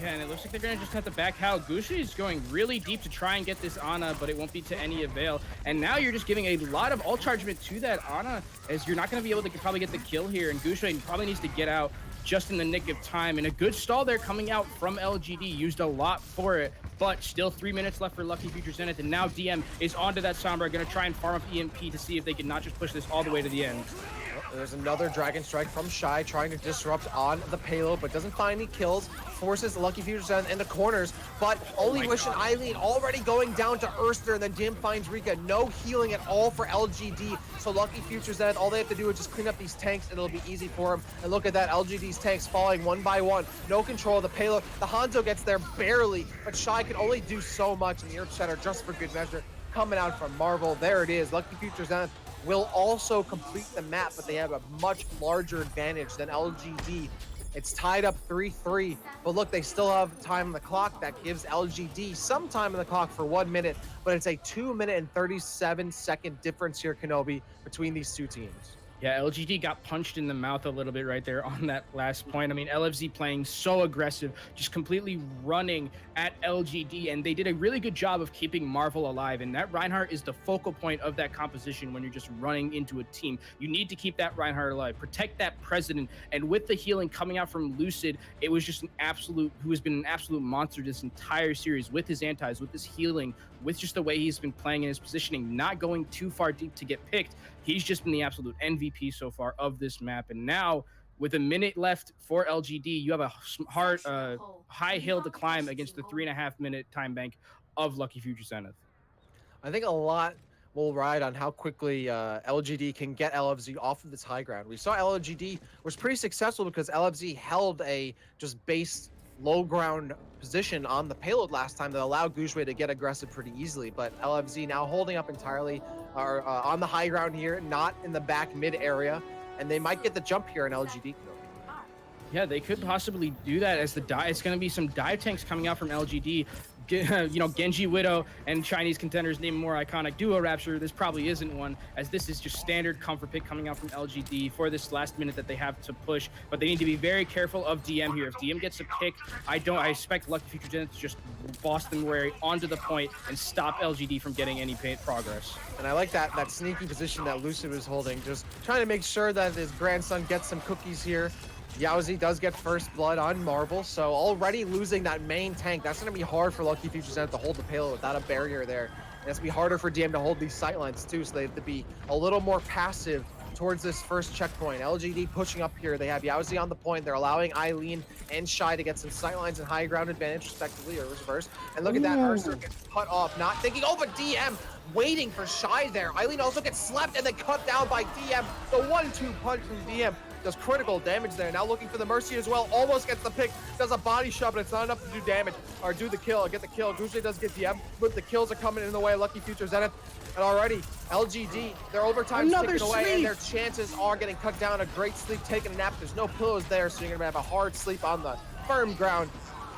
Yeah, and it looks like they're gonna just have to back out. Gushi is going really deep to try and get this Ana, but it won't be to any avail. And now you're just giving a lot of ult chargement to that Ana, as you're not gonna be able to probably get the kill here, and Gushi probably needs to get out just in the nick of time. And a good stall there coming out from LGD, used a lot for it. but still 3 minutes left for Lucky Future Zenith, and now DM is onto that Sombra, going to try and farm up EMP to see if they can not just push this all the way to the end. There's another Dragon Strike from Shy trying to disrupt on the payload, but doesn't find any kills. Forces Lucky Future Zenith into corners, but only Wish and Eileen already going down to Erster, and then DM finds Rika. No healing at all for LGD, so Lucky Future Zenith, all they have to do is just clean up these tanks, and it'll be easy for them. And look at that, LGD's tanks falling one by one. No control of the payload. The Hanzo gets there barely, but Shy can only do so much, and the Earth Shatter, just for good measure, coming out from Marvel. There it is. Lucky Future Zenith will also complete the map, but they have a much larger advantage than LGD. It's tied up 3-3, but look, they still have time on the clock. That gives LGD some time on the clock for 1 minute, but it's a 2-minute and 37-second difference here, Kenobi, between these two teams. Yeah, LGD got punched in the mouth a little bit right there on that last point. I mean, LFZ playing so aggressive, just completely running at LGD, and they did a really good job of keeping Marvel alive. And that Reinhardt is the focal point of that composition when you're just running into a team. You need to keep that Reinhardt alive, protect that President. And with the healing coming out from Lucid, it was just who has been an absolute monster this entire series with his antis, with his healing, with just the way he's been playing in his positioning, not going too far deep to get picked. He's just been the absolute MVP so far of this map. And now, with a minute left for LGD, you have a high hill to climb against the 3.5-minute time bank of Lucky Future Zenith. I think a lot will ride on how quickly LGD can get LFZ off of this high ground. We saw LGD was pretty successful because LFZ held a just base low ground position on the payload last time that allowed Gushue to get aggressive pretty easily, but LFZ now holding up entirely on the high ground here, not in the back mid area, and they might get the jump here in LGD. Yeah, they could possibly do that as it's going to be some dive tanks coming out from LGD. You know, Genji Widow and Chinese Contenders name a more iconic duo Rapture. This probably isn't one, as this is just standard comfort pick coming out from LGD for this last minute that they have to push. But they need to be very careful of DM here. If DM gets a pick, I expect Lucky Future Zenith to just boss them way onto the point and stop LGD from getting any progress. And I like that sneaky position that Lucid was holding, just trying to make sure that his grandson gets some cookies here. Yaozi does get first blood on Marvel, so already losing that main tank. That's going to be hard for Lucky Future Zenith to hold the payload without a barrier there. And it's going to be harder for DM to hold these sightlines too, so they have to be a little more passive towards this first checkpoint. LGD pushing up here. They have Yaozi on the point. They're allowing Eileen and Shy to get some sightlines and high ground advantage respectively, or reverse. And look at that, Ursa gets cut off, not thinking, oh, but DM waiting for Shy there. Eileen also gets slapped and then cut down by DM. The 1-2 punch from DM does critical damage there. Now looking for the Mercy as well. Almost gets the pick. Does a body shot, but it's not enough to do damage or do the kill or get the kill. Gucci does get DM, but the kills are coming in the way of Lucky Future Zenith. And already, LGD, their overtime's taken away, and their chances are getting cut down. A great sleep, taking a nap. There's no pillows there, so you're going to have a hard sleep on the firm ground.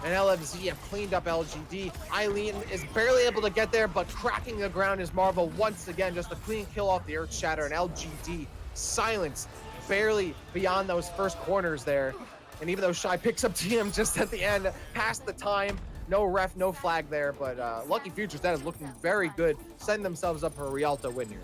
And LFZ have cleaned up LGD. Eileen is barely able to get there, but cracking the ground is Marvel once again. Just a clean kill off the Earth Shatter, and LGD silenced barely beyond those first corners there. And even though Shy picks up TM just at the end, past the time, no ref, no flag there, but Lucky Futures, that is looking very good, setting themselves up for a Rialto win here.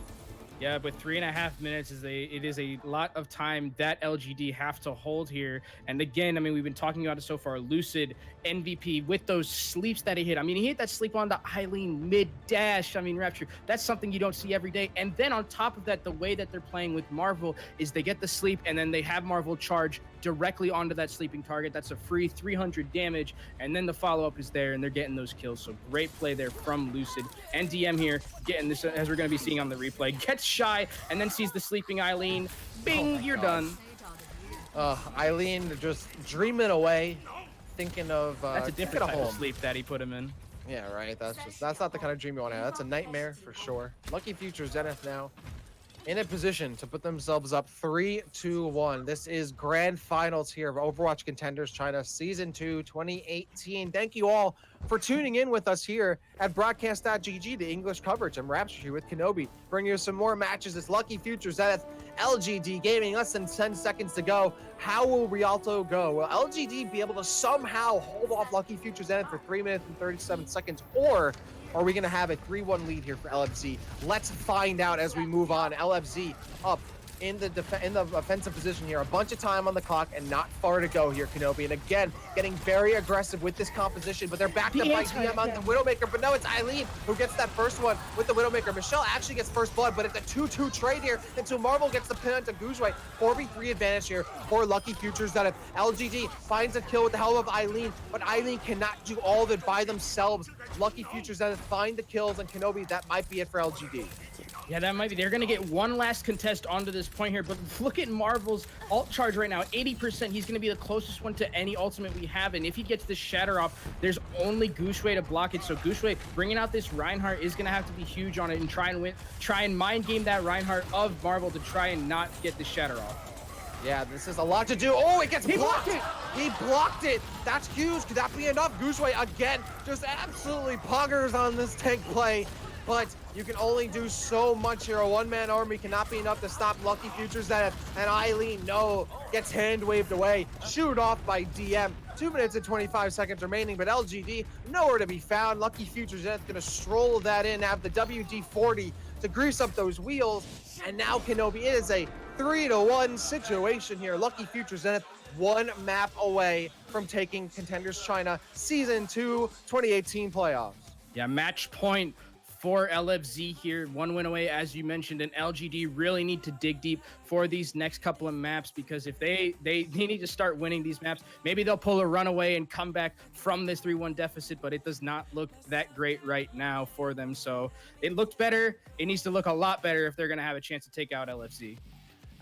Yeah, but 3.5 minutes it is a lot of time that LGD have to hold here. And again, I mean, we've been talking about it so far. Lucid MVP with those sleeps that he hit. I mean, he hit that sleep on the Eileen mid dash. I mean, Rapture, that's something you don't see every day. And then on top of that, the way that they're playing with Marvel is they get the sleep and then they have Marvel charge directly onto that sleeping target. That's a free 300 damage, and then the follow-up is there and they're getting those kills. So great play there from Lucid. And DM here getting this, as we're going to be seeing on the replay, gets Shy and then sees the sleeping Eileen. Bing, you're done. Eileen just dreaming away, thinking of that's a different type of sleep that he put him in. Yeah, right. That's not the kind of dream you want to have. That's a nightmare for sure. Lucky Future Zenith now in a position to put themselves up 3-2-1. This is grand finals here of Overwatch Contenders China Season 2 2018. Thank you all for tuning in with us here at Broadcast.gg, the English coverage. I'm Rapture here with Kenobi, bringing you some more matches. It's Lucky Future Zenith, LGD Gaming, less than 10 seconds to go. How will Rialto go? Will LGD be able to somehow hold off Lucky Future Zenith for 3 minutes and 37 seconds, or are we going to have a 3-1 lead here for LFZ? Let's find out as we move on. LFZ up in the offensive position here. A bunch of time on the clock and not far to go here, Kenobi. And again, getting very aggressive with this composition, but they're backed up by DM on the Widowmaker. But no, it's Eileen who gets that first one with the Widowmaker. Michelle actually gets first blood, but it's a 2-2 trade here until Marvel gets the pin onto Guzwe. 4v3 advantage here for Lucky Futures Zenith. LGD finds a kill with the help of Eileen, but Eileen cannot do all of it by themselves. Lucky Futures Zenith find the kills, and Kenobi, that might be it for LGD. Yeah, that might be. They're going to get one last contest onto this point here, but look at Marvel's ult charge right now, 80%. He's going to be the closest one to any ultimate we have, and if he gets this shatter off, there's only Gushui to block it. So Gushui bringing out this Reinhardt is going to have to be huge on it and try and mind game that Reinhardt of Marvel to try and not get the shatter off. Yeah, this is a lot to do. Oh, it gets blocked. He blocked it. That's huge. Could that be enough? Gushui again just absolutely poggers on this tank play. But you can only do so much here. A one-man army cannot be enough to stop Lucky Futures Zenith. And Eileen, no, gets hand-waved away. Shoot off by DM. 2 minutes and 25 seconds remaining, but LGD nowhere to be found. Lucky Futures Zenith gonna stroll that in, have the WD-40 to grease up those wheels. And now Kenobi, it is a 3-1 situation here. Lucky Futures Zenith one map away from taking Contenders China Season 2 2018 playoffs. Yeah, match point for LFZ here, one win away, as you mentioned, and LGD really need to dig deep for these next couple of maps, because if they need to start winning these maps, maybe they'll pull a runaway and come back from this 3-1 deficit, but it does not look that great right now for them. So it looked better. It needs to look a lot better if they're going to have a chance to take out LFZ.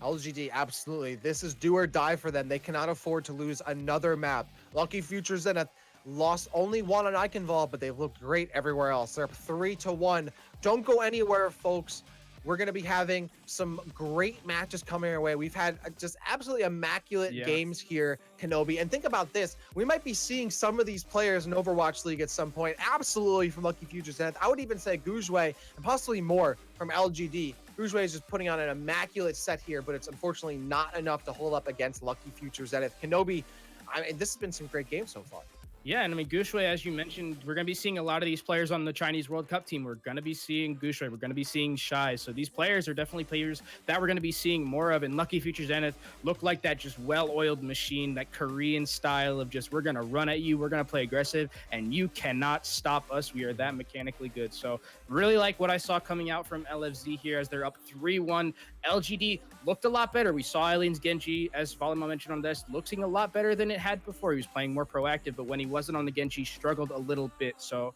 LGD, absolutely. This is do or die for them. They cannot afford to lose another map. Lucky Futures Zenith lost only one on Eichenwalde, but they've looked great everywhere else. They're up 3-1. Don't go anywhere, folks. We're going to be having some great matches coming our way. We've had just absolutely immaculate games here, Kenobi. And think about this. We might be seeing some of these players in Overwatch League at some point. Absolutely from Lucky Futures Zenith. I would even say Guzwe and possibly more from LGD. Guzwe is just putting on an immaculate set here, but it's unfortunately not enough to hold up against Lucky Futures Zenith. Kenobi, I mean, this has been some great games so far. Yeah, and I mean, Gushui, as you mentioned, we're going to be seeing a lot of these players on the Chinese World Cup team. We're going to be seeing Gushui. We're going to be seeing Shai. So these players are definitely players that we're going to be seeing more of. And Lucky Futures Zenith look like that just well-oiled machine, that Korean style of just, we're going to run at you, we're going to play aggressive, and you cannot stop us. We are that mechanically good. So really like what I saw coming out from LFZ here as they're up 3-1. LGD looked a lot better. We saw Eileen's Genji, as Volleyball mentioned on this, looking a lot better than it had before. He was playing more proactive, but when he wasn't on the Genji, struggled a little bit. So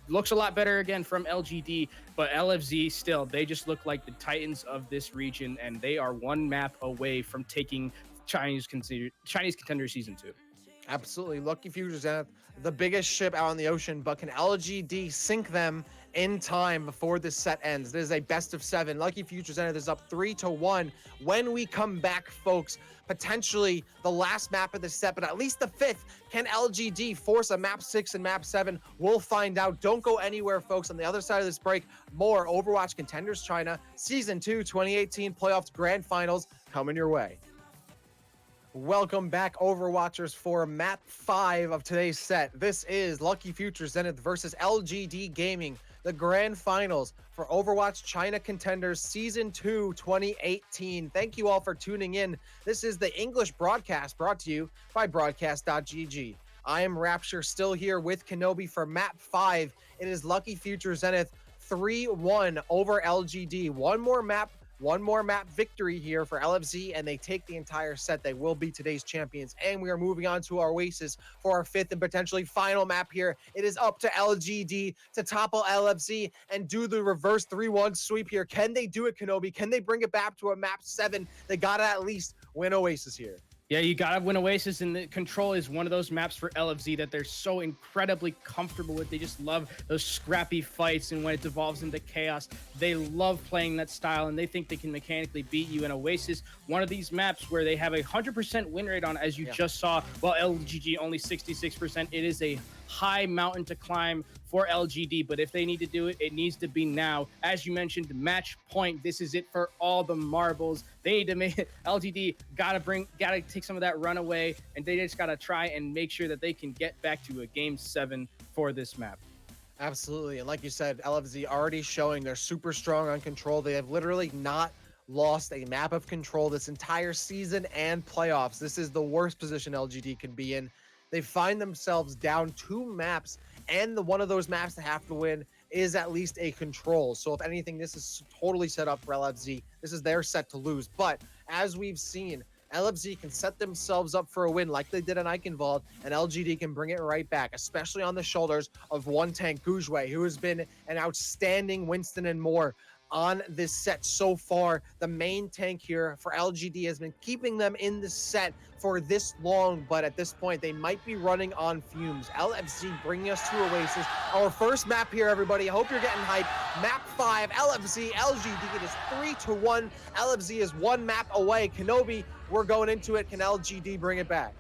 looks a lot better again from LGD, but LFZ still, they just look like the Titans of this region, and they are one map away from taking Chinese Contender Season 2. Absolutely. Lucky Futures Zenith, the biggest ship out on the ocean, but can LGD sink them in time before this set ends? This is a best of 7. Lucky Futures Zenith is up 3-1. When we come back, folks, potentially the last map of the set, but at least the 5th. Can LGD force a map 6 and map 7? We'll find out. Don't go anywhere, folks. On the other side of this break, more Overwatch Contenders China Season 2 2018 Playoffs Grand Finals coming your way. Welcome back, Overwatchers, for map 5 of today's set. This is Lucky Futures Zenith versus LGD Gaming, the grand finals for Overwatch China Contenders Season 2 2018. Thank you all for tuning in. This is the English broadcast brought to you by Broadcast.gg. I am Rapture, still here with Kenobi for map 5. It is Lucky Futures Zenith 3-1 over LGD. One more map victory here for LFZ, and they take the entire set. They will be today's champions. And we are moving on to our Oasis for our 5th and potentially final map here. It is up to LGD to topple LFZ and do the reverse 3-1 sweep here. Can they do it, Kenobi? Can they bring it back to a map 7? They gotta at least win Oasis here. Yeah, you gotta win Oasis, and the Control is one of those maps for LFZ that they're so incredibly comfortable with. They just love those scrappy fights, and when it devolves into chaos, they love playing that style, and they think they can mechanically beat you in Oasis. One of these maps where they have a 100% win rate on, as you just saw, while LGG only 66%. It is a high mountain to climb for LGD, but if they need to do it, it needs to be now. As you mentioned, match point. This is it for all the marbles. They need to make it. LGD gotta take some of that runaway, and they just gotta try and make sure that they can get back to a game 7 for this map. Absolutely. And like you said, LFZ already showing they're super strong on Control. They have literally not lost a map of control this entire season and playoffs. This is the worst position LGD can be in. They find themselves down 2 maps, and one of those maps they have to win is at least a control. So if anything, this is totally set up for LFZ. This is their set to lose. But as we've seen, LFZ can set themselves up for a win like they did on Eichenwalde, and LGD can bring it right back, especially on the shoulders of one tank Gujue, who has been an outstanding Winston and more on this set so far. The main tank here for LGD has been keeping them in the set for this long, but at this point they might be running on fumes. LFZ bringing us to Oasis, our first map here, everybody. I hope you're getting hyped. Map 5, LFZ, LGD. It is 3-1. LFZ is 1 map away. Kenobi, we're going into it. Can LGD bring it back?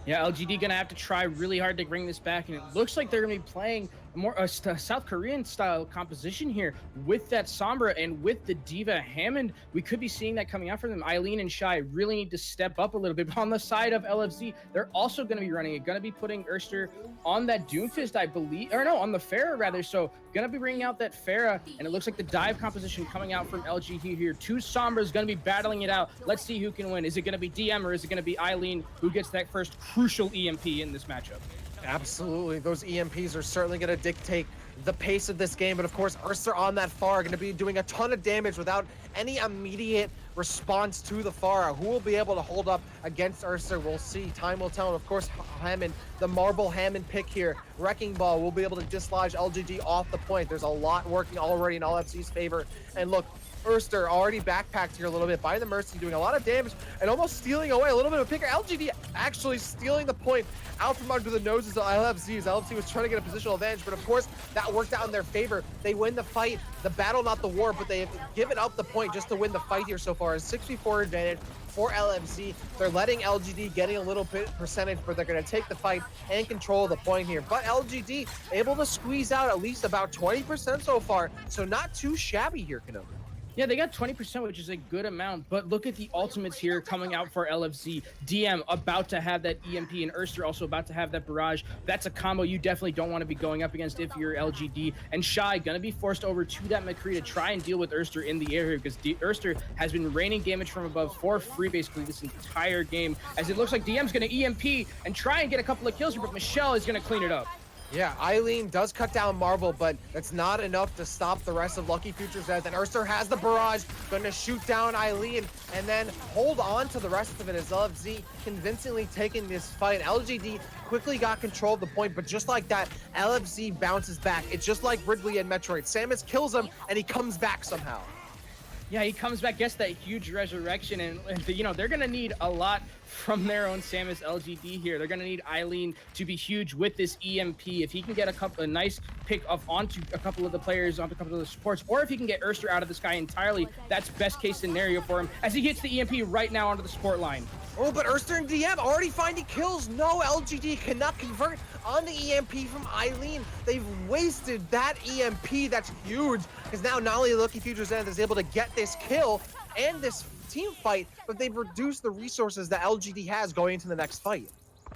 Yeah, LGD gonna have to try really hard to bring this back, and it looks like they're gonna be playing more South Korean style composition here with that Sombra and with the D.Va Hammond. We could be seeing that coming out from them. Eileen and Shy really need to step up a little bit. But on the side of LFZ, they're also going to be running it, going to be putting Erster on that Doomfist, I believe, or no, on the Pharah rather. So going to be bringing out that Pharah, and it looks like the dive composition coming out from LGD here. 2 Sombras going to be battling it out. Let's see who can win. Is it going to be DM or is it going to be Eileen who gets that first crucial EMP in this matchup? Absolutely. Those EMPs are certainly going to dictate the pace of this game. But of course, Erster on that Pharah going to be doing a ton of damage without any immediate response to the Pharah. Who will be able to hold up against Erster? We'll see. Time will tell. And of course, Hammond, the Marble Hammond pick here. Wrecking Ball will be able to dislodge LGD off the point. There's a lot working already in LFC's favor. And look, Erster already backpacked here a little bit by the Mercy, doing a lot of damage and almost stealing away a little bit of a picker. LGD actually stealing the point out from under the noses of LFC. LFC was trying to get a positional advantage, but of course that worked out in their favor. They win the fight, the battle, not the war, but they have given up the point just to win the fight here so far. A 6v4 advantage for LFC. They're letting LGD getting a little bit percentage, but they're going to take the fight and control the point here. But LGD able to squeeze out at least about 20% so far, so not too shabby here, Kenobi. Yeah, they got 20%, which is a good amount, but look at the ultimates here coming out for LFC. DM about to have that EMP, and Erster also about to have that barrage. That's a combo you definitely don't want to be going up against if you're LGD. And Shy gonna be forced over to that McCree to try and deal with Erster in the air here, because Erster has been raining damage from above for free basically this entire game, as it looks like DM's gonna EMP and try and get a couple of kills here, but Michelle is gonna clean it up. Yeah, Eileen does cut down Marvel, but that's not enough to stop the rest of Lucky Future Zeds. And Erster has the barrage, gonna shoot down Eileen, and then hold on to the rest of it as LFZ convincingly taking this fight. LGD quickly got control of the point, but just like that, LFZ bounces back. It's just like Ridley and Metroid. Samus kills him, and he comes back somehow. Yeah, he comes back, gets that huge resurrection, and you know, they're gonna need a lot from their own Samus LGD here. They're gonna need Eileen to be huge with this EMP. If he can get a nice pick of onto a couple of the players, onto a couple of the supports, or if he can get Erster out of the sky entirely, that's best case scenario for him, as he hits the EMP right now onto the support line. Oh, but Erster and DM already finding kills. No, LGD cannot convert on the EMP from Eileen. They've wasted that EMP. That's huge, because now not only Lucky Future Zenith is able to get this kill and this team fight, but they've reduced the resources that LGD has going into the next fight.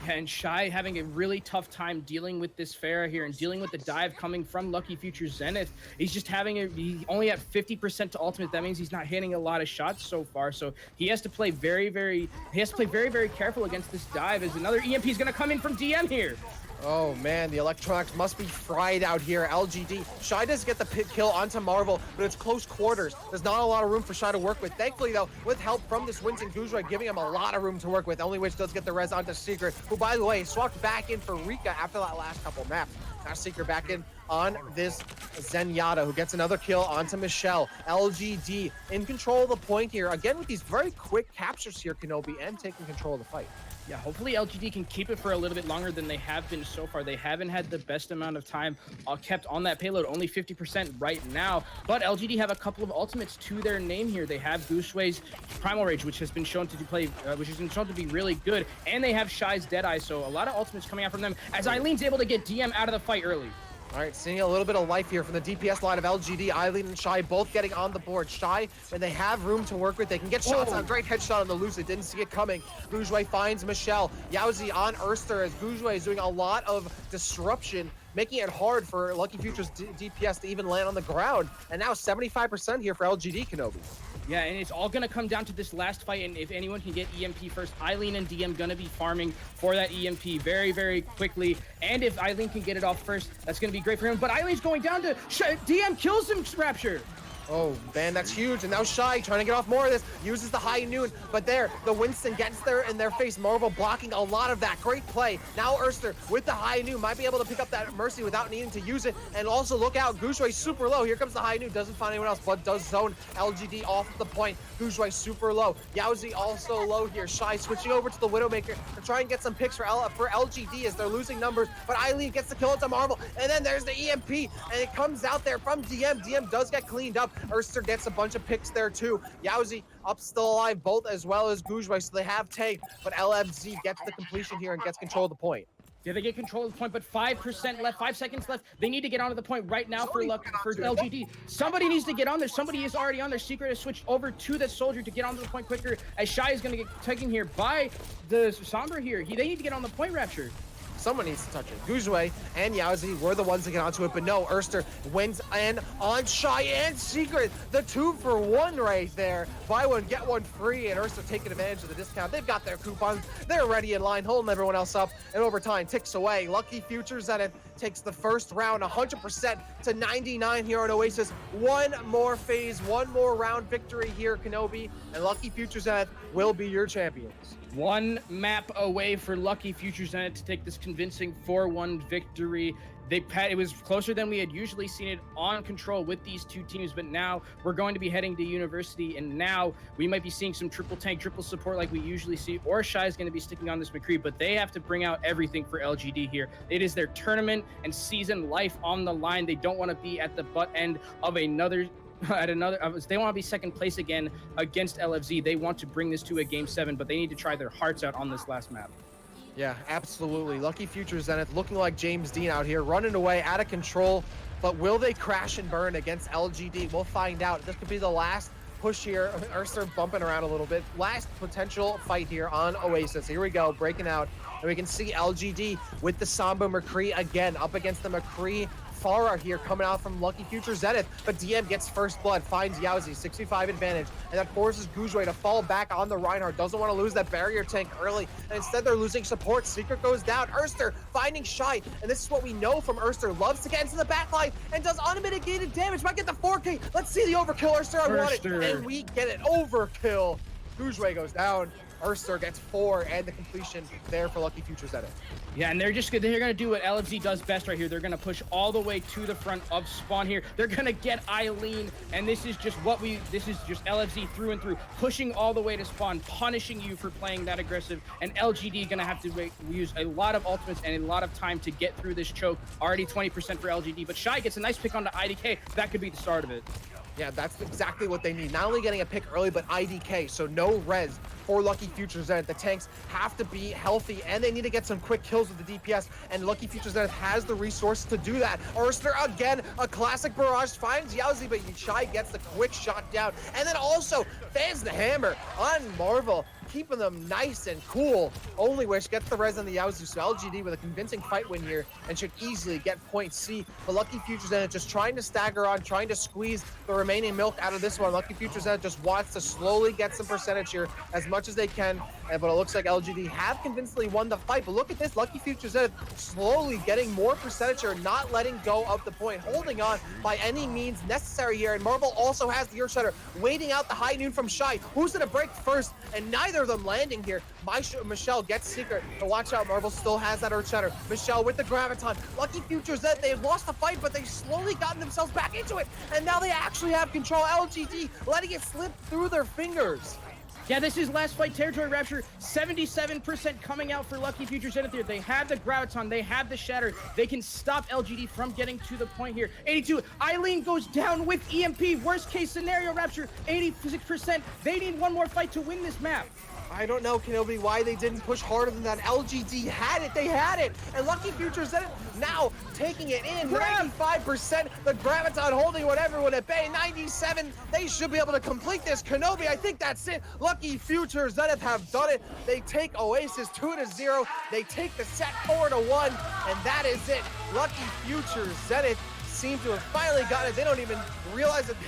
And Shy having a really tough time dealing with this Pharah here and dealing with the dive coming from Lucky Future Zenith. He's just he's only at 50% to ultimate. That means he's not hitting a lot of shots so far. So he has to play very, very careful against this dive, as another EMP is going to come in from DM here. Oh man, the electronics must be fried out here. LGD. Shy does get the kill onto Marvel, but it's close quarters. There's not a lot of room for Shy to work with. Thankfully though, with help from this Winston Gujue, giving him a lot of room to work with, only which does get the res onto Secret, who by the way, swapped back in for Rika after that last couple maps. Now Secret back in on this Zenyatta, who gets another kill onto Michelle. LGD in control of the point here, again with these very quick captures here, Kenobi, and taking control of the fight. Yeah, hopefully LGD can keep it for a little bit longer than they have been so far. They haven't had the best amount of time kept on that payload, only 50% right now. But LGD have a couple of ultimates to their name here. They have Gushue's Primal Rage, which has been shown to be really good, and they have Shy's Deadeye. So a lot of ultimates coming out from them, as Eileen's able to get DM out of the fight early. All right, seeing a little bit of life here from the DPS line of LGD. Eileen and Shy both getting on the board. Shy, when they have room to work with, they can get shots on. Great headshot on the loose. They didn't see it coming. Gujue finds Michelle. Yowzi on Erster, as Gujue is doing a lot of disruption, making it hard for Lucky Future's DPS to even land on the ground. And now 75% here for LGD, Kenobi. Yeah, and it's all going to come down to this last fight, and if anyone can get EMP first, Eileen and DM going to be farming for that EMP very, very quickly, and if Eileen can get it off first, that's going to be great for him, but Eileen's going down to... DM kills him, Rapture! Oh, man, that's huge. And now Shy trying to get off more of this, uses the high noon, but there, the Winston gets there in their face. Marvel blocking a lot of that. Great play. Now Erster with the high noon might be able to pick up that Mercy without needing to use it. And also look out, Gushui super low. Here comes the high noon, doesn't find anyone else, but does zone LGD off the point. Gushui super low. Yaozi also low here. Shy switching over to the Widowmaker to try and get some picks for LGD as they're losing numbers, but Eileen gets the kill into Marvel. And then there's the EMP, and it comes out there from DM. DM does get cleaned up. Erster gets a bunch of picks there too. Yaozi up still alive, both as well as Gujwai, so they have tagged, but LFZ gets the completion here and gets control of the point. Yeah, they get control of the point, but 5% left, 5 seconds left. They need to get onto the point right now for LGD. Somebody needs to get on there. Somebody is already on there. Secret has switched over to the soldier to get onto the point quicker, as Shy is going to get taken here by the Sombra here. They need to get on the point, Rapture. Someone needs to touch it. Guzwe and Yaozi were the ones to get onto it, but no, Erster wins in on Shy and Secret. The 2-for-1 right there. Buy one, get one free, and Erster taking advantage of the discount. They've got their coupons. They're ready in line, holding everyone else up, and overtime ticks away. Lucky Future Zenith takes the first round 100% to 99 here on Oasis. One more phase, one more round victory here, Kenobi, and Lucky Future Zenith will be your champions. One map away for Lucky Future Zenith to take this convincing 4-1 victory. It was closer than we had usually seen it on Control with these two teams, but now we're going to be heading to University, and now we might be seeing some triple tank, triple support like we usually see, or Shy is going to be sticking on this McCree, but they have to bring out everything for LGD here. It is their tournament and season life on the line. They don't want to be at the butt end of they want to be second place again against LFZ. They want to bring this to a game 7, but they need to try their hearts out on this last map. Yeah, absolutely. Lucky Future Zenith looking like James Dean out here, running away, out of control. But will they crash and burn against LGD? We'll find out. This could be the last push here. Ursa bumping around a little bit. Last potential fight here on Oasis. Here we go, breaking out. And we can see LGD with the Samba McCree again, up against the McCree Farah here coming out from Lucky Future Zenith, but DM gets first blood, finds Yaozi, 65 advantage, and that forces Guzwe to fall back on the Reinhardt. Doesn't want to lose that barrier tank early, and instead they're losing support. Secret goes down. Erster finding Shy, and this is what we know from Erster. Loves to get into the backline and does unmitigated damage. Might get the 4K. Let's see the overkill. Erster, I want it, and we get it. Overkill. Guzwe goes down. Erster gets 4 and the completion there for Lucky Future Zenith. Yeah, and they're going to do what LFZ does best right here. They're going to push all the way to the front of spawn here. They're going to get Eileen, and this is just LFZ through and through, pushing all the way to spawn, punishing you for playing that aggressive, and LGD going to have to use a lot of ultimates and a lot of time to get through this choke. Already 20% for LGD, but Shy gets a nice pick onto IDK. That could be the start of it. Yeah, that's exactly what they need. Not only getting a pick early, but IDK, so no res for Lucky Future Zenith. The tanks have to be healthy, and they need to get some quick kills with the DPS, and Lucky Future Zenith has the resources to do that. Erster again, a classic barrage, finds Yaozi, but Shy gets the quick shot down, and then also fans the hammer on Marvel, keeping them nice and cool. Only Wish gets the res on the Yaozi, so LGD with a convincing fight win here and should easily get point C. But Lucky Future Zenith just trying to stagger on, trying to squeeze the remaining milk out of this one. Lucky Future Zenith just wants to slowly get some percentage here as much as they can, but it looks like LGD have convincingly won the fight. But look at this, Lucky Future Zenith slowly getting more percentage here, not letting go of the point, holding on by any means necessary here. And Marvel also has the Earth Shutter, waiting out the high noon from Shy. Who's gonna break first? And neither of them landing here. Michelle gets Secret, but watch out, Marvel still has that Earth Shatter. Michelle with the Graviton. Lucky Future Zenith, they've lost the fight, but they've slowly gotten themselves back into it, and now they actually have control. LGD letting it slip through their fingers. Yeah, this is last fight territory rapture. 77% coming out for Lucky Future Zenith here. They have the Graviton, they have the Shatter. They can stop LGD from getting to the point here. 82, Eileen goes down with EMP. Worst case scenario, Rapture, 86%. They need one more fight to win this map. I don't know, Kenobi, why they didn't push harder than that. LGD had it, they had it. And Lucky Future Zenith now taking it in, 95%. The Graviton holding whatever at bay, 97. They should be able to complete this. Kenobi, I think that's it. Lucky Future Zenith have done it. They take Oasis 2-0. They take the set 4-1, and that is it. Lucky Future Zenith seem to have finally gotten it. They don't even realize that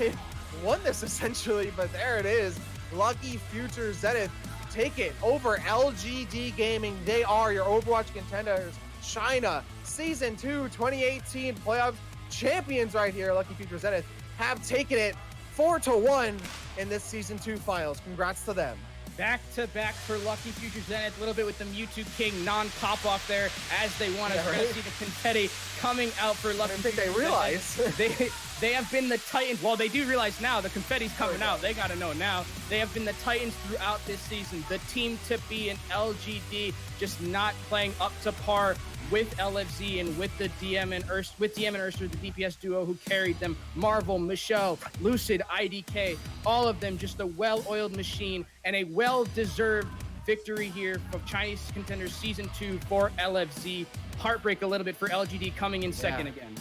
won this essentially, but there it is. Lucky Future Zenith take it over LGD Gaming. They are your Overwatch Contenders China Season 2 2018 playoff champions right here. Lucky Future Zenith have taken it 4-1 in this Season 2 finals. Congrats to them. Back to back for Lucky Future Zenith, a little bit with the Mewtwo King non-pop off there as they want to see the confetti coming out for Lucky Future Zenith. I think they realize. They have been the Titans. Well, they do realize now the confetti's coming out. They got to know now. They have been the Titans throughout this season. The team to be in LGD, just not playing up to par with LFZ and with the DM and Ursa, the DPS duo who carried them. Marvel, Michelle, Lucid, IDK, all of them just a well-oiled machine and a well-deserved victory here for Chinese Contenders Season 2 for LFZ. Heartbreak a little bit for LGD coming in second again.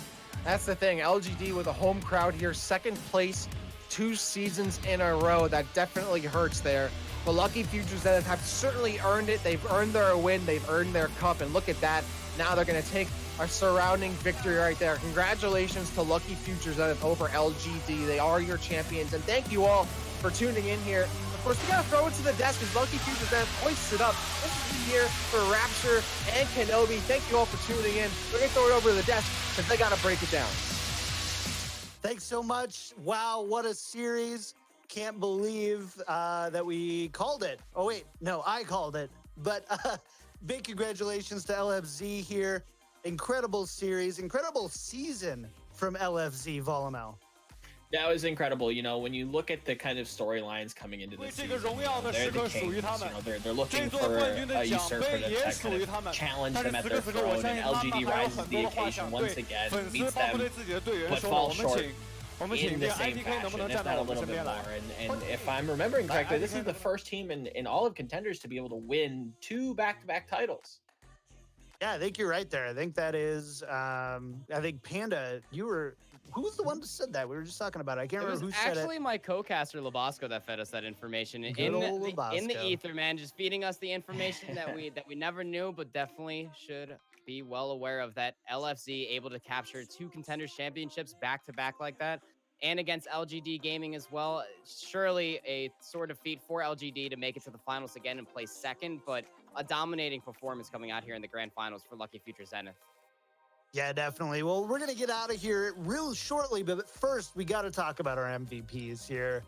That's the thing. LGD with a home crowd here, second place 2 seasons in a row. That definitely hurts there. The Lucky Futures that have certainly earned it. They've earned their win. They've earned their cup. And look at that. Now they're going to take a surrounding victory right there. Congratulations to Lucky Futures that have over LGD. They are your champions. And thank you all for tuning in here. Of course, we got to throw it to the desk as Lucky Futures that have hoisted up. This is the year for Rapture and Kenobi. Thank you all for tuning in. We're going to throw it over to the desk because they got to break it down. Thanks so much. Wow, what a series. Can't believe that we called it. Oh, wait, no, I called it. But big congratulations to LFZ here. Incredible series, incredible season from LFZ, Volamel. That was incredible. You know, when you look at the kind of storylines coming into this season, they're the kings. You know, they're looking for a usurper to kind of challenge them at their throne, and LGD rises to the occasion once again, meets them, but falls short in the same fashion, if not a little bit more. And if I'm remembering correctly, this is the first team in all of Contenders to be able to win 2 back-to-back titles. Yeah, I think you're right there. I think that is, I think Panda, who was the one that said that? We were just talking about it. I can't remember who said it. It was actually my co-caster Labasco that fed us that information in the ether, man, just feeding us the information that we never knew, but definitely should be well aware of. That LFZ able to capture 2 Contenders championships back to back like that, and against LGD Gaming as well. Surely a sort of feat for LGD to make it to the finals again and place second, but a dominating performance coming out here in the grand finals for Lucky Future Zenith. Yeah, definitely. Well, we're going to get out of here real shortly, but first we got to talk about our MVPs here.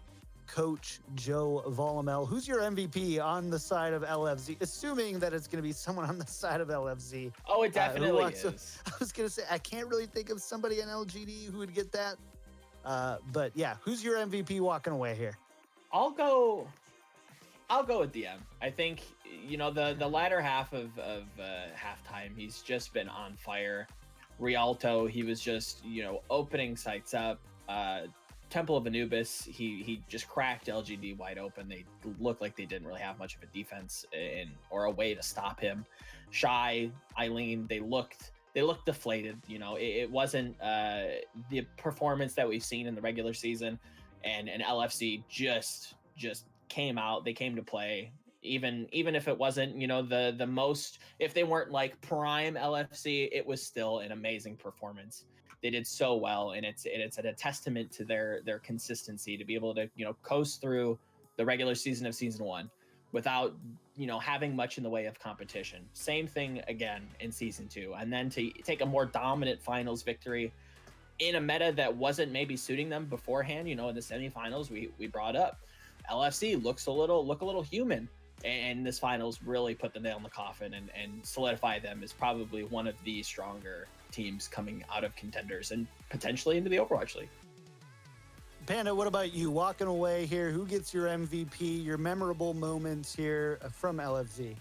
Coach Joe Volamel, who's your MVP on the side of LFZ? Assuming that it's going to be someone on the side of LFZ. Oh, it definitely is. I was going to say, I can't really think of somebody in LGD who would get that. But yeah, who's your MVP walking away here? I'll go with DM. I think, you know, the latter half of halftime, he's just been on fire. Rialto, he was just, you know, opening sights up. Temple of Anubis, he just cracked LGD wide open. They looked like they didn't really have much of a defense or a way to stop him. Shy, Eileen, they looked deflated. You know, it wasn't the performance that we've seen in the regular season, and LFC just came out. They came to play. Even if it wasn't, you know, the most, if they weren't like prime LFC, it was still an amazing performance. They did so well, and it's a testament to their consistency to be able to, you know, coast through the regular season of Season 1 without, you know, having much in the way of competition. Same thing again in Season 2, and then to take a more dominant finals victory in a meta that wasn't maybe suiting them beforehand. You know, in the semifinals, we brought up LFC look a little human. And this finals really put the nail in the coffin and solidify them as probably one of the stronger teams coming out of Contenders and potentially into the Overwatch League. Panda, what about you? Walking away here, who gets your MVP, your memorable moments here from LFZ?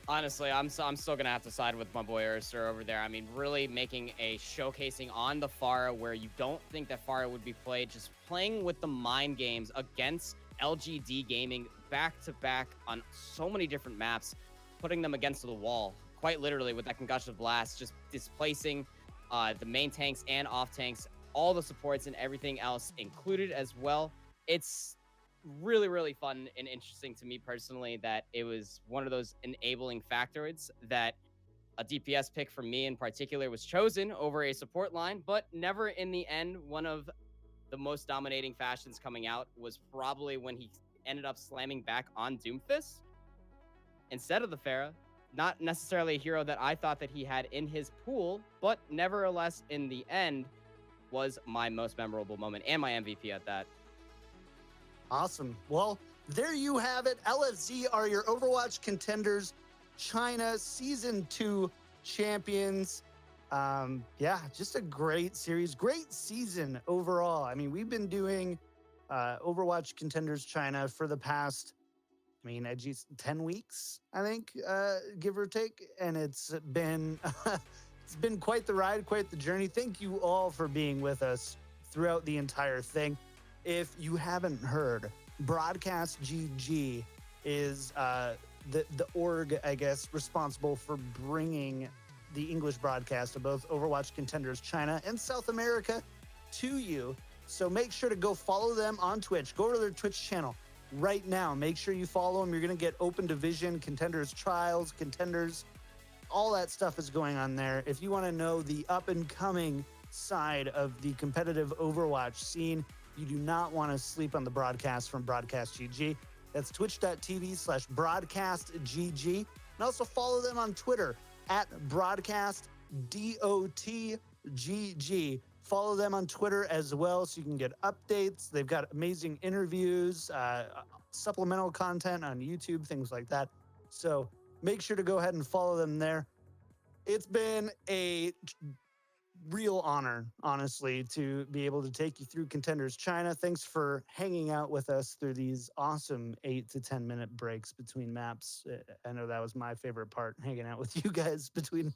Honestly, I'm still going to have to side with my boy Ursa over there. I mean, really making a showcasing on the Pharah where you don't think that Pharah would be played, just playing with the mind games against LGD Gaming back-to-back on so many different maps, putting them against the wall, quite literally with that Concussion Blast, just displacing the main tanks and off tanks, all the supports and everything else included as well. It's really, really fun and interesting to me personally that it was one of those enabling factors that a DPS pick for me in particular was chosen over a support line, but never in the end one of the most dominating fashions coming out was probably when he ended up slamming back on Doomfist instead of the Pharah. Not necessarily a hero that I thought that he had in his pool, but nevertheless, in the end, was my most memorable moment and my MVP at that. Awesome. Well, there you have it. LFZ are your Overwatch Contenders China Season 2 champions. Yeah, just a great series, great season overall. I mean, we've been doing Overwatch Contenders China for the past, I mean, at least 10 weeks, I think, give or take. And it's been it's been quite the ride, quite the journey. Thank you all for being with us throughout the entire thing. If you haven't heard, Broadcast.gg is the org, I guess, responsible for bringing the English broadcast of both Overwatch Contenders China and South America to you. So make sure to go follow them on Twitch. Go to their Twitch channel right now. Make sure you follow them. You're going to get Open Division, Contenders Trials, Contenders. All that stuff is going on there. If you want to know the up and coming side of the competitive Overwatch scene, you do not want to sleep on the broadcast from Broadcast.gg. That's twitch.tv/broadcast.gg. And also follow them on Twitter at Broadcast.gg. Follow them on Twitter as well so you can get updates. They've got amazing interviews, supplemental content on YouTube, things like that. So make sure to go ahead and follow them there. It's been a real honor, honestly, to be able to take you through Contenders China. Thanks for hanging out with us through these awesome 8 to 10 minute breaks between maps. I know that was my favorite part, hanging out with you guys between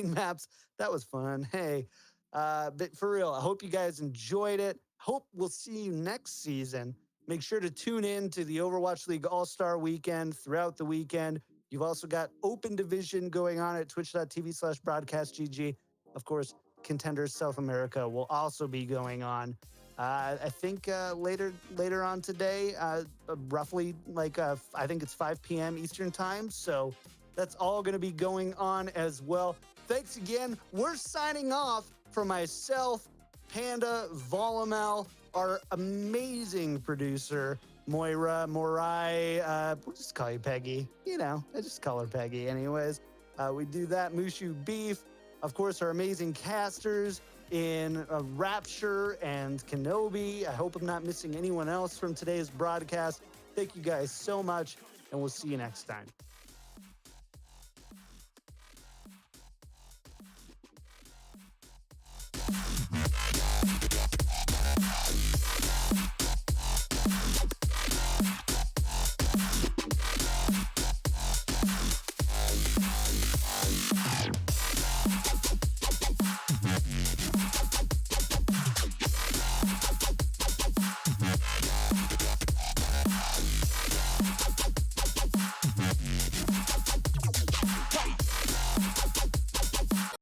maps. That was fun. Hey, but for real, I hope you guys enjoyed it. Hope we'll see you next season. Make sure to tune in to the Overwatch League All-Star Weekend throughout the weekend. You've also got Open Division going on at twitch.tv/broadcast.gg. Of course, Contenders South America will also be going on. I think later on today, roughly I think it's 5 p.m. Eastern time. So that's all going to be going on as well. Thanks again. We're signing off for myself, Panda, Volumel, our amazing producer, Moira, Morai. We'll just call you Peggy. You know, I just call her Peggy anyways. We do that. Mushu Beef. Of course, our amazing casters in Rapture and Kenobi. I hope I'm not missing anyone else from today's broadcast. Thank you guys so much, and we'll see you next time.